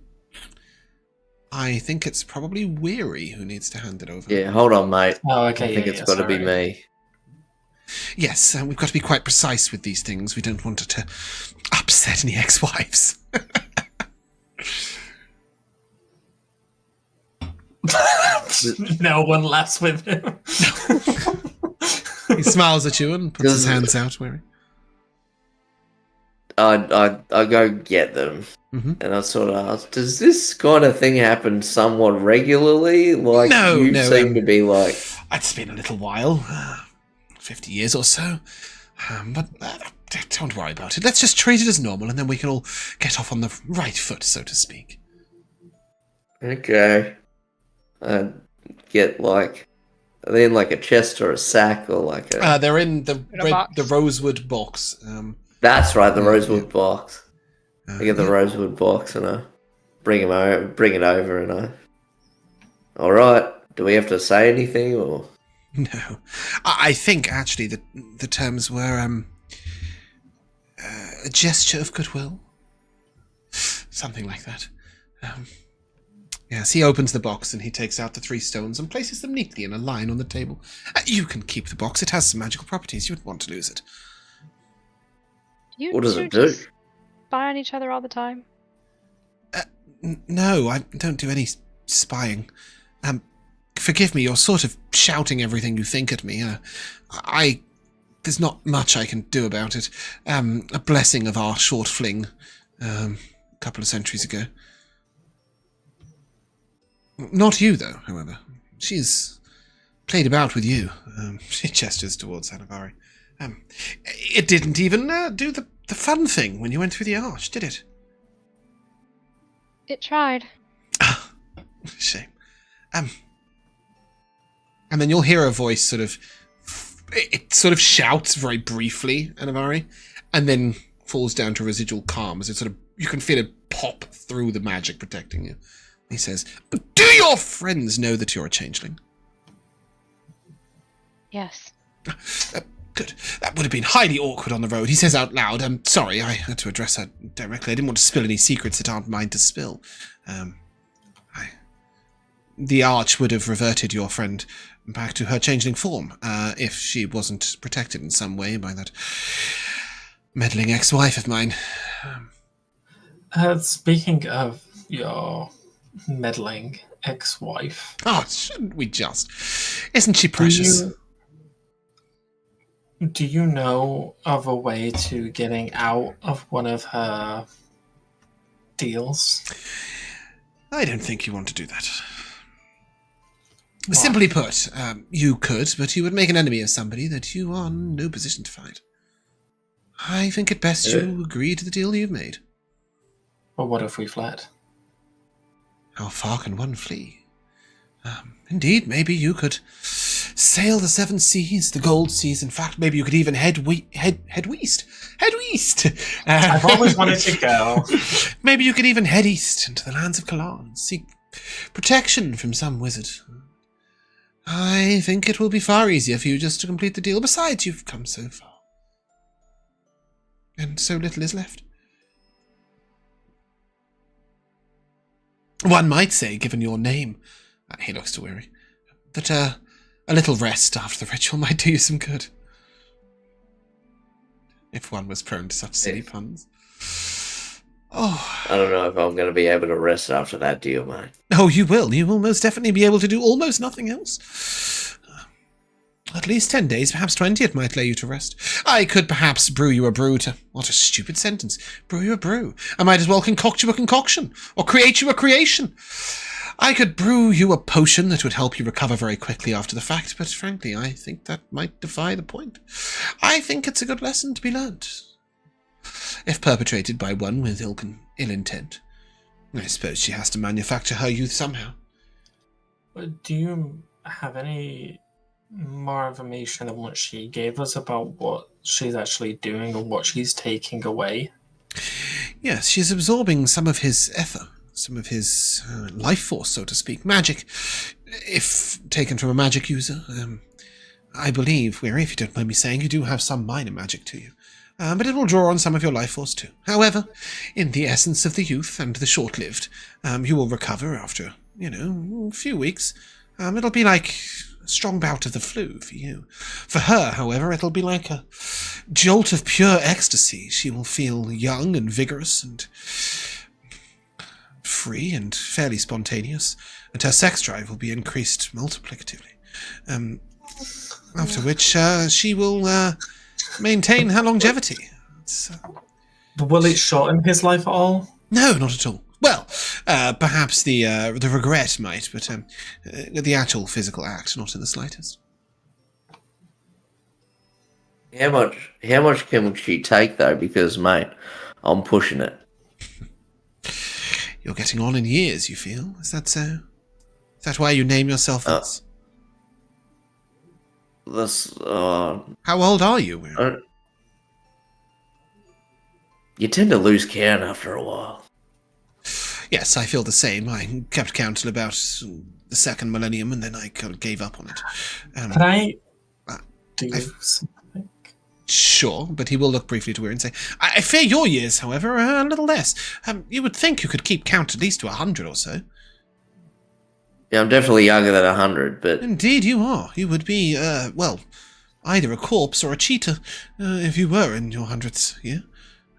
I think it's probably Weary who needs to hand it over. Yeah, hold on, mate. Oh, okay. I think it's got to be me. Yes, we've got to be quite precise with these things. We don't want it to upset any ex-wives. No one laughs with him. He smiles at you and puts his hands out, Weary. I go get them, and I sort of ask, does this kind of thing happen somewhat regularly? Like, No, you seem to be like... It's been a little while, 50 years or so, but don't worry about it. Let's just treat it as normal, and then we can all get off on the right foot, so to speak. Okay. Get, like... Are they in, like, a chest or a sack, or like a... They're in the rosewood box. That's right, the rosewood box. I get the rosewood box and I bring it over and I... Alright, do we have to say anything or... No. I think, actually, that the terms were a gesture of goodwill. Something like that. Yes, he opens the box and he takes out the 3 stones and places them neatly in a line on the table. You can keep the box. It has some magical properties. You wouldn't want to lose it. What does it do? Spy on each other all the time? No, I don't do any spying. Forgive me, you're sort of shouting everything you think at me. There's not much I can do about it. A blessing of our short fling, a couple of centuries ago. Not you, though, however. She's played about with you. She gestures towards Anivari. It didn't even do the fun thing when you went through the arch, did it? It tried. Shame. And then you'll hear a voice it sort of shouts very briefly, Anivari, and then falls down to residual calm as you can feel it pop through the magic protecting you. He says, "Do your friends know that you're a changeling?" Yes. Good. That would have been highly awkward on the road. He says out loud, "I'm sorry, I had to address her directly. I didn't want to spill any secrets that aren't mine to spill. The arch would have reverted your friend back to her changeling form, if she wasn't protected in some way by that meddling ex-wife of mine." Speaking of your meddling ex-wife... Oh, shouldn't we just? Isn't she precious? Do you know of a way to getting out of one of her deals? I don't think you want to do that. Why? Simply put, you could, but you would make an enemy of somebody that you are in no position to fight. I think it best you agree to the deal you've made. Well, what if we fled? How far can one flee? Indeed, maybe you could sail the 7 seas, the gold seas. In fact, maybe you could even head west. Head west! I've always wanted to go. Maybe you could even head east into the lands of Kalan and seek protection from some wizard. I think it will be far easier for you just to complete the deal. Besides, you've come so far. And so little is left. One might say, given your name, he looks to Weary, that a little rest after the ritual might do you some good. If one was prone to such silly puns. Oh. I don't know if I'm going to be able to rest after that deal, mate. Oh, you will. You will most definitely be able to do almost nothing else. At least 10 days, perhaps 20, it might lay you to rest. I could perhaps brew you a brew to... What a stupid sentence. Brew you a brew. I might as well concoct you a concoction. Or create you a creation. I could brew you a potion that would help you recover very quickly after the fact, but frankly, I think that might defy the point. I think it's a good lesson to be learnt. If perpetrated by one with ill intent. I suppose she has to manufacture her youth somehow. Do you have any more information than what she gave us about what she's actually doing or what she's taking away? Yes, she's absorbing some of his ether, some of his life force, so to speak. Magic, if taken from a magic user. I believe, Weary, if you don't mind me saying, you do have some minor magic to you. But it will draw on some of your life force too. However, in the essence of the youth and the short-lived, you will recover after, a few weeks. It'll be like a strong bout of the flu for you. For her, however, it'll be like a jolt of pure ecstasy. She will feel young and vigorous and free and fairly spontaneous, and her sex drive will be increased multiplicatively. After which she will maintain her longevity. Will it shorten his life at all? No, not at all. Well, perhaps the regret might, but the actual physical act, not in the slightest. How much can she take though? Because mate, I'm pushing it. You're getting on in years, you feel? Is that so? Is that why you name yourself this? How old are you? You tend to lose count after a while. Yes, I feel the same. I kept count till about the second millennium, and then I kind of gave up on it. Can I do something? Sure, but he will look briefly to Weir and say, I fear your years, however, are a little less. You would think you could keep count at least to 100 or so. Yeah, I'm definitely younger than 100, but... Indeed you are. You would be, either a corpse or a cheetah, if you were in your hundreds here.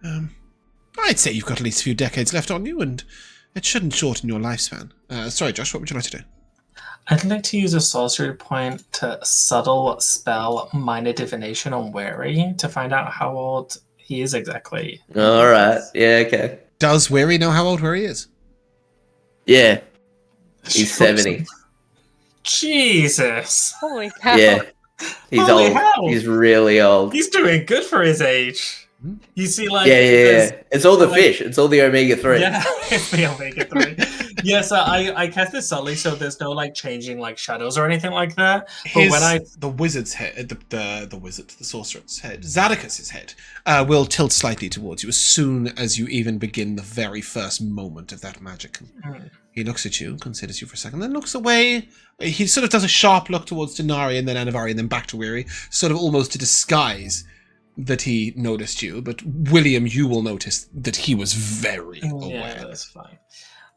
I'd say you've got at least a few decades left on you, and it shouldn't shorten your lifespan. Sorry, Josh, what would you like to do? I'd like to use a sorcery point to subtle spell minor divination on Weary to find out how old he is exactly. Alright, yeah, okay. Does Weary know how old Weary is? Yeah. He's 70. Jesus. Holy cow. Yeah. He's Holy old. hell. He's really old. He's doing good for his age. You see, like... Yeah. It's all the fish. It's all the omega-3. Yeah, it's the omega-3. Yes, I cast this subtly, so there's no, changing, shadows or anything like that. But the wizard's head, the sorcerer's head, Zadocus's head, will tilt slightly towards you as soon as you even begin the very first moment of that magic. He looks at you, considers you for a second, then looks away. He sort of does a sharp look towards Dinari and then Anivari and then back to Weary, sort of almost to disguise that he noticed you. But William, you will notice that he was very aware. Yeah, that's fine.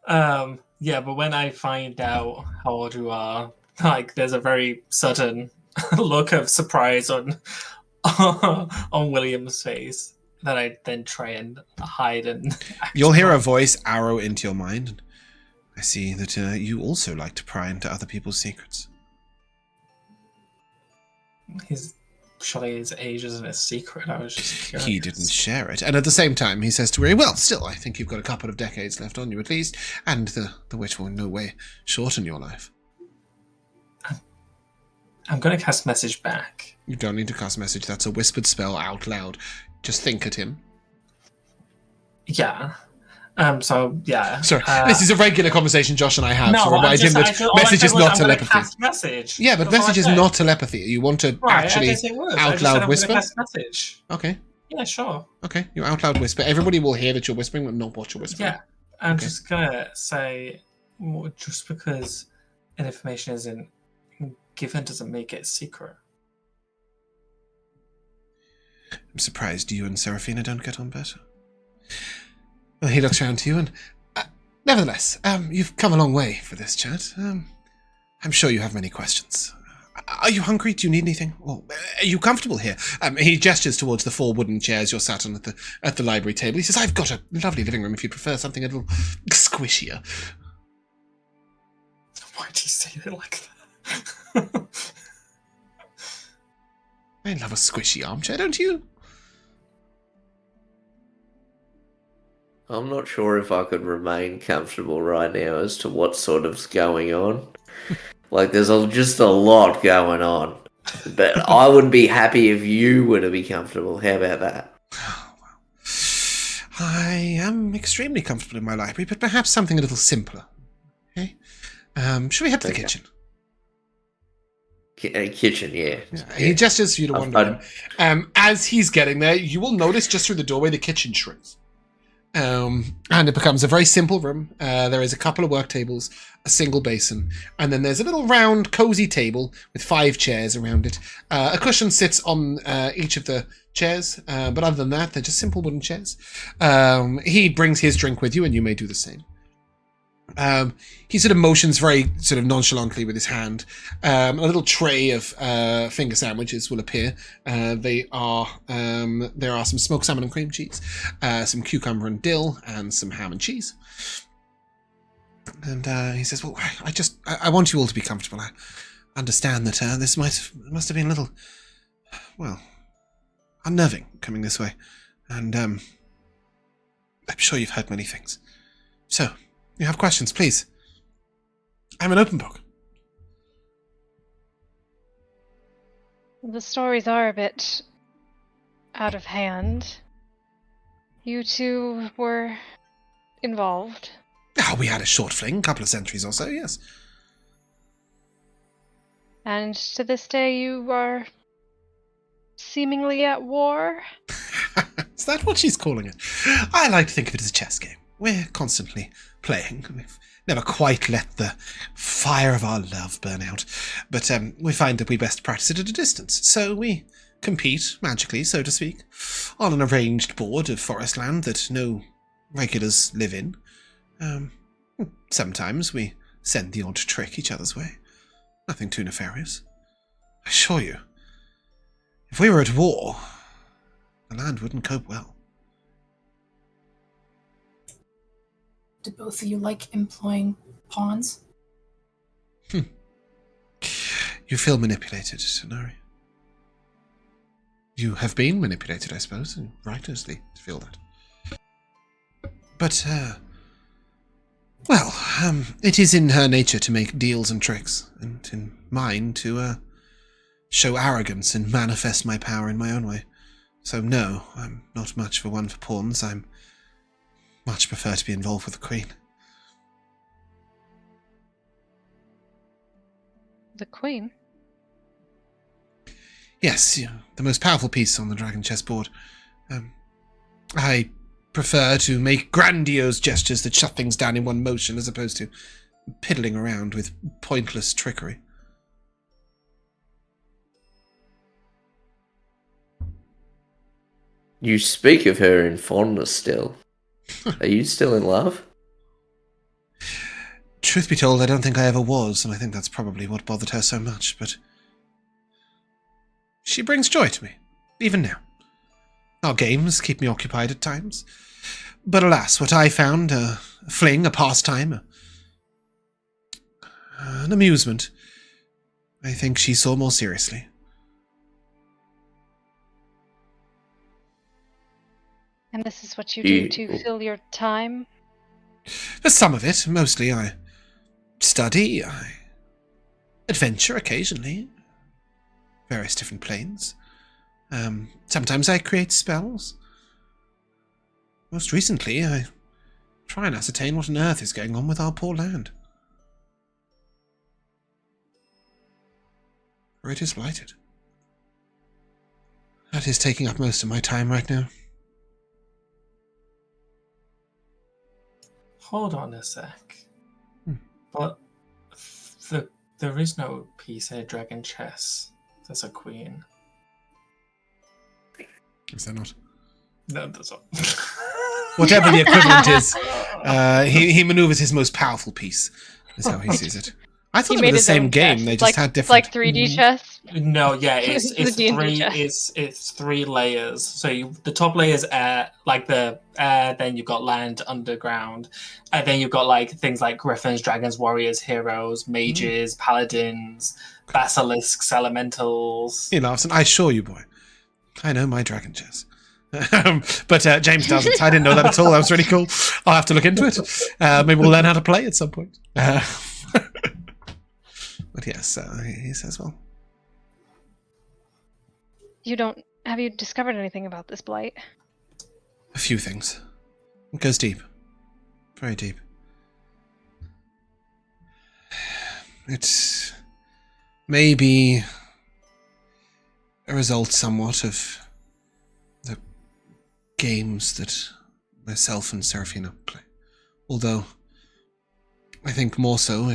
But when I find out how old you are, there's a very sudden look of surprise on William's face that I then try and hide. And you'll hear a voice arrow into your mind. I see that you also like to pry into other people's secrets. Surely his age isn't a secret. I was just curious. He didn't share it. And at the same time, he says to Weary, well, still, I think you've got a couple of decades left on you at least, and the witch will in no way shorten your life. I'm going to cast message back. You don't need to cast message. That's a whispered spell out loud. Just think at him. Yeah. Yeah. Sorry, this is a regular conversation Josh and I have. No, to remind him that message is not telepathy. Cast message. Yeah, but message is not telepathy. You want to actually out loud whisper? Cast message. Okay. Yeah, sure. Okay, you out loud whisper. Everybody will hear that you're whispering, but not what you're whispering. Yeah, I'm just gonna say, just because information isn't given doesn't make it secret. I'm surprised you and Seraphina don't get on better. Well, he looks around to you and... nevertheless, you've come a long way for this chat. I'm sure you have many questions. Are you hungry? Do you need anything? Or are you comfortable here? He gestures towards the 4 wooden chairs you're sat on at the library table. He says, I've got a lovely living room if you prefer something a little squishier. Why do you say it like that? I love a squishy armchair, don't you? I'm not sure if I could remain comfortable right now as to what sort of's going on. Like, there's just a lot going on. But I would be happy if you were to be comfortable. How about that? I am extremely comfortable in my library, but perhaps something a little simpler. Okay? Shall we head to the kitchen? Kitchen, yeah. He gestures for you to wander in. As he's getting there, you will notice just through the doorway the kitchen shrinks. And it becomes a very simple room. There is a couple of work tables, a single basin, and then there's a little round, cozy table with 5 chairs around it. A cushion sits on each of the chairs, but other than that, they're just simple wooden chairs. He brings his drink with you, and you may do the same. He sort of motions very sort of nonchalantly with his hand. A little tray of finger sandwiches will appear. There are some smoked salmon and cream cheese, some cucumber and dill, and some ham and cheese. And he says, "Well, I want you all to be comfortable. I understand that this must have been a little, well, unnerving coming this way, and I'm sure you've heard many things. So, you have questions, please. I'm an open book." The stories are a bit out of hand. You two were involved. Oh, we had a short fling, couple of centuries or so, yes. And to this day you are seemingly at war? Is that what she's calling it? I like to think of it as a chess game. We're constantly playing. We've never quite let the fire of our love burn out, but we find that we best practice it at a distance. So we compete, magically, so to speak, on an arranged board of forest land that no regulars live in. Sometimes we send the odd trick each other's way. Nothing too nefarious. I assure you, if we were at war, the land wouldn't cope well. Do both of you like employing pawns? You feel manipulated, Dinari. You have been manipulated, I suppose, and righteously feel that. But, it is in her nature to make deals and tricks, and in mine to show arrogance and manifest my power in my own way. So no, I'm not much for one for pawns. I'm much prefer to be involved with the Queen. The Queen? Yes, the most powerful piece on the dragon chessboard. I prefer to make grandiose gestures that shut things down in one motion as opposed to piddling around with pointless trickery. You speak of her in fondness still. Are you still in love? Truth be told, I don't think I ever was, and I think that's probably what bothered her so much, but she brings joy to me, even now. Our games keep me occupied at times. But alas, what I found, a fling, a pastime, an amusement, I think she saw more seriously. And this is what you do to fill your time? For some of it, mostly I study, I adventure occasionally, various different planes. Sometimes I create spells. Most recently, I try and ascertain what on earth is going on with our poor land. For it is blighted. That is taking up most of my time right now. Hold on a sec. But there is no piece in Dragon Chess that's a queen. Is there not? No, there's not. Whatever the equivalent is, he maneuvers his most powerful piece, is how he sees it. I thought He they were made the his same own game. chess. They It's just like, had it's different. like 3D chess. No, yeah, it's The D&D chess. it's three layers. So the top layer is air, like the air. Then you've got land, underground, and then you've got like things like griffins, dragons, warriors, heroes, mages, paladins, basilisks, elementals. He laughs, and I assure you, boy, I know my dragon chess. But James doesn't. I didn't know that at all. That was really cool. I'll have to look into it. Maybe we'll learn how to play at some point. But yes, he says, well, Have you discovered anything about this blight? a few things. It goes deep. Very deep. It's maybe a result somewhat of the games that myself and Serafina play. Although, I think more so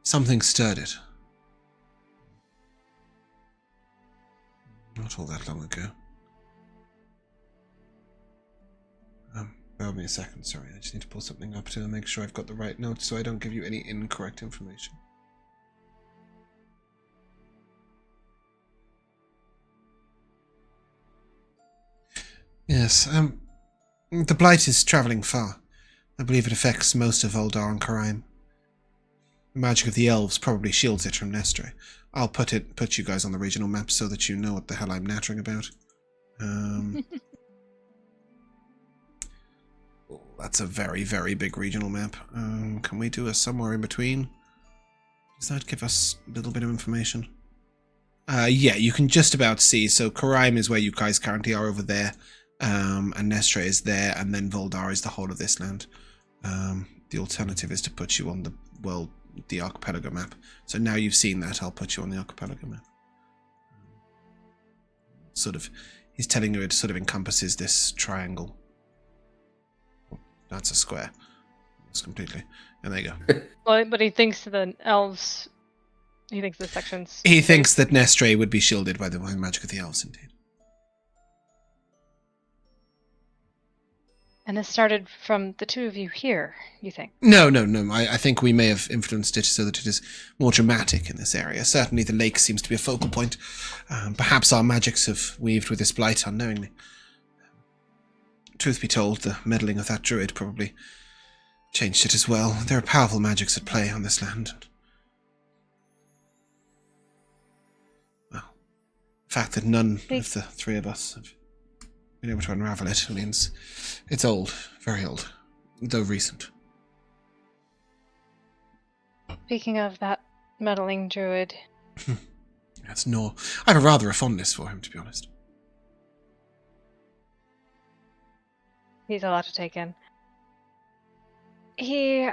something stirred it. Not all that long ago. Bear with me a second, sorry. I just need to pull something up to make sure I've got the right notes so I don't give you any incorrect information. Yes, the Blight is travelling far. I believe it affects most of Voldar and Karaim. The magic of the elves probably shields it from Nestre. I'll put you guys on the regional map so that you know what the hell I'm nattering about. That's a very, very big regional map. Can we do a somewhere in between? Does that give us a little bit of information? Yeah, you can just about see. So Karaim is where you guys currently are over there. And Nestre is there, and then Voldar is the whole of this land. The alternative is to put you on the Archipelago map. So now you've seen that, I'll put you on the Archipelago map. He's telling you it sort of encompasses this triangle. That's a square. That's completely. And there you go. Well, but he thinks the elves. He thinks the sections. He thinks that Nestre would be shielded by the magic of the elves, indeed. And this started from the two of you here, you think? No. I think we may have influenced it so that it is more dramatic in this area. Certainly the lake seems to be a focal point. Perhaps our magics have weaved with this blight unknowingly. Truth be told, the meddling of that druid probably changed it as well. There are powerful magics at play on this land. Well, the fact that none of the three of us have been able to unravel it means it's old, very old, though recent. Speaking of that meddling druid. That's no. I have a fondness for him, to be honest. He's a lot to take in. He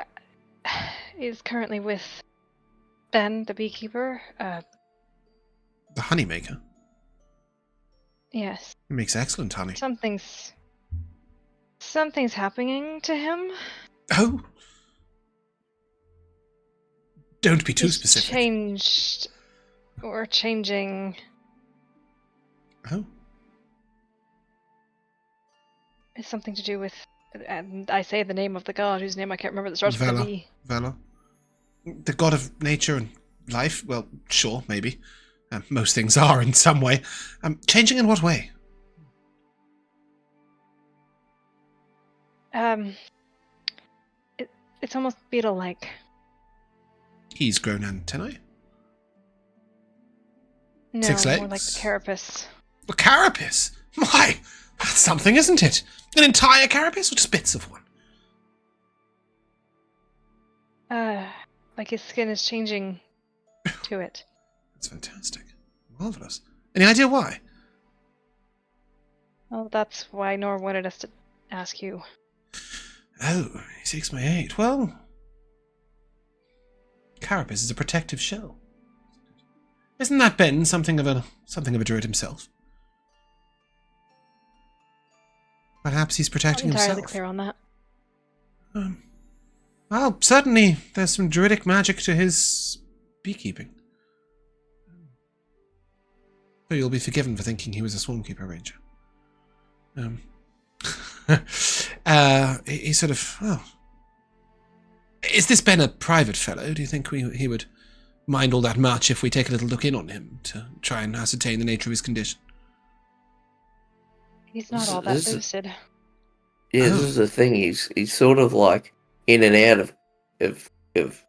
is currently with Ben, the beekeeper. The honeymaker. Yes. He makes excellent honey. Something's happening to him. Oh. Don't be too He's specific. Changing. Oh. It's something to do with. And I say the name of the god whose name I can't remember that starts with a V. Vela. The god of nature and life? Well, sure, maybe. Most things are in some way. Changing in what way? It's almost beetle-like. He's grown antennae? No, 6 more legs? like the carapace. A carapace? Why? That's something, isn't it? An entire carapace or just bits of one? Like his skin is changing to it. That's fantastic. Marvelous. Any idea why? Well, that's why Nor wanted us to ask you. Oh, he seeks my aid. Well, carapace is a protective shell. Isn't that Ben something of a druid himself? Perhaps he's protecting Not entirely himself. clear on that. Well, certainly there's some druidic magic to his beekeeping. So you'll be forgiven for thinking he was a swarmkeeper ranger. he sort of, Is this Ben a private fellow? Do you think he would mind all that much if we take a little look in on him to try and ascertain the nature of his condition? He's not all that This is- lucid. Yeah, this is the thing. He's sort of like in and out of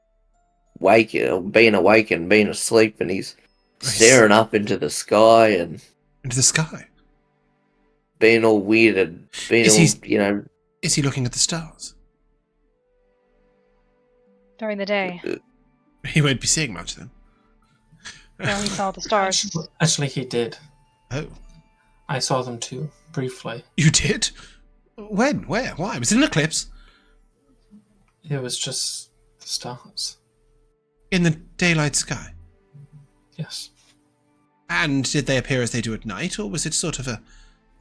waking, or being awake and being asleep, and he's staring up into the sky and Into the sky? being all weird and being Is all, he- you know. Is he looking at the stars? During the day. He won't be seeing much then. No, he saw the stars. Actually, he did. Oh. I saw them too, briefly. You did? When? Where? Why? Was it an eclipse? It was just the stars. In the daylight sky? Yes. And did they appear as they do at night, or was it sort of a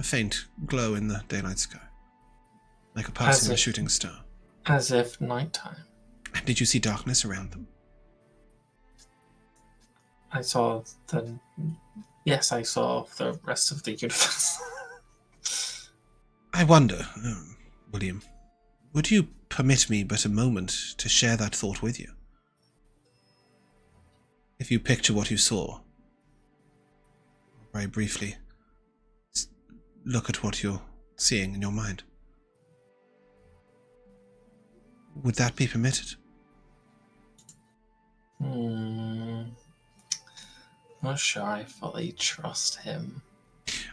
faint glow in the daylight sky? Like a passing of a if- shooting star? As if nighttime. And did you see darkness around them? I saw the... Yes, I saw the rest of the universe. I wonder, William, would you permit me but a moment to share that thought with you? If you picture what you saw, very briefly, look at what you're seeing in your mind. Would that be permitted? Not sure I fully trust him.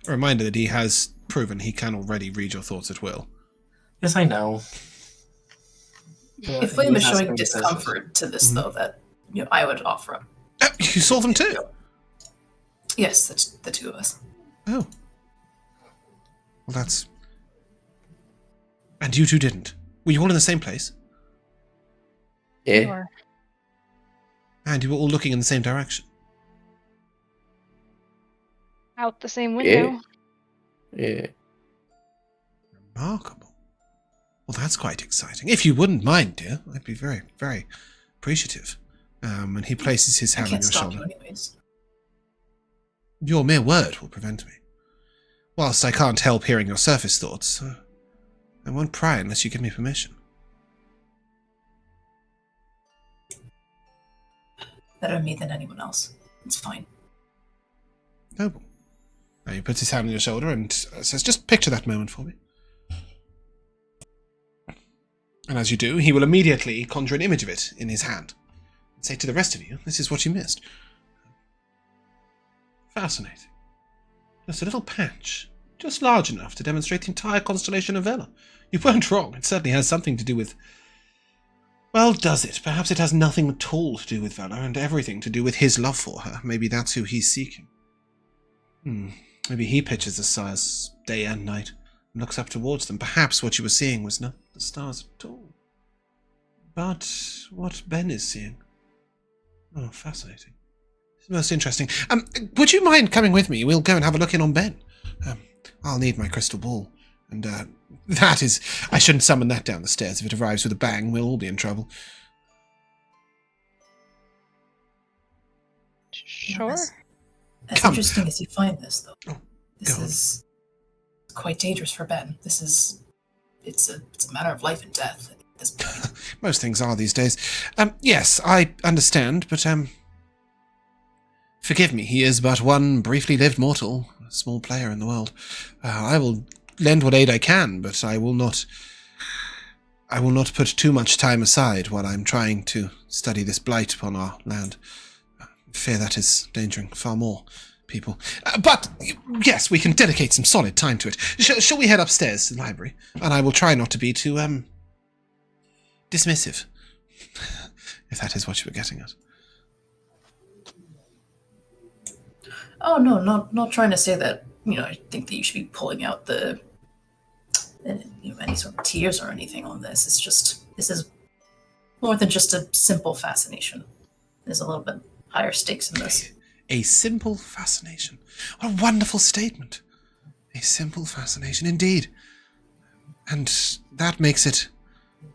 A reminder that he has proven he can already read your thoughts at will. Yes, I know. But If William he is has showing been discomfort to this, though, that I would offer him. You saw them too? Yes, the two of us. Oh. Well, that's... And you two didn't? Were you all in the same place? Yeah. Or And you were all looking in the same direction? out the same window. Yeah. Remarkable. Well, that's quite exciting. If you wouldn't mind, dear, I'd be very, very appreciative. And he places his I hand on can't your stop shoulder. you anyways. Your mere word will prevent me. Whilst I can't help hearing your surface thoughts, I won't pry unless you give me permission. Better me than anyone else. It's fine. Noble. Now he puts his hand on your shoulder and says, just picture that moment for me. And as you do, he will immediately conjure an image of it in his hand and say to the rest of you, this is what you missed. Fascinating. Just a little patch, just large enough to demonstrate the entire constellation of Vela. You weren't wrong. It certainly has something to do with... Well, does it? Perhaps it has nothing at all to do with Vela and everything to do with his love for her. Maybe that's who he's seeking. Maybe he pictures the stars day and night and looks up towards them. Perhaps what you were seeing was not the stars at all, but what Ben is seeing. Oh, fascinating. It's most interesting. Would you mind coming with me? We'll go and have a look in on Ben. I'll need my crystal ball. And that is... I shouldn't summon that down the stairs. If it arrives with a bang, we'll all be in trouble. Sure. As Come. interesting as you find this, though, Oh, this go on. is quite dangerous for Ben. It's a matter of life and death at this point. Most things are these days. Yes, I understand, but forgive me, he is but one briefly lived mortal, a small player in the world. I will lend what aid I can, but I will not put too much time aside while I'm trying to study this blight upon our land. I fear that is endangering far more people. But, yes, we can dedicate some solid time to it. Shall we head upstairs to the library? And I will try not to be too, dismissive. If that is what you were getting at. Oh no, not trying to say that. I think that you should be pulling out any sort of tears or anything on this. This is more than just a simple fascination. There's a little bit higher stakes in this. A simple fascination. What a wonderful statement. A simple fascination, indeed. And that makes it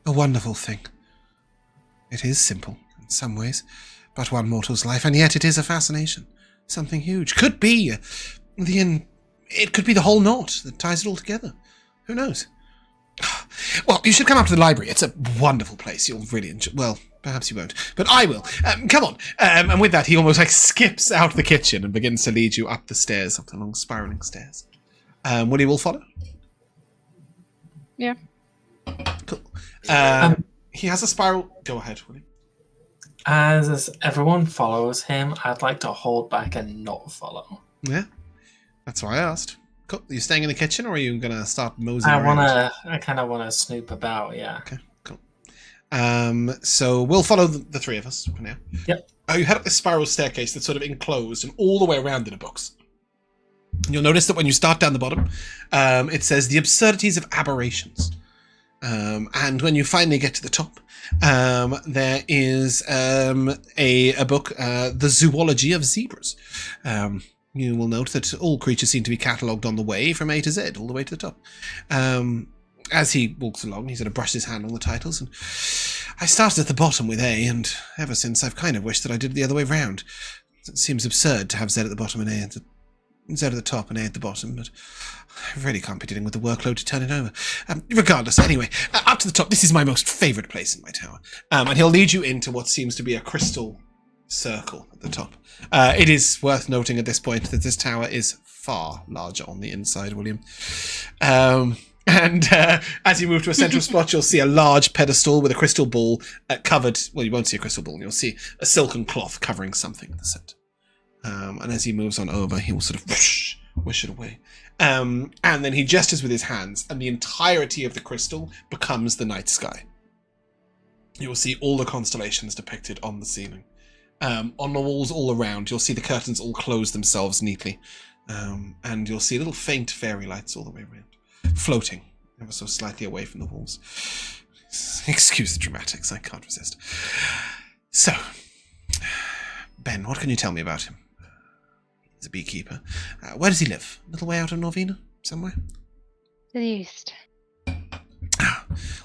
a wonderful thing. It is simple in some ways, but one mortal's life, and yet it is a fascination. Something huge. Could be it could be the whole knot that ties it all together. Who knows? Well, you should come up to the library. It's a wonderful place. You'll really enjoy. Well, perhaps you won't, but I will. Come on. And with that, he almost like skips out the kitchen and begins to lead you up the stairs, up the long spiraling stairs. Willie will follow. Yeah. Cool. He has a spiral. Go ahead, Willie. As everyone follows him, I'd like to hold back and not follow. Yeah, that's why I asked. Cool. Are you staying in the kitchen, or are you gonna start moseying around? I kind of wanna snoop about. Yeah. Okay. Cool. So we'll follow the three of us for now. Yep. You head up this spiral staircase that's sort of enclosed, and all the way around it are books. You'll notice that when you start down the bottom, it says the absurdities of aberrations. And when you finally get to the top, there is a book, The Zoology of Zebras. You will note that all creatures seem to be catalogued on the way from A to Z, all the way to the top. As he walks along, he sort of brushes his hand on the titles, and I started at the bottom with A, and ever since I've kind of wished that I did it the other way round. It seems absurd to have Z at the bottom and A at the Z at the top and A at the bottom, but I really can't be dealing with the workload to turn it over. Regardless, anyway, up to the top, this is my most favourite place in my tower. And he'll lead you into what seems to be a crystal circle at the top. It is worth noting at this point that this tower is far larger on the inside, William. And as you move to a central spot, you'll see a large pedestal with a crystal ball covered. Well, you won't see a crystal ball. You'll see a silken cloth covering something in the centre. And as he moves on over, he will sort of wish it away. And then he gestures with his hands, and the entirety of the crystal becomes the night sky. You will see all the constellations depicted on the ceiling. On the walls all around, you'll see the curtains all close themselves neatly. And you'll see little faint fairy lights all the way around, floating ever so slightly away from the walls. Excuse the dramatics, I can't resist. So, Ben, what can you tell me about him? He's a beekeeper. Where does he live? A little way out of Norvina? Somewhere? To the east.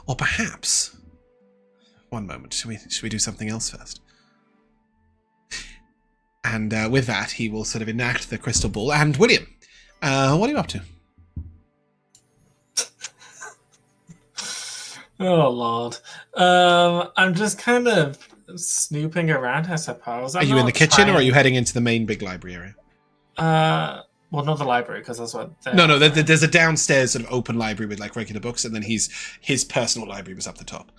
Or perhaps... One moment. Should we do something else first? And with that, he will sort of enact the crystal ball. And William, what are you up to? Oh, Lord. I'm just kind of snooping around, I suppose. Are you in the kitchen, or are you heading into the main big library area? Well, not the library, because that's what... No, there's a downstairs sort of open library with like regular books, and then his personal library was up the top.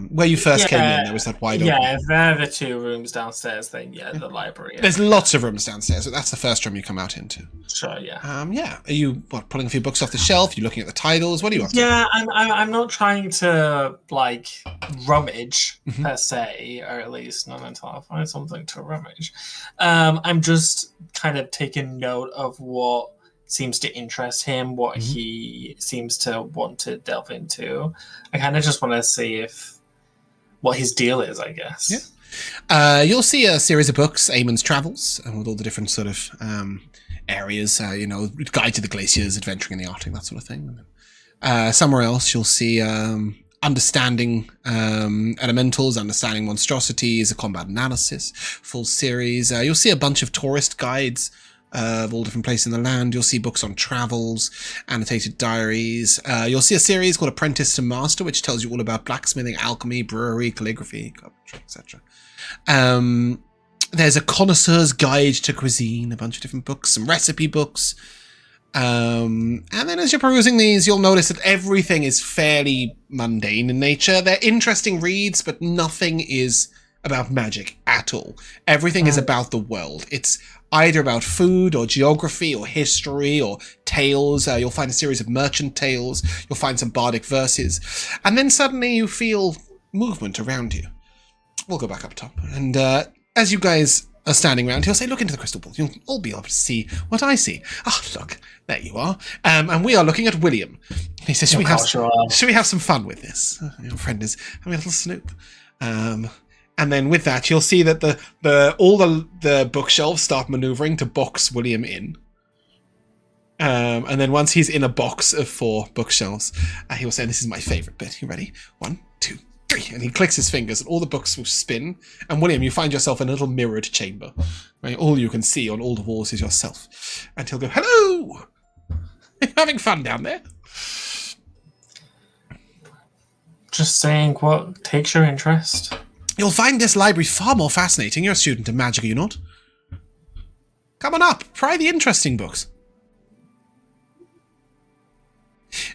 Where you first came in, there was that wide open. Yeah, if there are the two rooms downstairs, then the library. Yeah. There's lots of rooms downstairs, but that's the first room you come out into. Sure, yeah. Yeah. Are you pulling a few books off the shelf? Are you looking at the titles? What are you up to? Yeah, I'm not trying to like rummage per se, or at least not until I find something to rummage. I'm just kind of taking note of what seems to interest him, what he seems to want to delve into. I kind of just want to see what his deal is, I guess. Yeah. You'll see a series of books, Eamon's Travels, with all the different sort of areas, Guide to the Glaciers, Adventuring in the Arctic, that sort of thing. Somewhere else, you'll see Understanding Elementals, Understanding Monstrosities, a Combat Analysis, full series. You'll see a bunch of tourist guides of all different places in the land. You'll see books on travels, annotated diaries. You'll see a series called Apprentice to Master, which tells you all about blacksmithing, alchemy, brewery, calligraphy, carpentry, etc. There's a connoisseur's guide to cuisine, a bunch of different books, some recipe books. And then as you're perusing these, you'll notice that everything is fairly mundane in nature. They're interesting reads, but nothing is about magic at all. Everything is about the world. It's either about food or geography or history or tales. You'll find a series of merchant tales. You'll find some bardic verses. And then suddenly you feel movement around you. We'll go back up top. And as you guys are standing around, he'll say, look into the crystal ball. You'll all be able to see what I see. Ah, look, there you are. And we are looking at William. He says, should we have some fun with this? Your friend is having a little snoop. And then with that, you'll see that all the bookshelves start maneuvering to box William in. And then once he's in a box of 4 bookshelves, he will say, this is my favourite bit. You ready? 1, 2, 3. And he clicks his fingers and all the books will spin. And William, you find yourself in a little mirrored chamber. Right? All you can see on all the walls is yourself. And he'll go, hello! Are you having fun down there? Just saying what takes your interest. You'll find this library far more fascinating. You're a student of magic, are you not? Come on up. Pry the interesting books.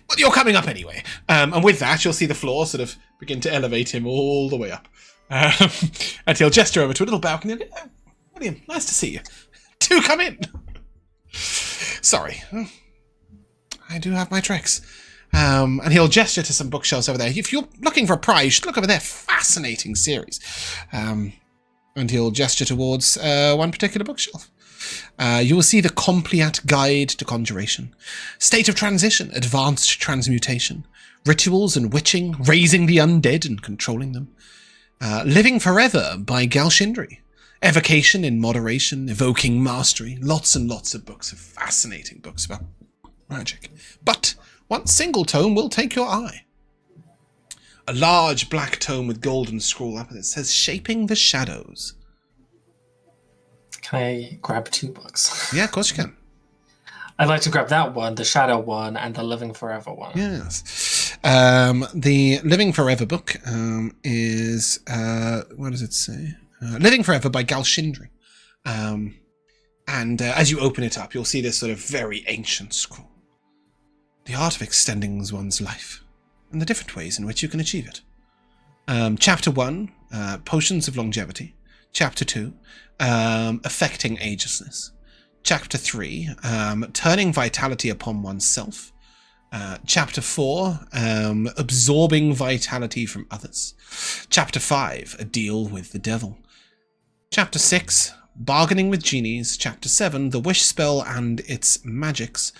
Well, you're coming up anyway. And with that, you'll see the floor sort of begin to elevate him all the way up. And he'll gesture over to a little balcony and go, "Oh, William, nice to see you. Do come in." Sorry. I do have my tricks. And he'll gesture to some bookshelves over there. If you're looking for a prize, you should look over there. Fascinating series. And he'll gesture towards one particular bookshelf. You will see the Complete Guide to Conjuration, State of Transition, Advanced Transmutation, Rituals and Witching, Raising the Undead and Controlling Them, Living Forever by Galshindri, Evocation in Moderation, Evoking Mastery, lots and lots of books, fascinating books about magic. But one single tome will take your eye. A large black tome with golden scroll up that says Shaping the Shadows. Can I grab 2 books? Yeah, of course you can. I'd like to grab that one, the Shadow one, and the Living Forever one. Yes. The Living Forever book is, what does it say? Living Forever by Galshindri. And as you open it up, you'll see this sort of very ancient scroll. The art of extending one's life, and the different ways in which you can achieve it. Chapter 1, Potions of Longevity. Chapter 2, Affecting Agelessness. Chapter 3, Turning Vitality upon Oneself. Chapter 4, Absorbing Vitality from Others. Chapter 5, A Deal with the Devil. Chapter 6, Bargaining with Genies. Chapter 7, The Wish Spell and Its Magics.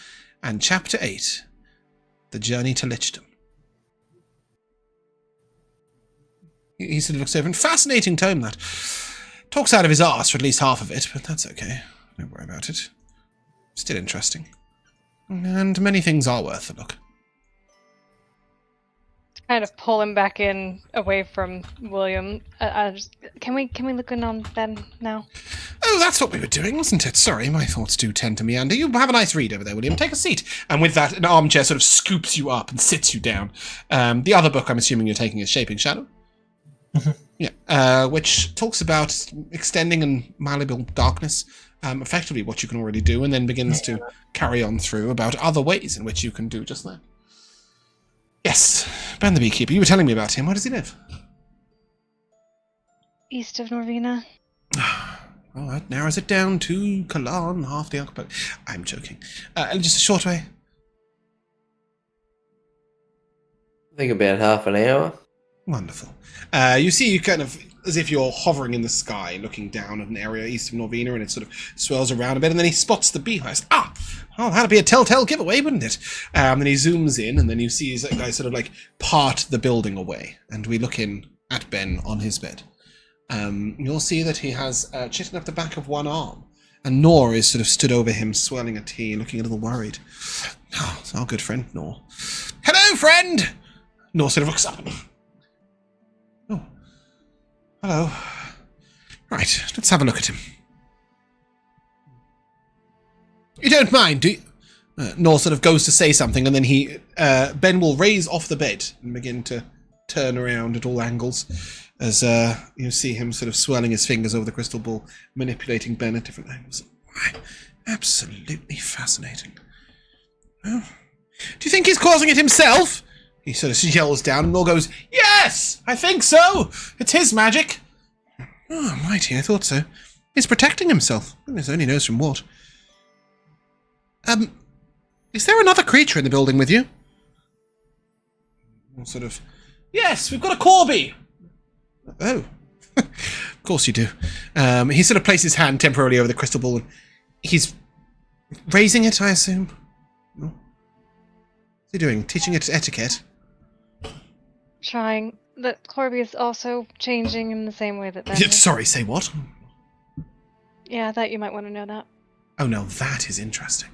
And Chapter 8, The Journey to Lichdom. He sort of looks over, and fascinating tome that. Talks out of his arse for at least half of it, but that's okay. Don't worry about it. Still interesting. And many things are worth a look. Kind of pull him back in, away from William. Can we look in on Ben now? Oh, that's what we were doing, wasn't it? Sorry, my thoughts do tend to meander. You have a nice read over there, William. Take a seat. And with that, an armchair sort of scoops you up and sits you down. The other book I'm assuming you're taking is Shaping Shadow. Yeah, which talks about extending and malleable darkness, effectively what you can already do, and then begins to carry on through about other ways in which you can do just that. Yes, Ben the Beekeeper. You were telling me about him. Where does he live? East of Norvina. All right, narrows it down to Kalan, half the Archipelago. I'm joking. Just a short way. I think about half an hour. Wonderful. You see, you kind of, as if you're hovering in the sky, looking down at an area east of Norvina, and it sort of swirls around a bit, and then he spots the beehives. Ah! Oh, that'd be a telltale giveaway, wouldn't it? Then he zooms in, and then you see his guy sort of like part the building away, and we look in at Ben on his bed. You'll see that he has chitin up the back of one arm, and Nor is sort of stood over him, swirling a tea, looking a little worried. Oh, it's our good friend, Nor. Hello, friend! Nor sort of looks up. Oh. Hello. Right, let's have a look at him. You don't mind, do you? Nor sort of goes to say something, and then Ben will raise off the bed and begin to turn around at all angles as you see him sort of swirling his fingers over the crystal ball, manipulating Ben at different angles. Why, absolutely fascinating. Oh. Do you think he's causing it himself? He sort of yells down, and Nor goes, "Yes, I think so. It's his magic." Oh, mighty, I thought so. He's protecting himself. Goodness only knows from what. Is there another creature in the building with you? Sort of, yes, we've got a Corby. Oh, of course you do. He sort of places his hand temporarily over the crystal ball, and he's raising it, I assume. No? What's he doing? Teaching it etiquette? Trying. The Corby is also changing in the same way that Ben is. Sorry, say what? Yeah, I thought you might want to know that. Oh, now that is interesting.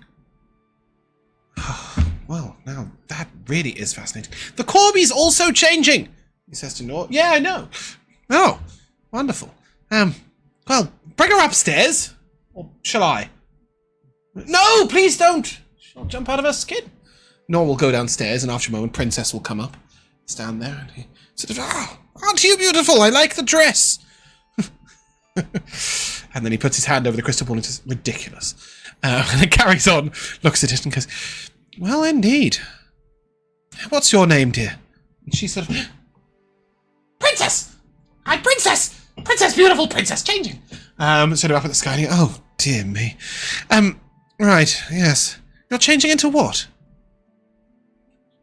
Well, now that really is fascinating. The Corby's also changing, he says to Nor. Yeah, I know. Oh, wonderful. Well, bring her upstairs. Or shall I? No, please don't. She'll jump out of her skin. Nor will go downstairs, and after a moment, Princess will come up. stand there, and he sort of, aren't you beautiful? I like the dress. And then he puts his hand over the crystal ball and says, ridiculous. And it carries on, looks at it and goes, well, indeed. What's your name, dear? And she sort of, Princess! Princess! Princess, beautiful princess, changing. Sort of up at the sky, and he, oh, dear me. Right, yes. You're changing into what?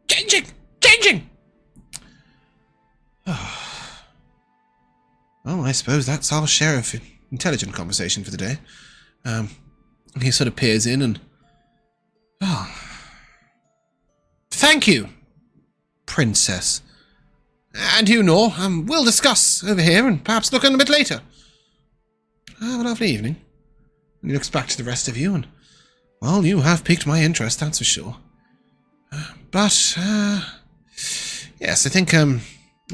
Changing! Oh. Well, I suppose that's our share of intelligent conversation for the day. He sort of peers in and... Oh. Thank you, Princess. And you, Nor, we'll discuss over here and perhaps look in a bit later. Have a lovely evening. And he looks back to the rest of you and... Well, you have piqued my interest, that's for sure. But, yes, I think,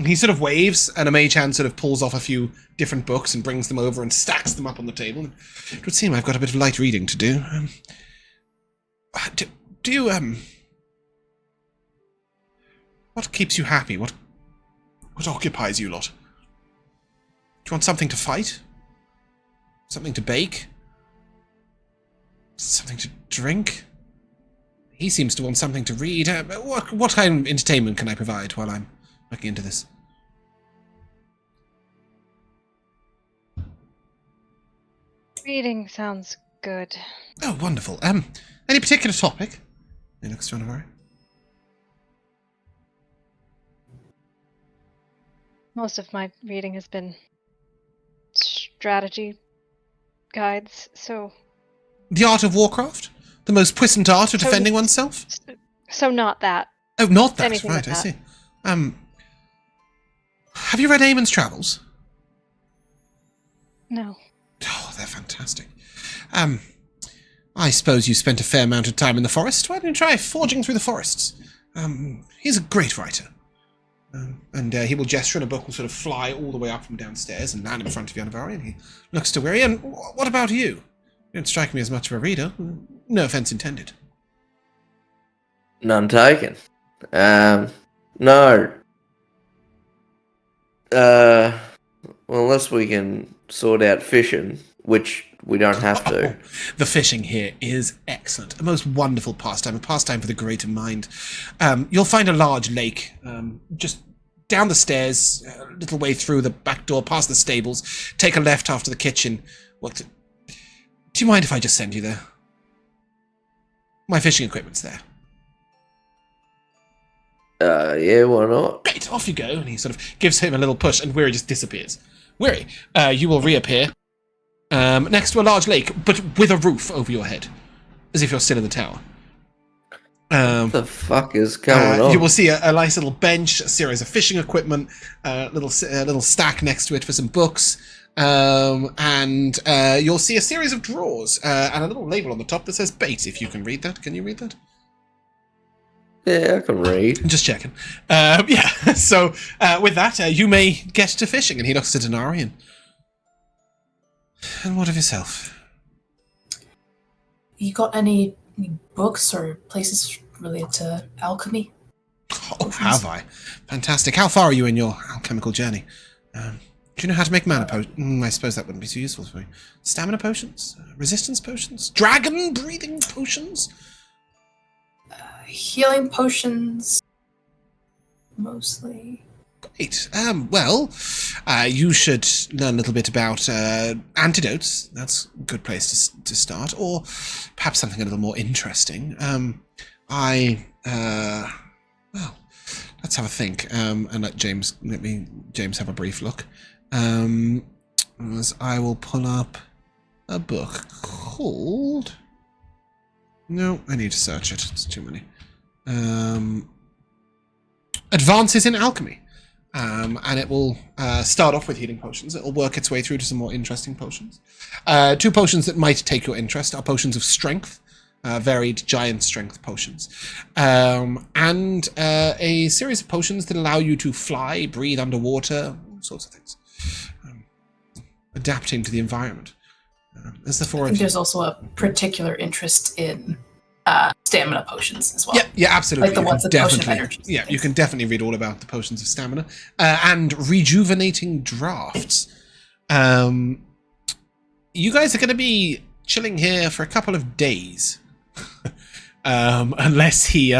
he sort of waves, and a mage hand sort of pulls off a few different books and brings them over and stacks them up on the table. And it would seem I've got a bit of light reading to do. Do you, what keeps you happy? What occupies you lot? Do you want something to fight? Something to bake? Something to drink? He seems to want something to read. What kind of entertainment can I provide while I'm looking into this? Reading sounds good. Oh, wonderful. Any particular topic? He looks to Anivari. Most of my reading has been strategy guides, so... The art of Warcraft? The most puissant art of defending oneself? So not that. Oh, not that. Anything Right, like I that. see. Have you read Eamon's Travels? No. Oh, they're fantastic. I suppose you spent a fair amount of time in the forest. Why don't you try forging through the forests? He's a great writer. And he will gesture, and a book will sort of fly all the way up from downstairs and land in front of Anivari, and he looks to Weary. And what about you? You don't strike me as much of a reader. No offence intended. None taken. No. Well, unless we can sort out fishing, which we don't have to. The fishing here is excellent. A most wonderful pastime, a pastime for the greater mind. You'll find a large lake just down the stairs, a little way through the back door, past the stables. Take a left after the kitchen. Do you mind if I just send you there? My fishing equipment's there. Yeah, why not? Great, off you go. And he sort of gives him a little push, and Weary just disappears. Weary, you will reappear next to a large lake, but with a roof over your head, as if you're still in the tower. What the fuck is going on? You will see a nice little bench, a series of fishing equipment, a little stack next to it for some books, and you'll see a series of drawers and a little label on the top that says bait. If you can read that, can you read that? Yeah, I can read. Just checking. Yeah. So with that, you may get to fishing. And he looks at Dinari and what of yourself? You got any books or places related to alchemy? Oh, have I? Fantastic. How far are you in your alchemical journey? Do you know how to make mana potions? I suppose that wouldn't be too useful for me. Stamina potions? Resistance potions? Dragon breathing potions? Healing potions, mostly. Great. Well, you should learn a little bit about antidotes. That's a good place to start. Or perhaps something a little more interesting. Well, let's have a think. And let James have a brief look. As I will pull up a book called... No, I need to search it. It's too many. Advances in Alchemy. And it will start off with healing potions. It will work its way through to some more interesting potions. 2 potions that might take your interest are potions of strength, varied giant strength potions, and a series of potions that allow you to fly, breathe underwater, all sorts of things. Adapting to the environment. There's the 4 I of think you. there's also a particular interest in stamina potions as well. Yeah, absolutely. Like the ones that potion of energy. Yeah, you can definitely read all about the potions of stamina and rejuvenating drafts. You guys are going to be chilling here for a couple of days, unless you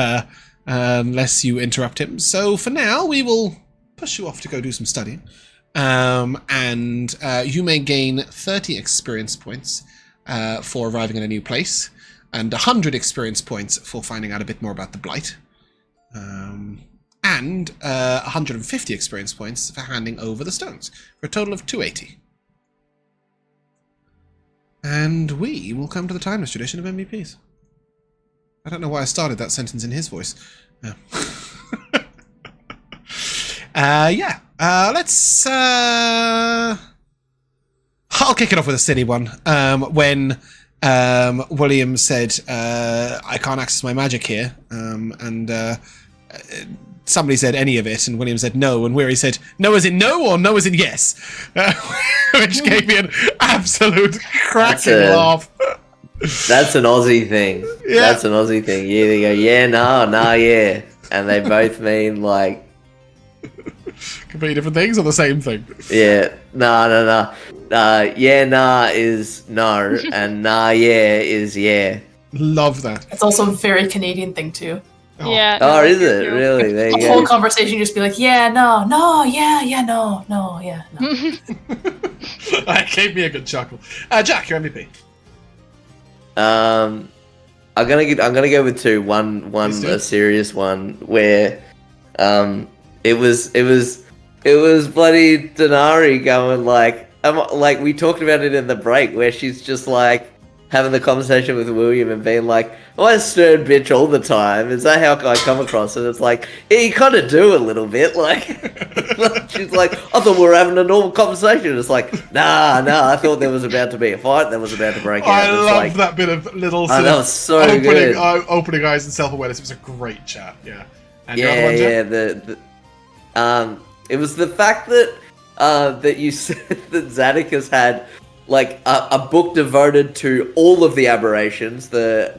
interrupt him. So for now, we will push you off to go do some studying, and you may gain 30 experience points for arriving in a new place, and 100 experience points for finding out a bit more about the Blight, and 150 experience points for handing over the stones, for a total of 280. And we will come to the timeless tradition of MVPs. I don't know why I started that sentence in his voice. Let's... I'll kick it off with a silly one. When William said, I can't access my magic here, and somebody said any of it, and William said no, and Weary said, no as in no, or no as in yes? Which gave me an absolute cracking laugh. That's an Aussie thing. Yeah. That's an Aussie thing. Yeah, they go, yeah, no, nah, yeah. And they both mean, like... completely different things or the same thing? Yeah, no. Yeah, nah is no, and nah, yeah is yeah. Love that. It's also a very Canadian thing, too. Oh. Yeah. Oh, is it? Really? There you go. The whole conversation just be like, yeah, no, yeah, no, yeah, no. That gave me a good chuckle. Jack, your MVP. I'm gonna go with two. One a serious one where it was bloody Dinari going like we talked about it in the break where she's just like having the conversation with William and being like, "Oh, I stern bitch all the time." Is that how I come across? And it's like, yeah, you kind of do a little bit. Like, she's like, "I thought we were having a normal conversation." It's like, nah. I thought there was about to be a fight. That was about to break out. I love that bit of little sort that was so good. Opening eyes and self-awareness. It was a great chat. Yeah. And your other one, Jack? It was the fact that that you said that Zadicus had like a book devoted to all of the aberrations, the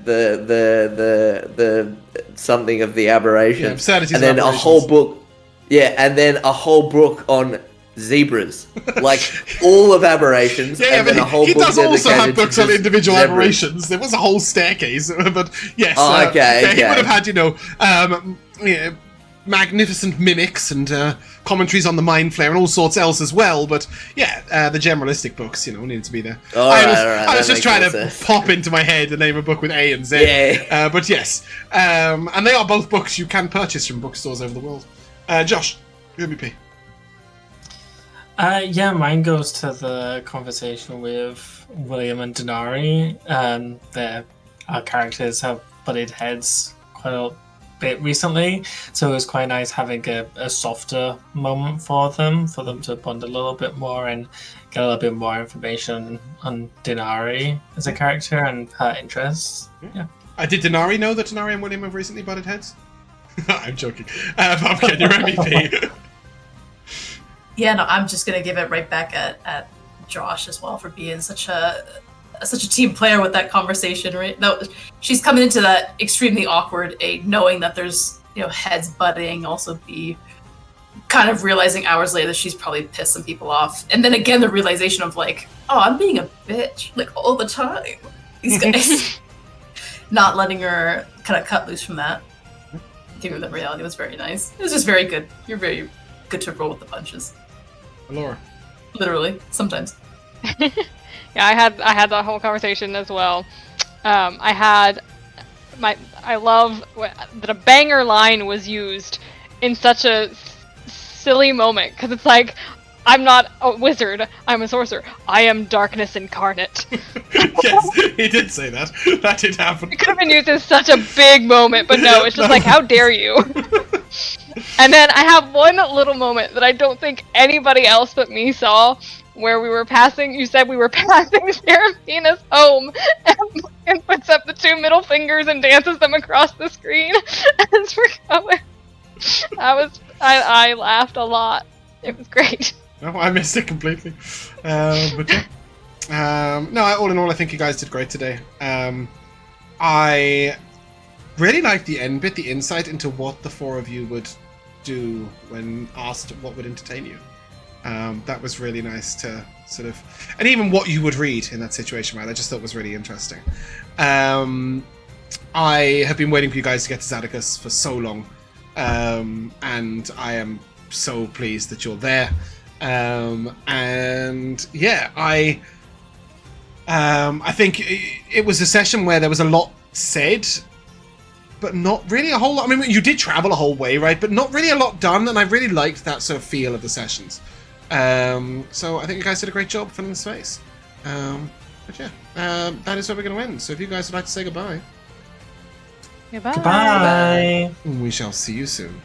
something of the aberrations, and then a whole book, and then a whole book on zebras, like all of aberrations, and then a whole book. He does also have books on individual aberrations. There was a whole staircase, but yes, he would have had magnificent mimics and commentaries on the Mind Flayer and all sorts else as well, but the generalistic books, needed to be there. I was just trying to pop into my head a name a book with A and Z. But yes, and they are both books you can purchase from bookstores over the world. Josh, your MVP. Mine goes to the conversation with William and Dinari. Our characters have butted heads quite a bit recently, so it was quite nice having a softer moment for them to bond a little bit more and get a little bit more information on Dinari as a character and her interests. Did Dinari know that Dinari and William have recently butted heads? I'm joking. Bumpkin, your MVP. I'm just gonna give it right back at Josh as well for being such a team player with that conversation, right? No, she's coming into that extremely awkward knowing that there's heads butting, also be kind of realizing hours later that she's probably pissed some people off, and then again the realization of like, oh, I'm being a bitch like all the time. These guys not letting her kind of cut loose from that. Giving the reality was very nice. It was just very good. You're very good to roll with the punches. Elora. Literally, sometimes. Yeah, I had that whole conversation as well. I love that a banger line was used in such a silly moment, because it's like, I'm not a wizard, I'm a sorcerer. I am darkness incarnate. Yes, he did say that. That did happen. It could have been used as such a big moment, but no, it's just like, how dare you? And then I have one little moment that I don't think anybody else but me saw, where you said we were passing Seraphina's home, and puts up the two middle fingers and dances them across the screen as we're going. I laughed a lot. It was great. No, I missed it completely. But yeah. All in all, I think you guys did great today. I really liked the end bit, the insight into what the four of you would do when asked what would entertain you. That was really nice to sort of, and even what you would read in that situation, right? I just thought was really interesting. I have been waiting for you guys to get to Zadicus for so long, and I am so pleased that you're there. And yeah, I think it was a session where there was a lot said, but not really a whole lot. I mean, you did travel a whole way, right? But not really a lot done, and I really liked that sort of feel of the sessions. So I think you guys did a great job filling the space. But yeah, that is where we're going to end. So if you guys would like to say goodbye. Goodbye. Goodbye. We shall see you soon.